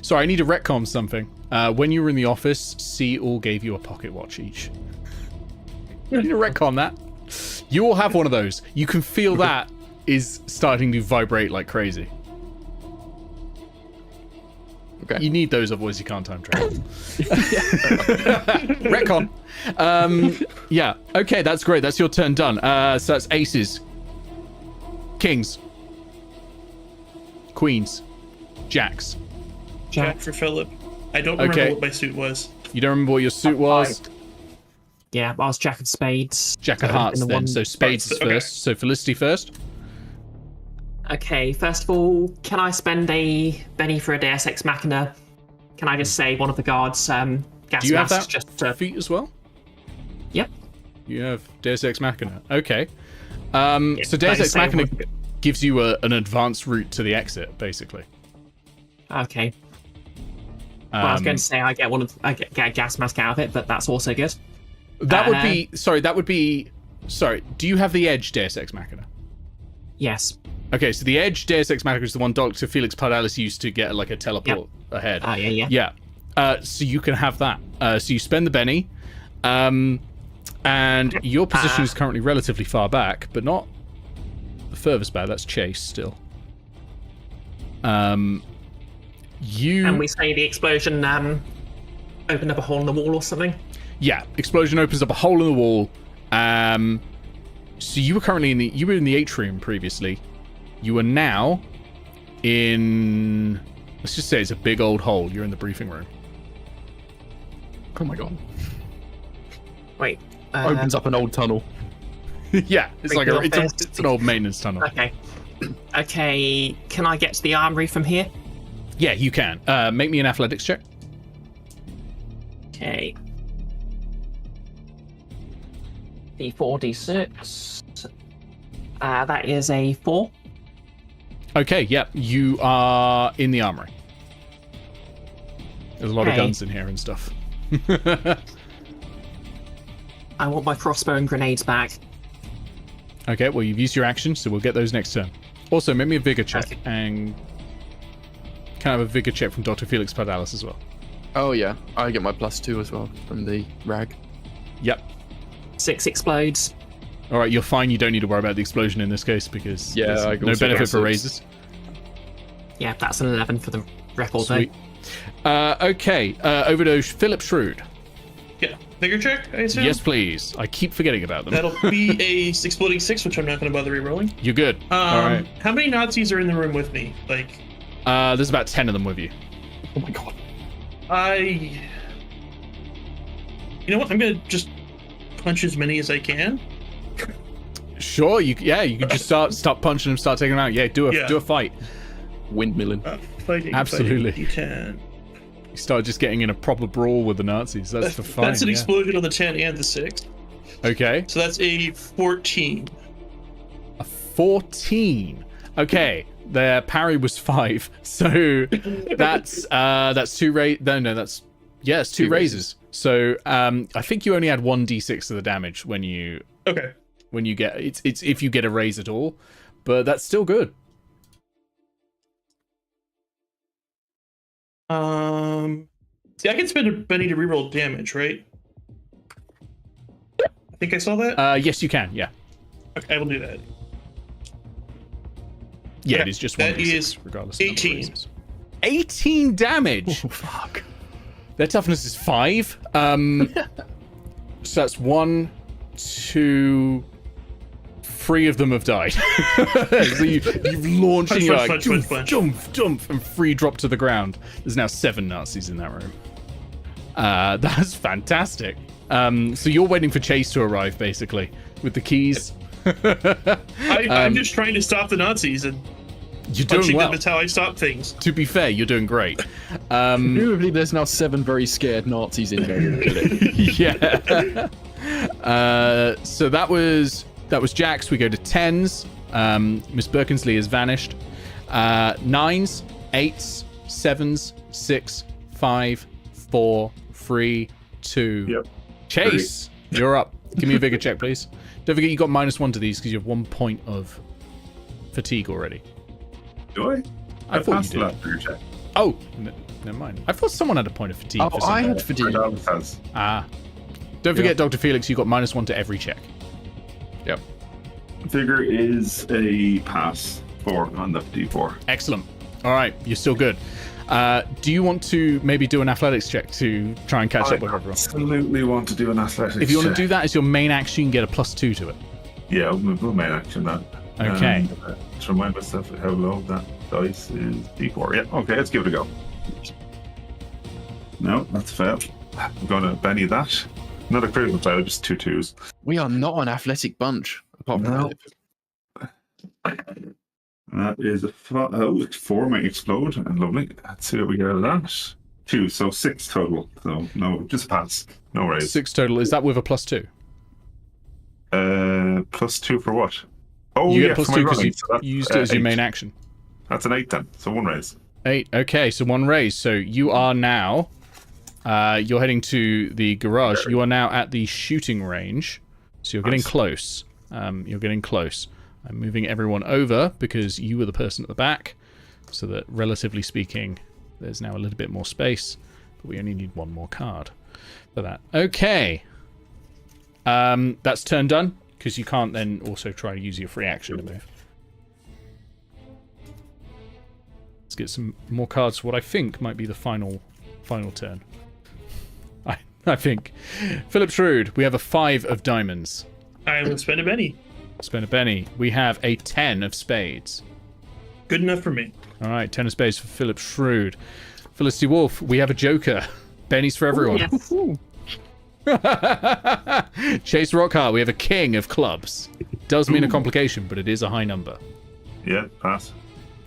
sorry, I need to retcon something. When you were in the office, C all gave you a pocket watch each. You need to retcon that. You all have one of those. You can feel that is starting to vibrate like crazy. Okay. You need those, otherwise you can't time travel. Retcon. Yeah. Okay, that's great. That's your turn done. So that's aces, kings, queens, jacks. Jack for Phillip. I don't remember what my suit was. You don't remember what your suit was? Yeah, I was Jack of Spades. Jack of Hearts then. One... So Spades is first. So Felicity first. Okay, first of all, can I spend a Benny for a Deus Ex Machina? Can I just say one of the guards gas Do you have masks that just feat as well? Yep. You have Deus Ex Machina. Okay. So Deus Ex Machina gives you an advanced route to the exit, basically. Okay. Well, I was going to say I get a gas mask out of it, but that's also good. That would be sorry. Do you have the Edge Deus Ex Machina? Yes. Okay, so the Edge Deus Ex Machina is the one Dr. Felix Pardalis used to get like a teleport ahead. Yeah. So you can have that. So you spend the Benny, and your position is currently relatively far back, but not the furthest back. That's Chase still. And we say the explosion opened up a hole in the wall or something? Yeah, explosion opens up a hole in the wall. So you were currently in the atrium previously. You are now in, let's just say it's a big old hole. You're in the briefing room. Oh my god. Wait. Opens up an old tunnel. Yeah, it's like it's an old maintenance tunnel. Okay. Okay, can I get to the armory from here? Yeah, you can. Make me an athletics check. Okay. D4, D6. That is a 4. Okay, yeah, you are in the armory. There's a lot of guns in here and stuff. I want my crossbow and grenades back. Okay, well, you've used your action, so we'll get those next turn. Also, make me a vigor check, and can I have a vigor check from Dr. Felix Pardalis as well? Oh yeah, I get my +2 as well from the rag. Yep. 6 explodes. All right, you're fine. You don't need to worry about the explosion in this case because there's no benefit for raises. Yeah, that's an 11 for the record. Sweet. Okay, over to Philip Shrewd. Yeah, bigger check, I assume? Yes, please. I keep forgetting about them. That'll be a exploding 6, which I'm not going to bother re-rolling. You're good. All right. How many Nazis are in the room with me? Like, there's about 10 of them with you. Oh my god. You know what? I'm going to just punch as many as I can. Sure, you can just start punching them, start taking them out. Yeah, do a fight. Windmilling. Fighting. Absolutely. D10. You start just getting in a proper brawl with the Nazis. That's the fun. That's an explosion on the 10 and the 6. Okay. So that's a 14. A 14. Okay. Their parry was 5, so that's 2 it's 2 raises. So I think you only had 1d6 of the damage when you. Okay. when you get it's if you get a raise at all, but that's still good. See, I can spend a Benny to reroll damage, right? I think I saw that. Yes, you can. Yeah. Okay, I will do that. Yeah, Okay, it is just that 1d6, is regardless. 18. 18 damage. Oh, fuck. Their toughness is 5. So that's 1, 2, 3 of them have died. So you've launched and you're like, jump, and 3 drop to the ground. There's now 7 Nazis in that room. That's fantastic. So you're waiting for Chase to arrive, basically, with the keys. I'm just trying to stop the Nazis, and you're doing punching well. them is how I stop things. To be fair, you're doing great. Presumably, there's now 7 very scared Nazis in there. Yeah. So that was Jax. We go to 10s. Miss Birkensleigh has vanished. 9s, 8s, 7s, 6, 5, 4, 3, 2. Yep. Chase, you're up. Give me a vigor check, please. Don't forget you got -1 to these because you have 1 point of fatigue already. Do I? I thought passed you did. that for your check. Oh, never mind. I thought someone had a point of fatigue. Oh, for some I reason. had fatigue. Pardalis has. Don't forget, Dr. Felix, you got -1 to every check. Yep. Vigor is a pass 4 on the D4. Excellent. All right, you're still good. Do you want to maybe do an athletics check to try and catch up with everyone? Absolutely want to do an athletics If you want to check. do that as your main action, you can get a +2 to it. Yeah, we'll main action that. Okay. To remind myself how low that dice is D4. Yeah, okay, let's give it a go. No, that's a fail. I'm going to Benny that. Not a critical fail, just 2 2s. We are not an athletic bunch, apart from No. Philip. That is a 4 might explode, and lovely. Let's see what we get out of that. 2, so 6 total. So no, just pass. No raise. 6 total. Is that with a +2? +2 for what? Oh, You yeah, get a for my +2 because running, you so that's, used it as your 8. main action. That's an 8 then. So 1 raise. 8. Okay, so 1 raise. So you are now. You're heading to the garage. You are now at the shooting range. So you're getting Nice. close. You're getting close. I'm moving everyone over because you were the person at the back. So that, relatively speaking, there's now a little bit more space. But we only need 1 more card for that. Okay. That's turn done. Because you can't then also try to use your free action to move. Let's get some more cards for what I think might be the final turn. I think. Philip Shrewd, we have a 5 of diamonds. I will spend a Benny. Spend a penny. We have a 10 of spades. Good enough for me. All right, 10 of spades for Philip Shrewd. Felicity Wolfe, we have a joker. Benny's for everyone. Yes. Chase Rockharte, we have a king of clubs. Does mean a complication, but it is a high number. Yeah, pass.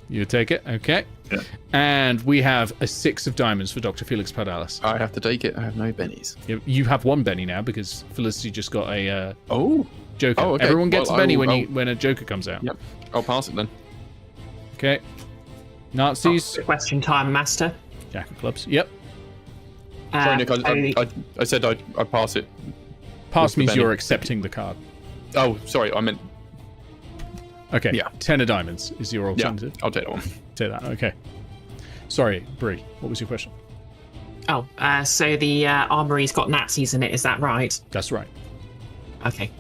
You take it? Okay. Yeah. And we have a 6 of diamonds for Dr. Felix Pardalis. I have to take it. I have no bennies. You have 1 Benny now because Felicity just got a Oh. joker. Oh, okay. Everyone gets Well, a Benny I'll- when a joker comes out. Yep. I'll pass it then. Okay. Nazis. Question time, Master. Jack of clubs. Yep. Sorry, Nick. So- I said I'd pass it. Pass the means Benny. you're accepting the card. Oh, sorry. I meant. Okay. Yeah. 10 of diamonds is your Yeah. alternative. I'll take that one. Say that. Okay. Sorry, Brie. What was your question? Oh, so the armory's got Nazis in it, is that right? That's right. Okay.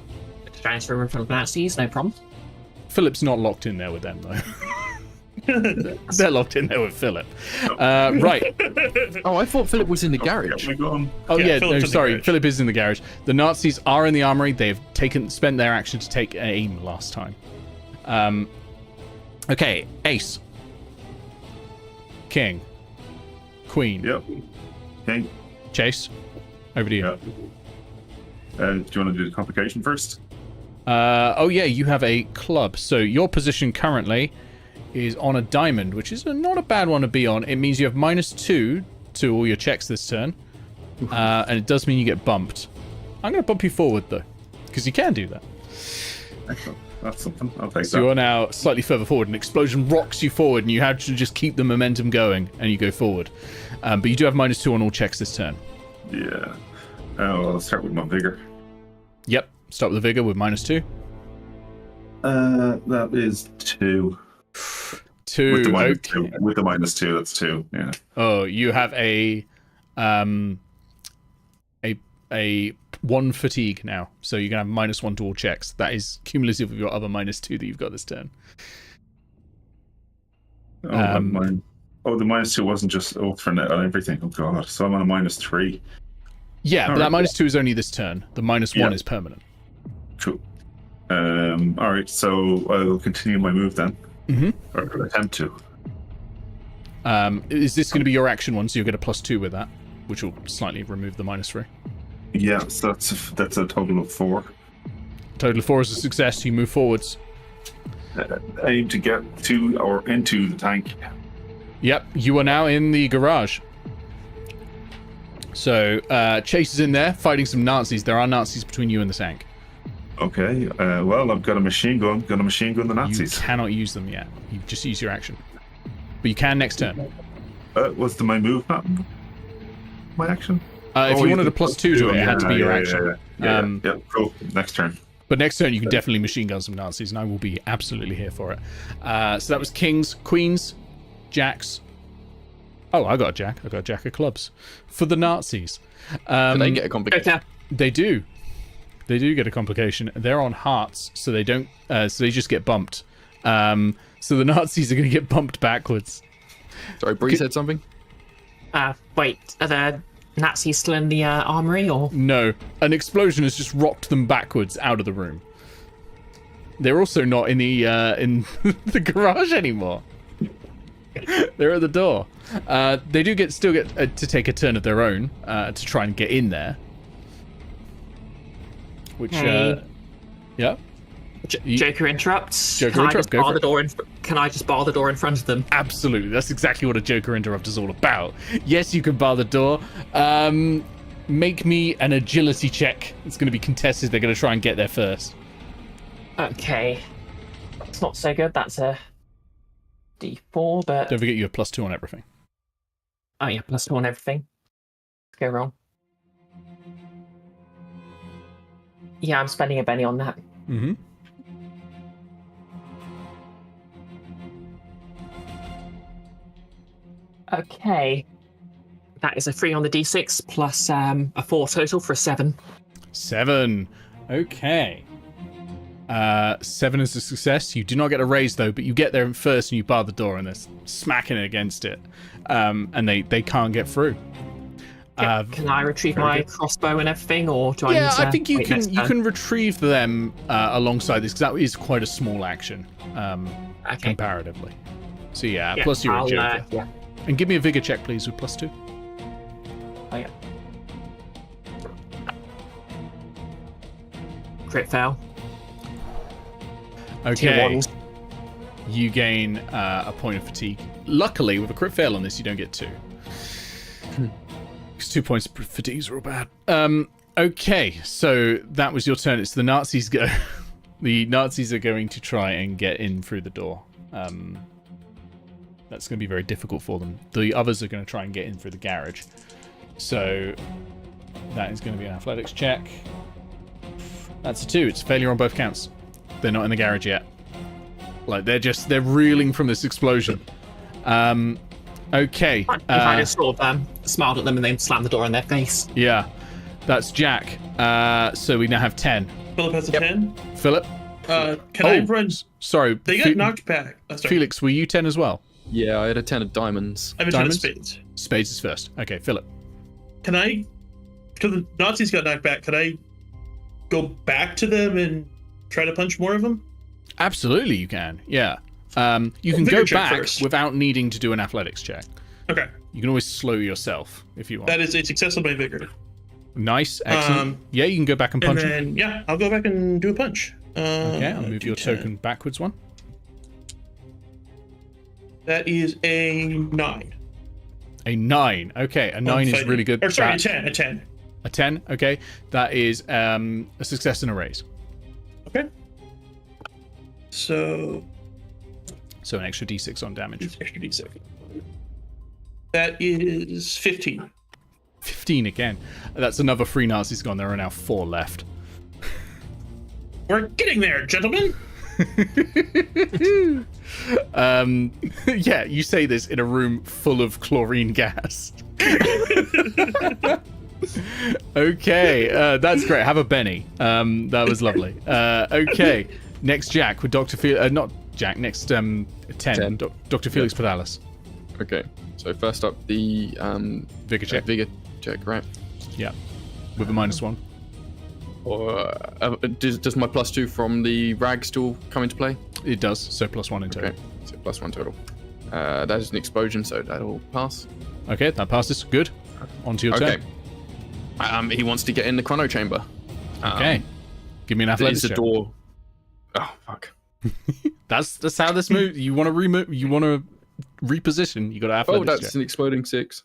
Transfer room full of Nazis, no problem. Philip's not locked in there with them, though. They're locked in there with Philip. Right. Oh, I thought Philip was in the garage. We're going. Oh, Yeah, yeah. Philip's No, in the sorry. garage. Philip is in the garage. The Nazis are in the armory. They've spent their action to take aim last time. Okay. Ace. King. Queen. Yep. Okay. Chase. Over to you. Yeah. Do you want to do the complication first? Oh yeah, you have a club. So your position currently is on a diamond, which is not a bad one to be on. It means you have -2 to all your checks this turn, and it does mean you get bumped. I'm going to bump you forward though, because you can do that. Excellent. That's something. I'll take So that. you are now slightly further forward. An explosion rocks you forward, and you have to just keep the momentum going, and you go forward. But you do have -2 on all checks this turn. Yeah. Well, I'll start with my vigor. Yep. Start with the vigor with -2. That is 2. 2. With the minus Okay. 2. With the minus 2, that's 2. Yeah. Oh, you have a 1 fatigue now, so you're gonna have -1 to all checks. That is cumulative of your other -2 that you've got this turn. Oh, the minus 2 wasn't just alternate on everything. Oh god, so I'm on a -3. Yeah, but All that right. -2 is only this turn. The -1 is permanent. Cool. All right, so I'll continue my move then, or attempt to. Is this going to be your action one? So you'll get a +2 with that, which will slightly remove the -3. Yeah, so that's a total of 4. Total of 4 is a success. You move forwards. Aim to get to or into the tank. Yep, you are now in the garage. So Chase is in there fighting some Nazis. There are Nazis between you and the tank. Okay. Well, I've got a machine gun. Gonna machine gun the You Nazis. cannot use them yet. You just use your action, but you can next turn. Was my move not my action? If you wanted a +2 to it, it had to be your yeah, action. Yeah, cool. Next turn. But next turn, you can definitely machine gun some Nazis, and I will be absolutely here for it. So that was Kings, Queens, Jacks. Oh, I got a Jack. I got a Jack of clubs for the Nazis. Can they get a complication? Okay. They do. They do get a complication. They're on hearts, so they don't. So they just get bumped. So the Nazis are going to get bumped backwards. Sorry, Bree said something? Wait, are the Nazis still in the armory, or? No, an explosion has just rocked them backwards out of the room. They're also not in the the garage anymore. They're at the door. They do still get to take a turn of their own to try and get in there. Which, Hey. yeah. Joker interrupts. Joker Can I interrupt, just go bar for the it. door Can I just bar the door in front of them? Absolutely, that's exactly what a Joker interrupt is all about. Yes, you can bar the door. Make me an agility check. It's going to be contested. They're going to try and get there first. Okay. It's not so good. That's a D4, but... Don't forget you have +2 on everything. Oh yeah, +2 on everything. Let's go wrong. Yeah, I'm spending a penny on that. Mm-hmm. Okay. That is a 3 on the D6 plus a 4 total for a 7. 7. Okay. 7 is a success. You do not get a raise though, but you get there first and you bar the door and they're smacking it against it. And they can't get through. Can I retrieve my crossbow and everything, or do I need to I think you wait next turn? can retrieve them alongside this, because that is quite a small action comparatively. So yeah, plus you're a Joker. Yeah. And give me a vigor check, please, with +2. Oh yeah. Crit fail. 2 Okay. ones. You gain a point of fatigue. Luckily, with a crit fail on this, you don't get 2. Because 2 points of fatigue is real bad. Okay, so that was your turn. It's the Nazis go. The Nazis are going to try and get in through the door. That's going to be very difficult for them. The others are going to try and get in through the garage. So that is going to be an athletics check. That's a 2. It's a failure on both counts. They're not in the garage yet. Like, they're reeling from this explosion. Okay. If I just sort of smiled at them and then slammed the door in their face. Yeah. That's Jack. So we now have 10. Philip has a 10. Philip? Can I run? Sorry. They got knocked back. Oh, sorry. Felix, were you 10 as well? Yeah, I had a 10 of diamonds. I have a 10 of Diamonds? spades. Spades is first. Okay, Philip. Can I, because the Nazis got knocked back, could I go back to them and try to punch more of them? Absolutely, you can. Yeah. You can Vigor go check back first. without needing to do an athletics check. Okay. You can always slow yourself if you want. That is a success on my vigor. Nice. Excellent. Yeah, you can go back and punch And him. then, yeah, I'll go back and do a punch. Okay, I'll move your D10. token backwards one. That is a 9. A 9. Okay, a 9 is Fighting. really good. Or sorry, That- a 10. A 10. Okay, that is a success and a raise. Okay. So So an extra d6 on damage. it's extra d6. That is 15. 15 again. That's another 3 Nazis gone. There are now 4 left. We're getting there, gentlemen. Yeah, you say this in a room full of chlorine gas. Okay, that's great. Have a Benny. That was lovely. Okay, next Jack with Dr. not Jack. Next 10. Dr. Felix Pardalis. Okay, so first up the Vigor check. Vigor check, right? Yeah, with a -1. Or does my +2 from the rag still come into play? It does. So +1 in total. Okay, so +1 total. That is an explosion, so that'll pass. Okay, that passes. Good. On to your turn. He wants to get in the chrono chamber. Okay. Give me an athletics It's a check. door. Oh fuck. That's how this moves. You want to remove. You want to reposition. You got to athletics that's check. an exploding 6.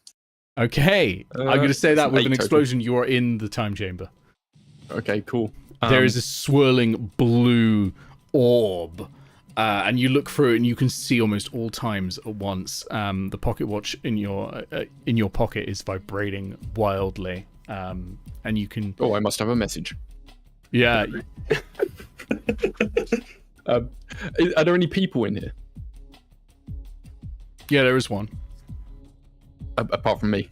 Okay. I'm going to say that it's with an 8 total. explosion, you are in the time chamber. Okay, cool. There is a swirling blue orb, and you look through it, and you can see almost all times at once. The pocket watch in your pocket is vibrating wildly, and you can. Oh, I must have a message. Yeah. Are there any people in here Yeah, there is one. apart from me?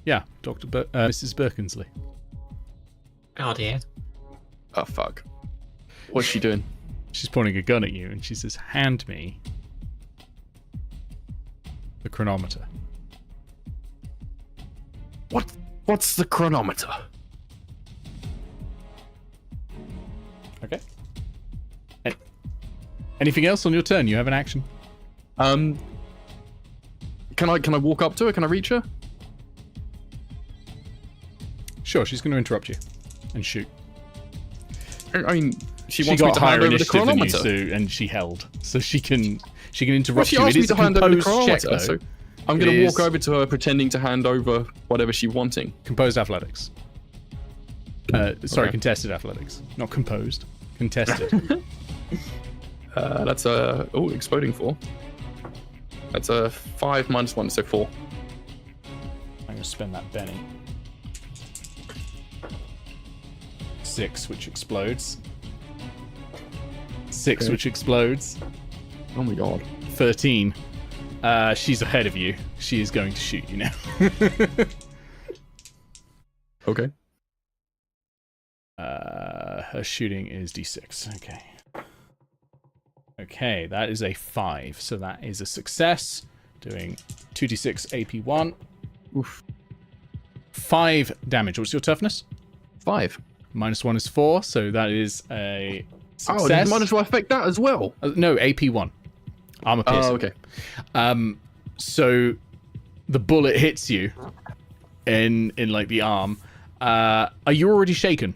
Yeah, Mrs. Birkensleigh. Oh dear. Oh fuck. What's she doing? She's pointing a gun at you, and she says, "Hand me the chronometer." What's the chronometer? Okay. Anything else on your turn? You have an action. Can I walk up to her? Can I reach her? Sure, she's going to interrupt you and shoot. I mean, she She wants me got to higher hand over the initiative than you, chronometer. and she held, so she can Well, interrupt she you. asked It me is a to hand over the composed check, chronometer, though. so I'm going to walk over to her, pretending to hand over whatever she's wanting. Composed athletics. Sorry, Okay. contested athletics, not composed. Contested. That's exploding 4. That's a 5 -1, so 4. I'm going to spend that Benny. 6, which explodes. 6, Okay. which explodes. Oh my god. 13. She's ahead of you. She is going to shoot you now. Okay. Her shooting is D6. Okay. Okay, that is a 5. So that is a success. Doing 2d6 AP1. Oof. 5 damage. What's your toughness? 5. -1 is 4, so that is a success. Oh, did minus will affect that as well? No, AP1. Armor piercing. Oh, okay. So the bullet hits you in like the arm. Are you already shaken?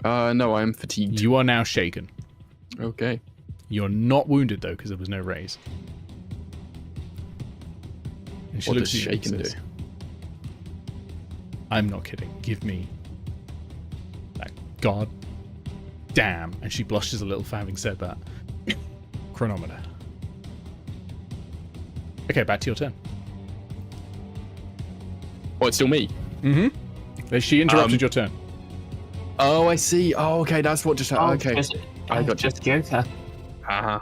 No, I am fatigued. You are now shaken. Okay. You're not wounded though, because there was no raise. And she What looks does at you and shaken do? says, "I'm not kidding. Give me that god damn." And she blushes a little for having said that. Chronometer. Okay, back to your turn. Oh, it's still me. Mm-hmm. She interrupted your turn. Oh, I see. Oh, okay. That's what just happened. Okay. I got you. Just Joker. Uh-huh.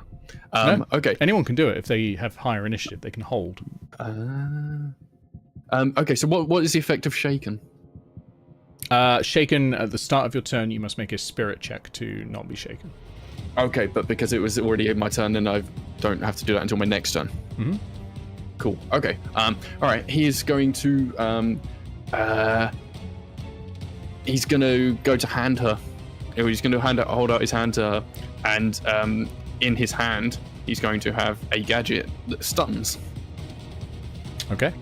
No. Okay. Anyone can do it if they have higher initiative. They can hold. Okay, so what is the effect of shaken? Shaken at the start of your turn, you must make a spirit check to not be shaken. Okay, but because it was already my turn, then I don't have to do that until my next turn. Mm-hmm. Cool. Okay. All right. He is going to he's going to go to hand her. He's going to hold out his hand to her, and in his hand, he's going to have a gadget that stuns. Okay.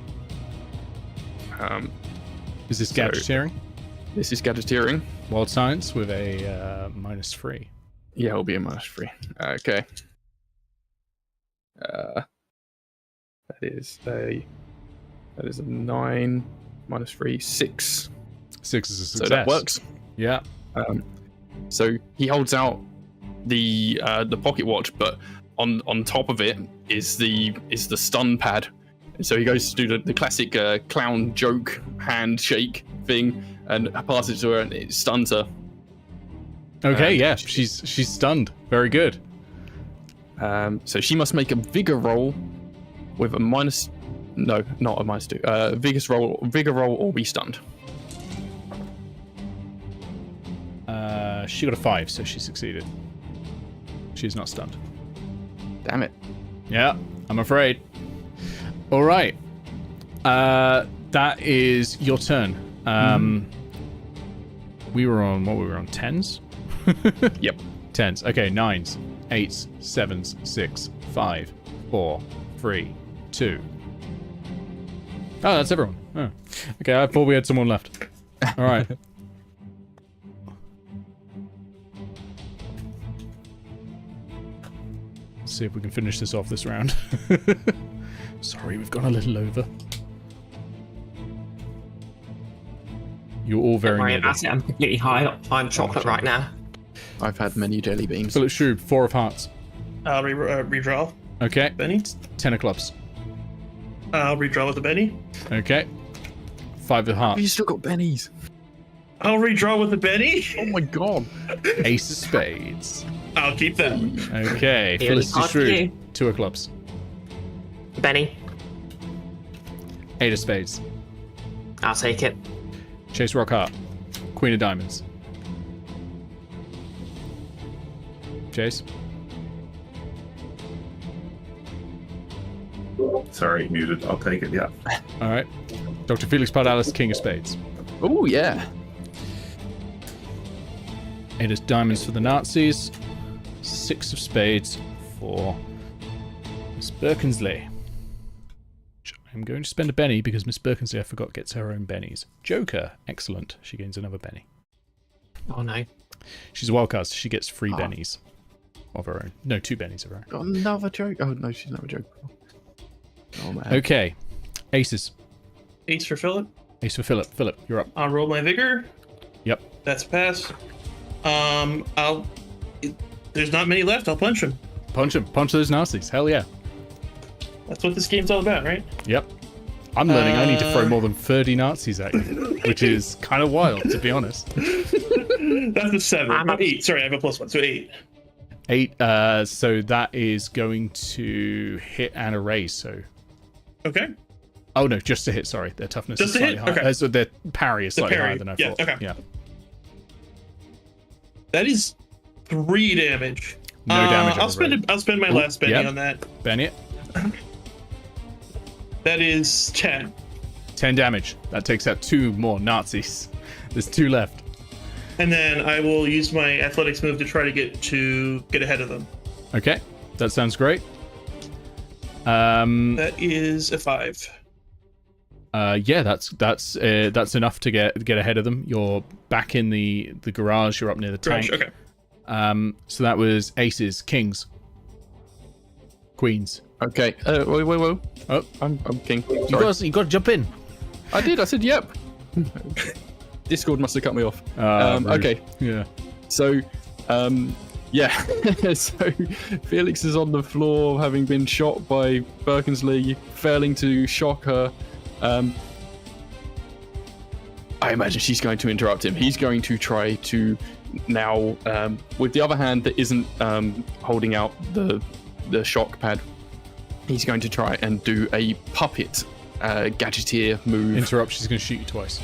Is this gadgeteering? This is gadgeteering. Wild science with a -3. Yeah, it'll be a -3. Okay. That is a 9 -3, 6. 6 is a success. So that works. Yeah. So he holds out the pocket watch, but on top of it is the stun pad. And so he goes to do the classic clown joke handshake thing and passes it to her, and it stuns her. Okay, yeah, she's stunned. Very good. So she must make a vigor roll with a minus. No, not a -2. Vigor roll, or be stunned. She got a 5, so she succeeded. She's not stunned. Damn it. Yeah, I'm afraid. All right. That is your turn. We were on, what were we on, 10s? Yep. 10s. Okay, 9s, 8s, 7s, 6, 5, 4, 3, 2. Oh, that's everyone. Oh. Okay, I thought we had someone left. All right. Let's see if we can finish this off this round. Sorry, we've gone a little over. You're all very Sorry noble. about it. I'm completely high on chocolate right now. I've had many jelly beans. Philip Shrewd, 4 of hearts. I'll redraw. Okay. Benny. 10 of clubs. I'll redraw with the Benny. Okay. 5 of hearts. You still got bennies. I'll redraw with the Benny. Oh my god. Ace of spades. I'll keep that. Okay. Here, Felicity hard for Shrewd, you. 2 of clubs. Benny, 8 of spades. I'll take it. Chase Rockharte, Queen of diamonds. Chase. Sorry, muted. I'll take it. Yeah. All right. Dr. Felix Pardalis, King of spades. Oh yeah. 8 of diamonds for the Nazis. 6 of spades for Miss Birkensleigh. I'm going to spend a Benny because Miss Birkensleigh, I forgot, gets her own bennies. Joker, excellent. She gains another Benny. Oh no. She's a wildcard, so she gets 3 bennies of her own. No, 2 bennies of her own. Got another joke. Oh no, she's another joke. Oh man. Okay. Aces. Ace for Philip. Ace for Philip. Philip, you're up. I'll roll my vigor. Yep. That's a pass. There's not many left. I'll punch him. Punch him. Punch those Nazis. Hell yeah. That's what this game's all about, right? Yep. I'm learning I need to throw more than 30 Nazis at you, which is kind of wild, to be honest. That's a 7. 8. Sorry, I have a +1, so 8. 8. So that is going to hit and erase. So. Okay. Oh no, just to hit. Sorry, their toughness Just is to slightly hit? higher. Okay. So their parry is slightly higher than I Yeah, thought. okay. Yeah. That is 3 damage. No damage. I'll spend my last Benny yep. on that. Bennett. That is 10. 10 damage. That takes out 2 more Nazis. There's 2 left. And then I will use my athletics move to try to get ahead of them. Okay, that sounds great. That is a 5. Yeah, that's enough to get ahead of them. You're back in the garage. You're up near the tank. Okay. So that was aces, kings, queens. Okay. Wait. Oh, I'm king. Sorry. you got to jump in. I did. I said yep. Discord must have cut me off. Rude. Okay. Yeah. So, yeah. So Felix is on the floor, having been shot by Birkensleigh, failing to shock her. I imagine she's going to interrupt him. He's going to try to now, with the other hand that isn't holding out the shock pad, he's going to try and do a puppet gadgeteer move. Interrupt. She's going to shoot you twice.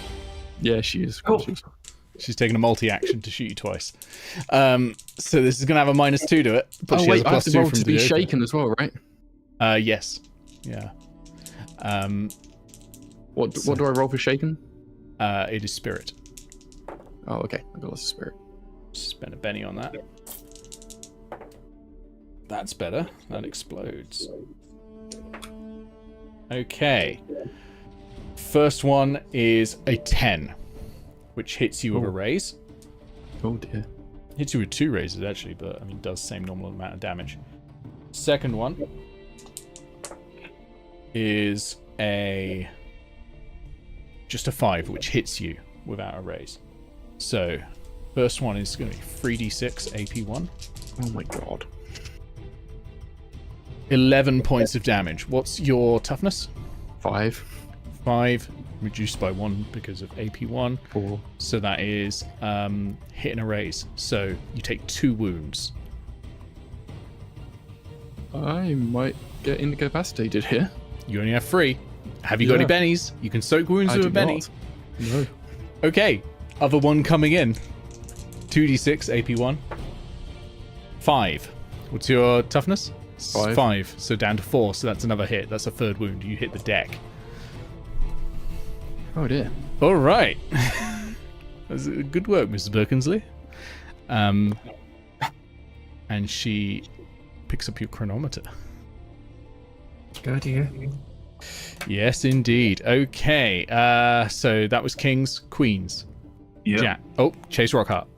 Yeah, she is. Oh. She's taking a multi-action to shoot you twice. So this is going to have a -2 to it. But she has a I have to +2 roll from to be the shaken as well, right? Yes. Yeah. What do I roll for shaken? It is spirit. Oh, okay. I got lots of spirit. Spend a Benny on that. That's better. That explodes. Okay. First one is a 10, which hits you with a raise. Oh dear. Hits you with 2 raises actually, but I mean does same normal amount of damage. Second one is just a 5, which hits you without a raise. So first one is going to be 3d6 AP1. Oh my god. 11 points of damage. What's your toughness? 5. 5. reduced by 1 because of AP1. 4. So that is hit and erase. So you take 2 wounds. I might get incapacitated here. You only have 3. Have you got any bennies? You can soak wounds with a benny. No. Okay, other one coming in. 2d6 AP1. 5. What's your toughness? 5. So down to 4. So that's another hit. That's a 3rd wound. You hit the deck. Oh dear. All right. That's good work, Mrs. Birkensleigh. And she picks up your chronometer. Good, yeah. Yes, indeed. Okay. So that was kings, queens. Yeah. Chase Rockharte.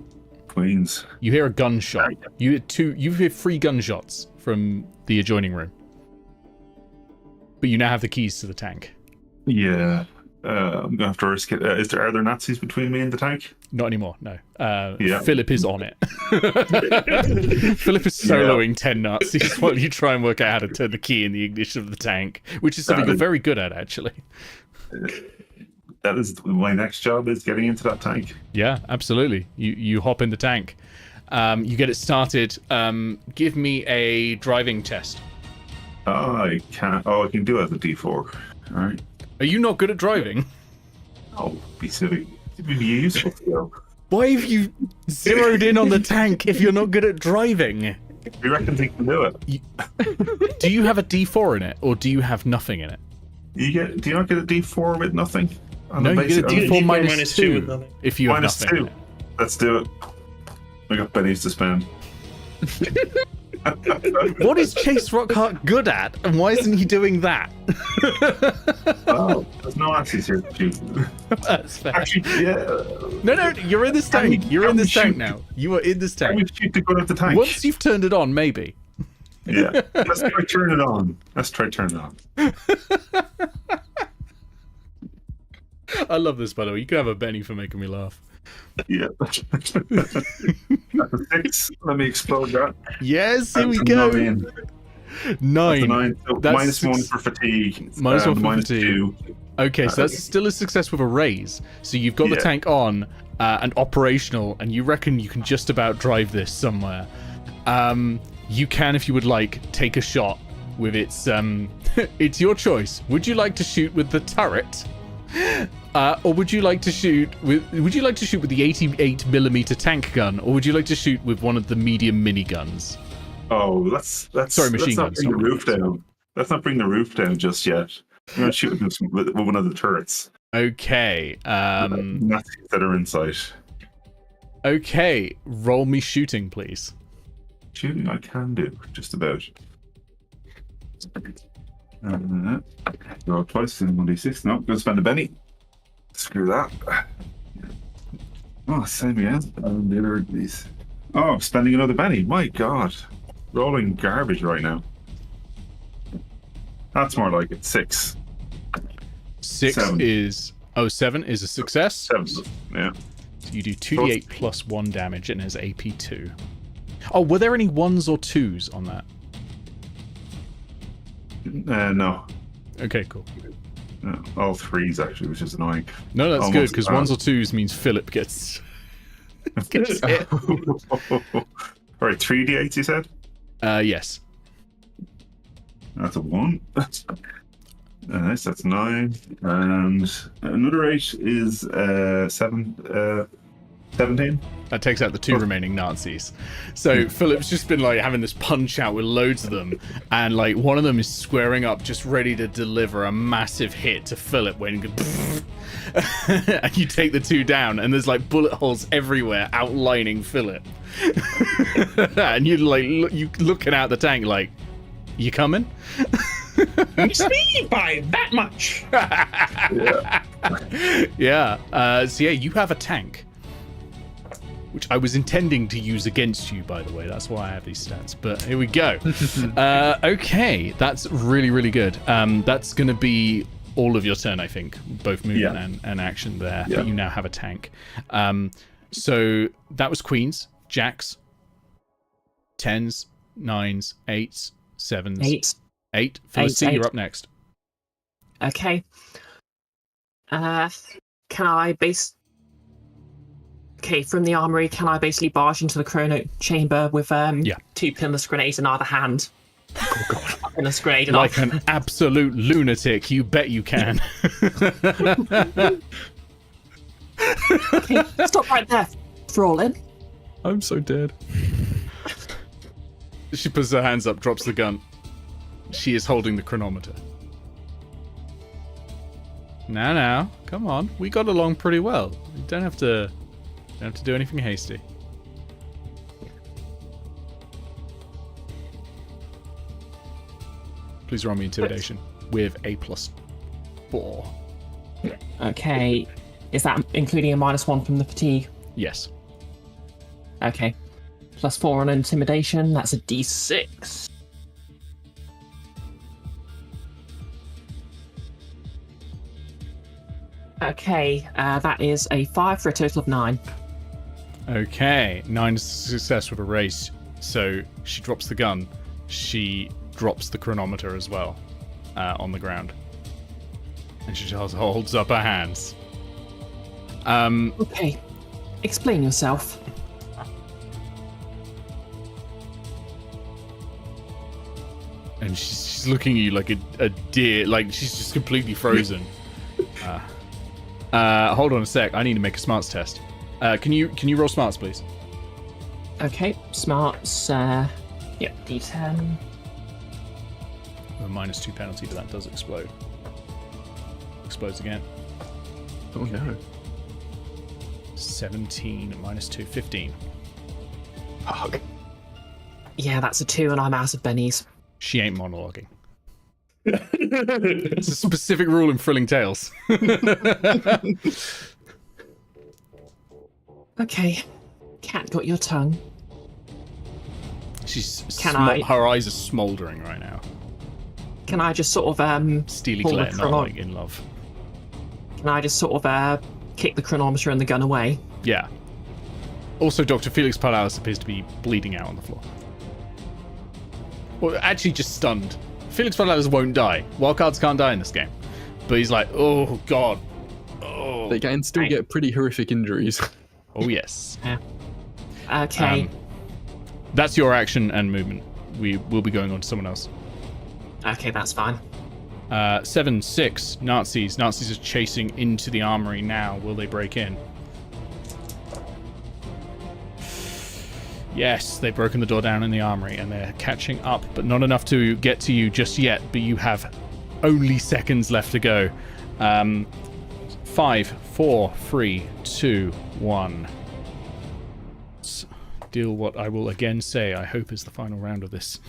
Queens. You hear a gunshot. You hear 3 gunshots from the adjoining room. But you now have the keys to the tank. Yeah. I'm gonna have to risk it. Are there Nazis between me and the tank? Not anymore, no. Yeah. Philip is on it. Philip is soloing 10 Nazis while you try and work out how to turn the key in the ignition of the tank, which is something you're very good at, actually. That is my next job, is getting into that tank. Yeah, absolutely. You hop in the tank. You get it started. Give me a driving test. I can't. Oh, I can do it as a D4. All right. Are you not good at driving? Oh, be silly. It would be useful to know. Why have you zeroed in on the tank if you're not good at driving? You reckon they can do it? Do you have a D4 in it, or do you have nothing in it? Do you not get a D4 with nothing? No, you get a D4 minus 2 with nothing. if you have Minus nothing 2. in it. Let's do it. I got pennies to spend. What is Chase Rockharte good at, and why isn't he doing that? Oh, there's no axes here to shoot. That's fair. Actually, yeah. No, you're in this tank. You're in this tank shoot? now. You are in this Can we tank. shoot the gun at the tank? Once you've turned it on, maybe. Yeah. Let's try turn it on. I love this, by the way. You can have a Benny for making me laugh. Yeah. That's a 6. Let me explode that. Yes, here That's we a go. 9. 9. That's a 9. So That's minus 1 six- for fatigue. Minus 1 for minus fatigue. 2. Okay, so that's still a success with a raise. So you've got the Yeah. tank on and operational, and you reckon you can just about drive this somewhere. You can, if you would like, take a shot with its. It's your choice. Would you like to shoot with the turret, or would you like to shoot with? Would you like to shoot with the 88mm tank gun, or would you like to shoot with one of the medium miniguns? Oh, let's Sorry, machine let's guns, not bring not the roof down. Let's not bring the roof down just yet. I'm gonna shoot with one of the turrets. Okay. Nazis that are inside. Okay. Roll me shooting, please. Shooting I can do, just about. Roll twice in 1d6. No, gonna spend a penny. Screw that. Oh, same again. And the other of these. Oh, I'm spending another penny. My god. Rolling garbage right now. That's more like it. 6. 6 7. is. Oh, 7 is a success. 7. Yeah. So you do 2d8 plus 1 damage and has AP2. Oh, were there any 1s or 2s on that? No. Okay, cool. No. All 3s actually, which is annoying. No, that's good, Almost because bad. 1s or 2s means Philip gets hit. Alright, 3d8 you said? Yes. That's a 1. Nice, that's 9. And another 8 is 17. That takes out the 2 remaining Nazis. So Philip's just been like having this punch out with loads of them, and like one of them is squaring up, just ready to deliver a massive hit to Philip when and you take the 2 down, and there's like bullet holes everywhere outlining Philip. And you're like you looking out the tank like, you coming? It's me by that much. Yeah. So yeah, you have a tank, which I was intending to use against you, by the way. That's why I have these stats. But here we go. Okay, that's really, really good. That's going to be all of your turn, I think. Both movement and action there. Yeah. But you now have a tank. So that was queens, jacks, 10s, 9s, 8s, 7s. 8. 8. Felicity, 8. you're up next. Okay. Can I Okay, from the armory, can I basically barge into the chrono chamber with 2 pinless grenades in either hand? Oh god. Pinless grenade in Like either. an absolute lunatic, you bet you can. Okay, stop right there, Frolin. I'm so dead. She puts her hands up, drops the gun. She is holding the chronometer. Now, come on. We got along pretty well. You don't have to do anything hasty. Please roll me intimidation with a +4. Okay, is that including a -1 from the fatigue? Yes. Okay, +4 on intimidation. That's a D6. Okay, that is a 5 for a total of 9. Okay, 9 is a success with a race. So she drops the gun. She drops the chronometer as well on the ground. And she just holds up her hands. Okay, explain yourself. And she's looking at you like a deer. Like, she's just completely frozen. Hold on a sec. I need to make a smarts test. Can you roll smarts, please? Okay, smarts. Yep, D10. A -2 penalty, but that does explode. Explodes again. Oh no. 17 -2, 15. Fuck. Yeah, that's a 2, and I'm out of bennies. She ain't monologuing. It's a specific rule in Thrilling Tales. Okay, cat got your tongue. She's I- her eyes are smouldering right now. Can I just sort of Steely pull the glare, not chrono- like in love. Can I just sort of kick the chronometer and the gun away? Yeah. Also, Dr. Felix Pardalis appears to be bleeding out on the floor. Well, actually just stunned. Felix Pardalis won't die. Wildcards can't die in this game. But he's like, oh god. Oh. They can still get pretty horrific injuries. Oh yes. Okay. That's your action and movement. We will be going on to someone else. Okay, that's fine. 7-6 Nazis. Nazis are chasing into the armory now. Will they break in? Yes, they've broken the door down in the armory and they're catching up, but not enough to get to you just yet. But you have only seconds left to go. 5, 4, 3, 2, 1. Let's deal what I will again say I hope is the final round of this.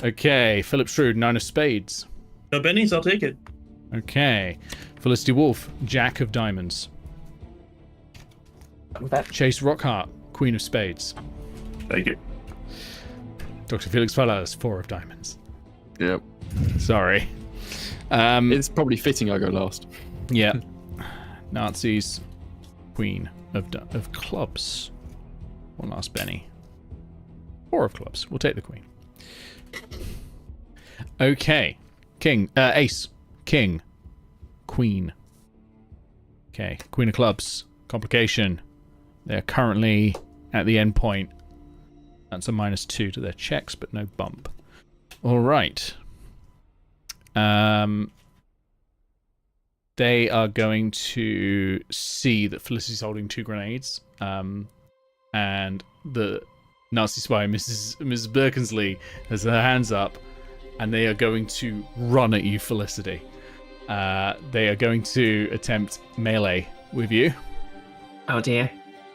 Okay, Philip Shrewd, 9 of spades. No bennies, I'll take it. Okay, Felicity Wolfe, Jack of diamonds. Chase Rockharte, Queen of spades. Take it. Dr. Felix Pardalis, 4 of diamonds. Yep. Sorry. It's probably fitting I go last. Yeah. Nazis, Queen of clubs. One last Benny. 4 of clubs. We'll take the Queen. Okay. King. Ace. King. Queen. Okay. Queen of clubs. Complication. They're currently at the end point. That's a -2 to their checks, but no bump. All right. They are going to see that Felicity's holding 2 grenades. And the Nazi spy, Mrs. Birkensleigh, has her hands up, and they are going to run at you, Felicity. They are going to attempt melee with you. Oh dear.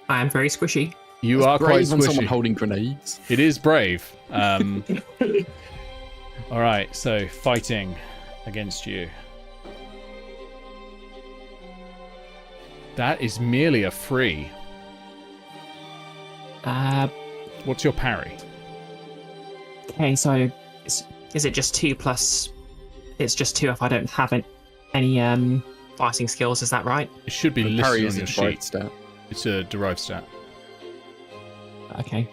I am very squishy. You are quite Brave on someone squishy. holding grenades. It is brave. All right, so fighting against you. That is merely a 3. What's your parry? Okay, so is it just 2 plus? It's just 2 if I don't have any fighting skills. Is that right? It should be listed Parry on is your a sheet. derived stat. It's a derived stat. Okay.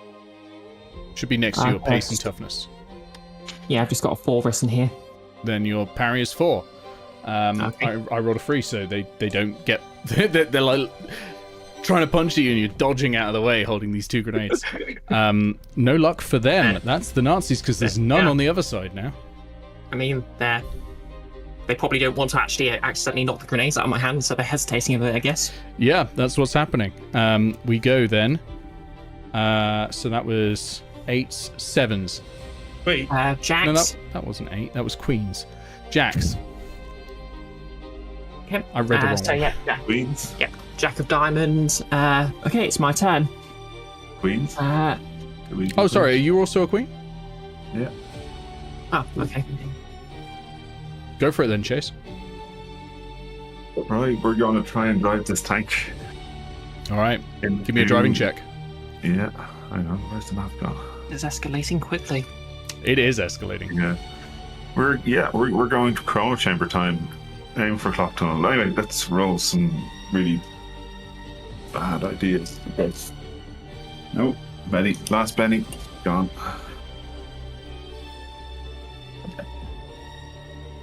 Should be next to your pace and First. toughness. Yeah, I've just got a 4 written here. Then your parry is 4. Okay. I rolled a 3, so they don't get. They're like trying to punch you, and you're dodging out of the way, holding these 2 grenades. No luck for them. That's the Nazis, because there's none on the other side now. I mean, they probably don't want to actually accidentally knock the grenades out of my hand, so they're hesitating a bit, I guess. Yeah, that's what's happening. We go then. So that was 8s, 7s. Wait, Jax. No, that wasn't 8. That was Queens. Jacks. Okay. I read the wrong so one. yeah. Queens. Yep. Jack of Diamonds. Okay, it's my turn. Queens. Oh, sorry. Are you also a queen? Yeah. Oh, okay. Go for it then, Chase. Right, we're going to try and drive this tank. All right. Give me a driving check. Yeah, I know. Where's the map gone? It's escalating quickly. It is escalating. Yeah. We're going to chrono chamber time. Aim for clock tunnel. Anyway, let's roll some really bad ideas. Nope. Benny. Last Benny. Gone.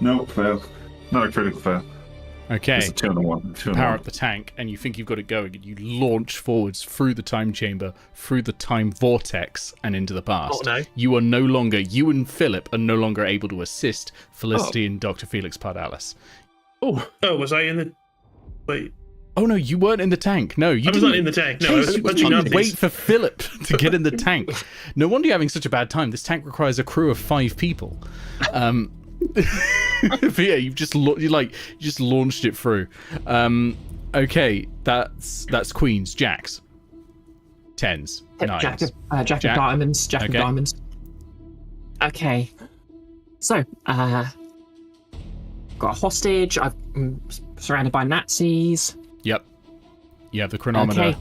Nope, fail. Not a critical fail. Okay. It's a 2 and a 1. 2 and Power 1. up the tank, and you think you've got it going, and you launch forwards through the time chamber, through the time vortex, and into the past. Oh, no. You and Phillip are no longer able to assist Felicity and Dr. Felix Pardalis. oh, was I in the? Wait, Oh no, you weren't in the tank. No, you I was didn't. not in the tank. No, I was Chase, you punching didn't Nazis. wait for Phillip to get in the tank. No wonder you're having such a bad time. This tank requires a crew of 5 people. But yeah, you just launched it through. Okay, that's Queens, Jacks, 10s, 9s. Jack of Diamonds. Jack Okay. of Diamonds. Okay. So, got a hostage. I'm surrounded by Nazis. Yep. You have the chronometer. Okay.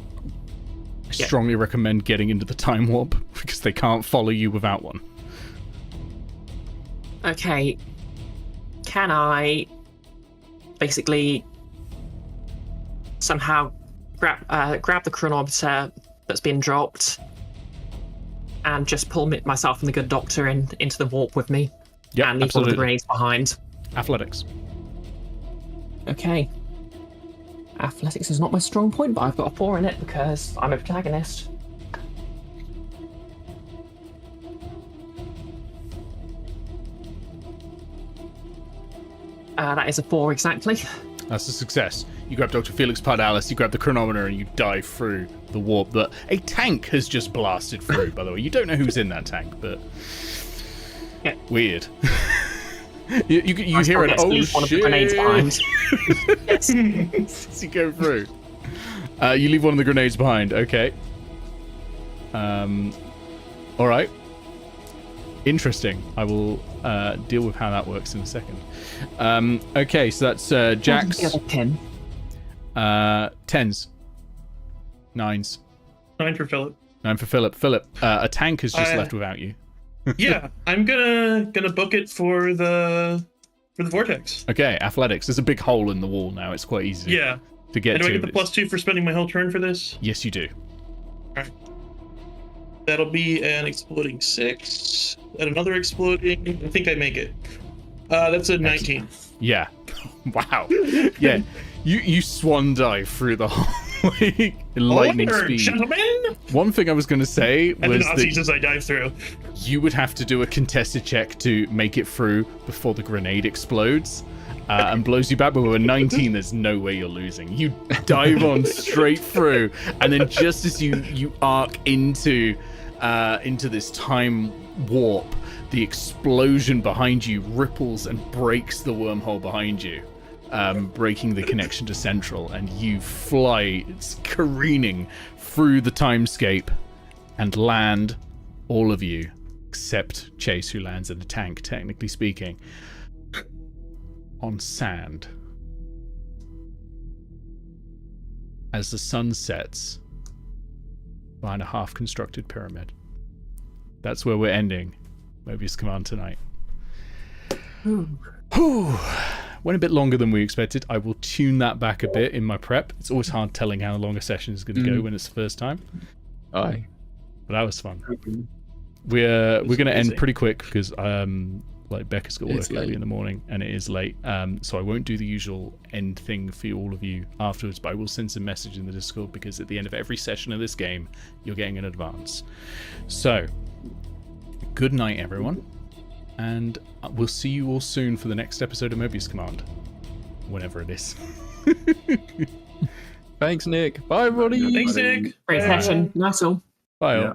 I strongly recommend getting into the time warp because they can't follow you without one. Okay. Can I basically somehow grab the chronometer that's been dropped and just pull myself and the good doctor into the warp with me? Yep, And leave all of the grenades behind. Athletics. Okay. Athletics is not my strong point, but I've got a 4 in it because I'm a protagonist. That is a 4 exactly. That's a success. You grab Dr. Felix Pardalis, you grab the chronometer, and you dive through the warp that a tank has just blasted through, by the way. You don't know who's in that tank, but... Yeah. Weird. you hear an, oh Leave one of the grenades behind. shit! As you go through. You leave one of the grenades behind, okay. Alright. Interesting. I will deal with how that works in a second. Okay, so that's Jack's... The other 10. 10s. 9s. 9 for Philip. 9 for Phillip. Phillip, a tank has just left without you. Yeah, I'm gonna book it for the vortex. Okay, athletics. There's a big hole in the wall now. It's quite easy Yeah. to get And do to. I get the +2 for spending my whole turn for this? Yes, you do. That'll be an exploding 6 and another exploding. I think I make it. That's a 19. Yeah. Wow. Yeah. You swan dive through the hallway in lightning Order, speed. gentlemen! One thing I was going to say And the was Nazis that as I dive through. you would have to do a contested check to make it through before the grenade explodes and blows you back. But with a 19, there's no way you're losing. You dive on straight through, and then just as you arc into this time warp, the explosion behind you ripples and breaks the wormhole behind you, breaking the connection to Central, and you fly, it's careening through the timescape and land, all of you, except Chase, who lands in the tank, technically speaking, on sand. As the sun sets behind a half-constructed pyramid. That's where we're ending Mobius Command tonight. Whew. Went a bit longer than we expected. I will tune that back a bit in my prep. It's always hard telling how long a session is going to go when it's the first time. Aye. But that was fun. We're going to end pretty quick because Like, Becca's got work early in the morning, and it is late. So I won't do the usual end thing for all of you afterwards, but I will send some message in the Discord, because at the end of every session of this game, you're getting an advance. So, good night, everyone, and we'll see you all soon for the next episode of Mobius Command, whenever it is. Thanks, Nick. Bye, everybody. Thanks, Nick. Great session. Nice all. Bye, all. Yeah.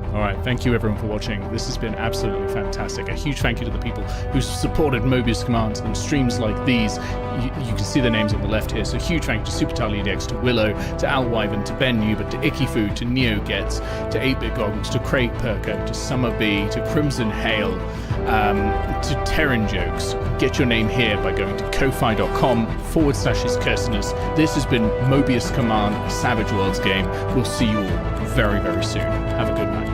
All right, thank you everyone for watching. This has been absolutely fantastic. A huge thank you to the people who supported Mobius Command and streams like these. You can see their names on the left here. So huge thank you to Supertali EDX, to Willow, to Al Wyvern, to Ben Newbert, to Icky Food, to Neo Gets, to 8-Bit Goggles, to Craig Perker, to Summer B, to Crimson Hail, to Terran Jokes. Get your name here by going to ko-fi.com/hiscursiness. This has been Mobius Command, a Savage Worlds game. We'll see you all very, very soon. Have a good night.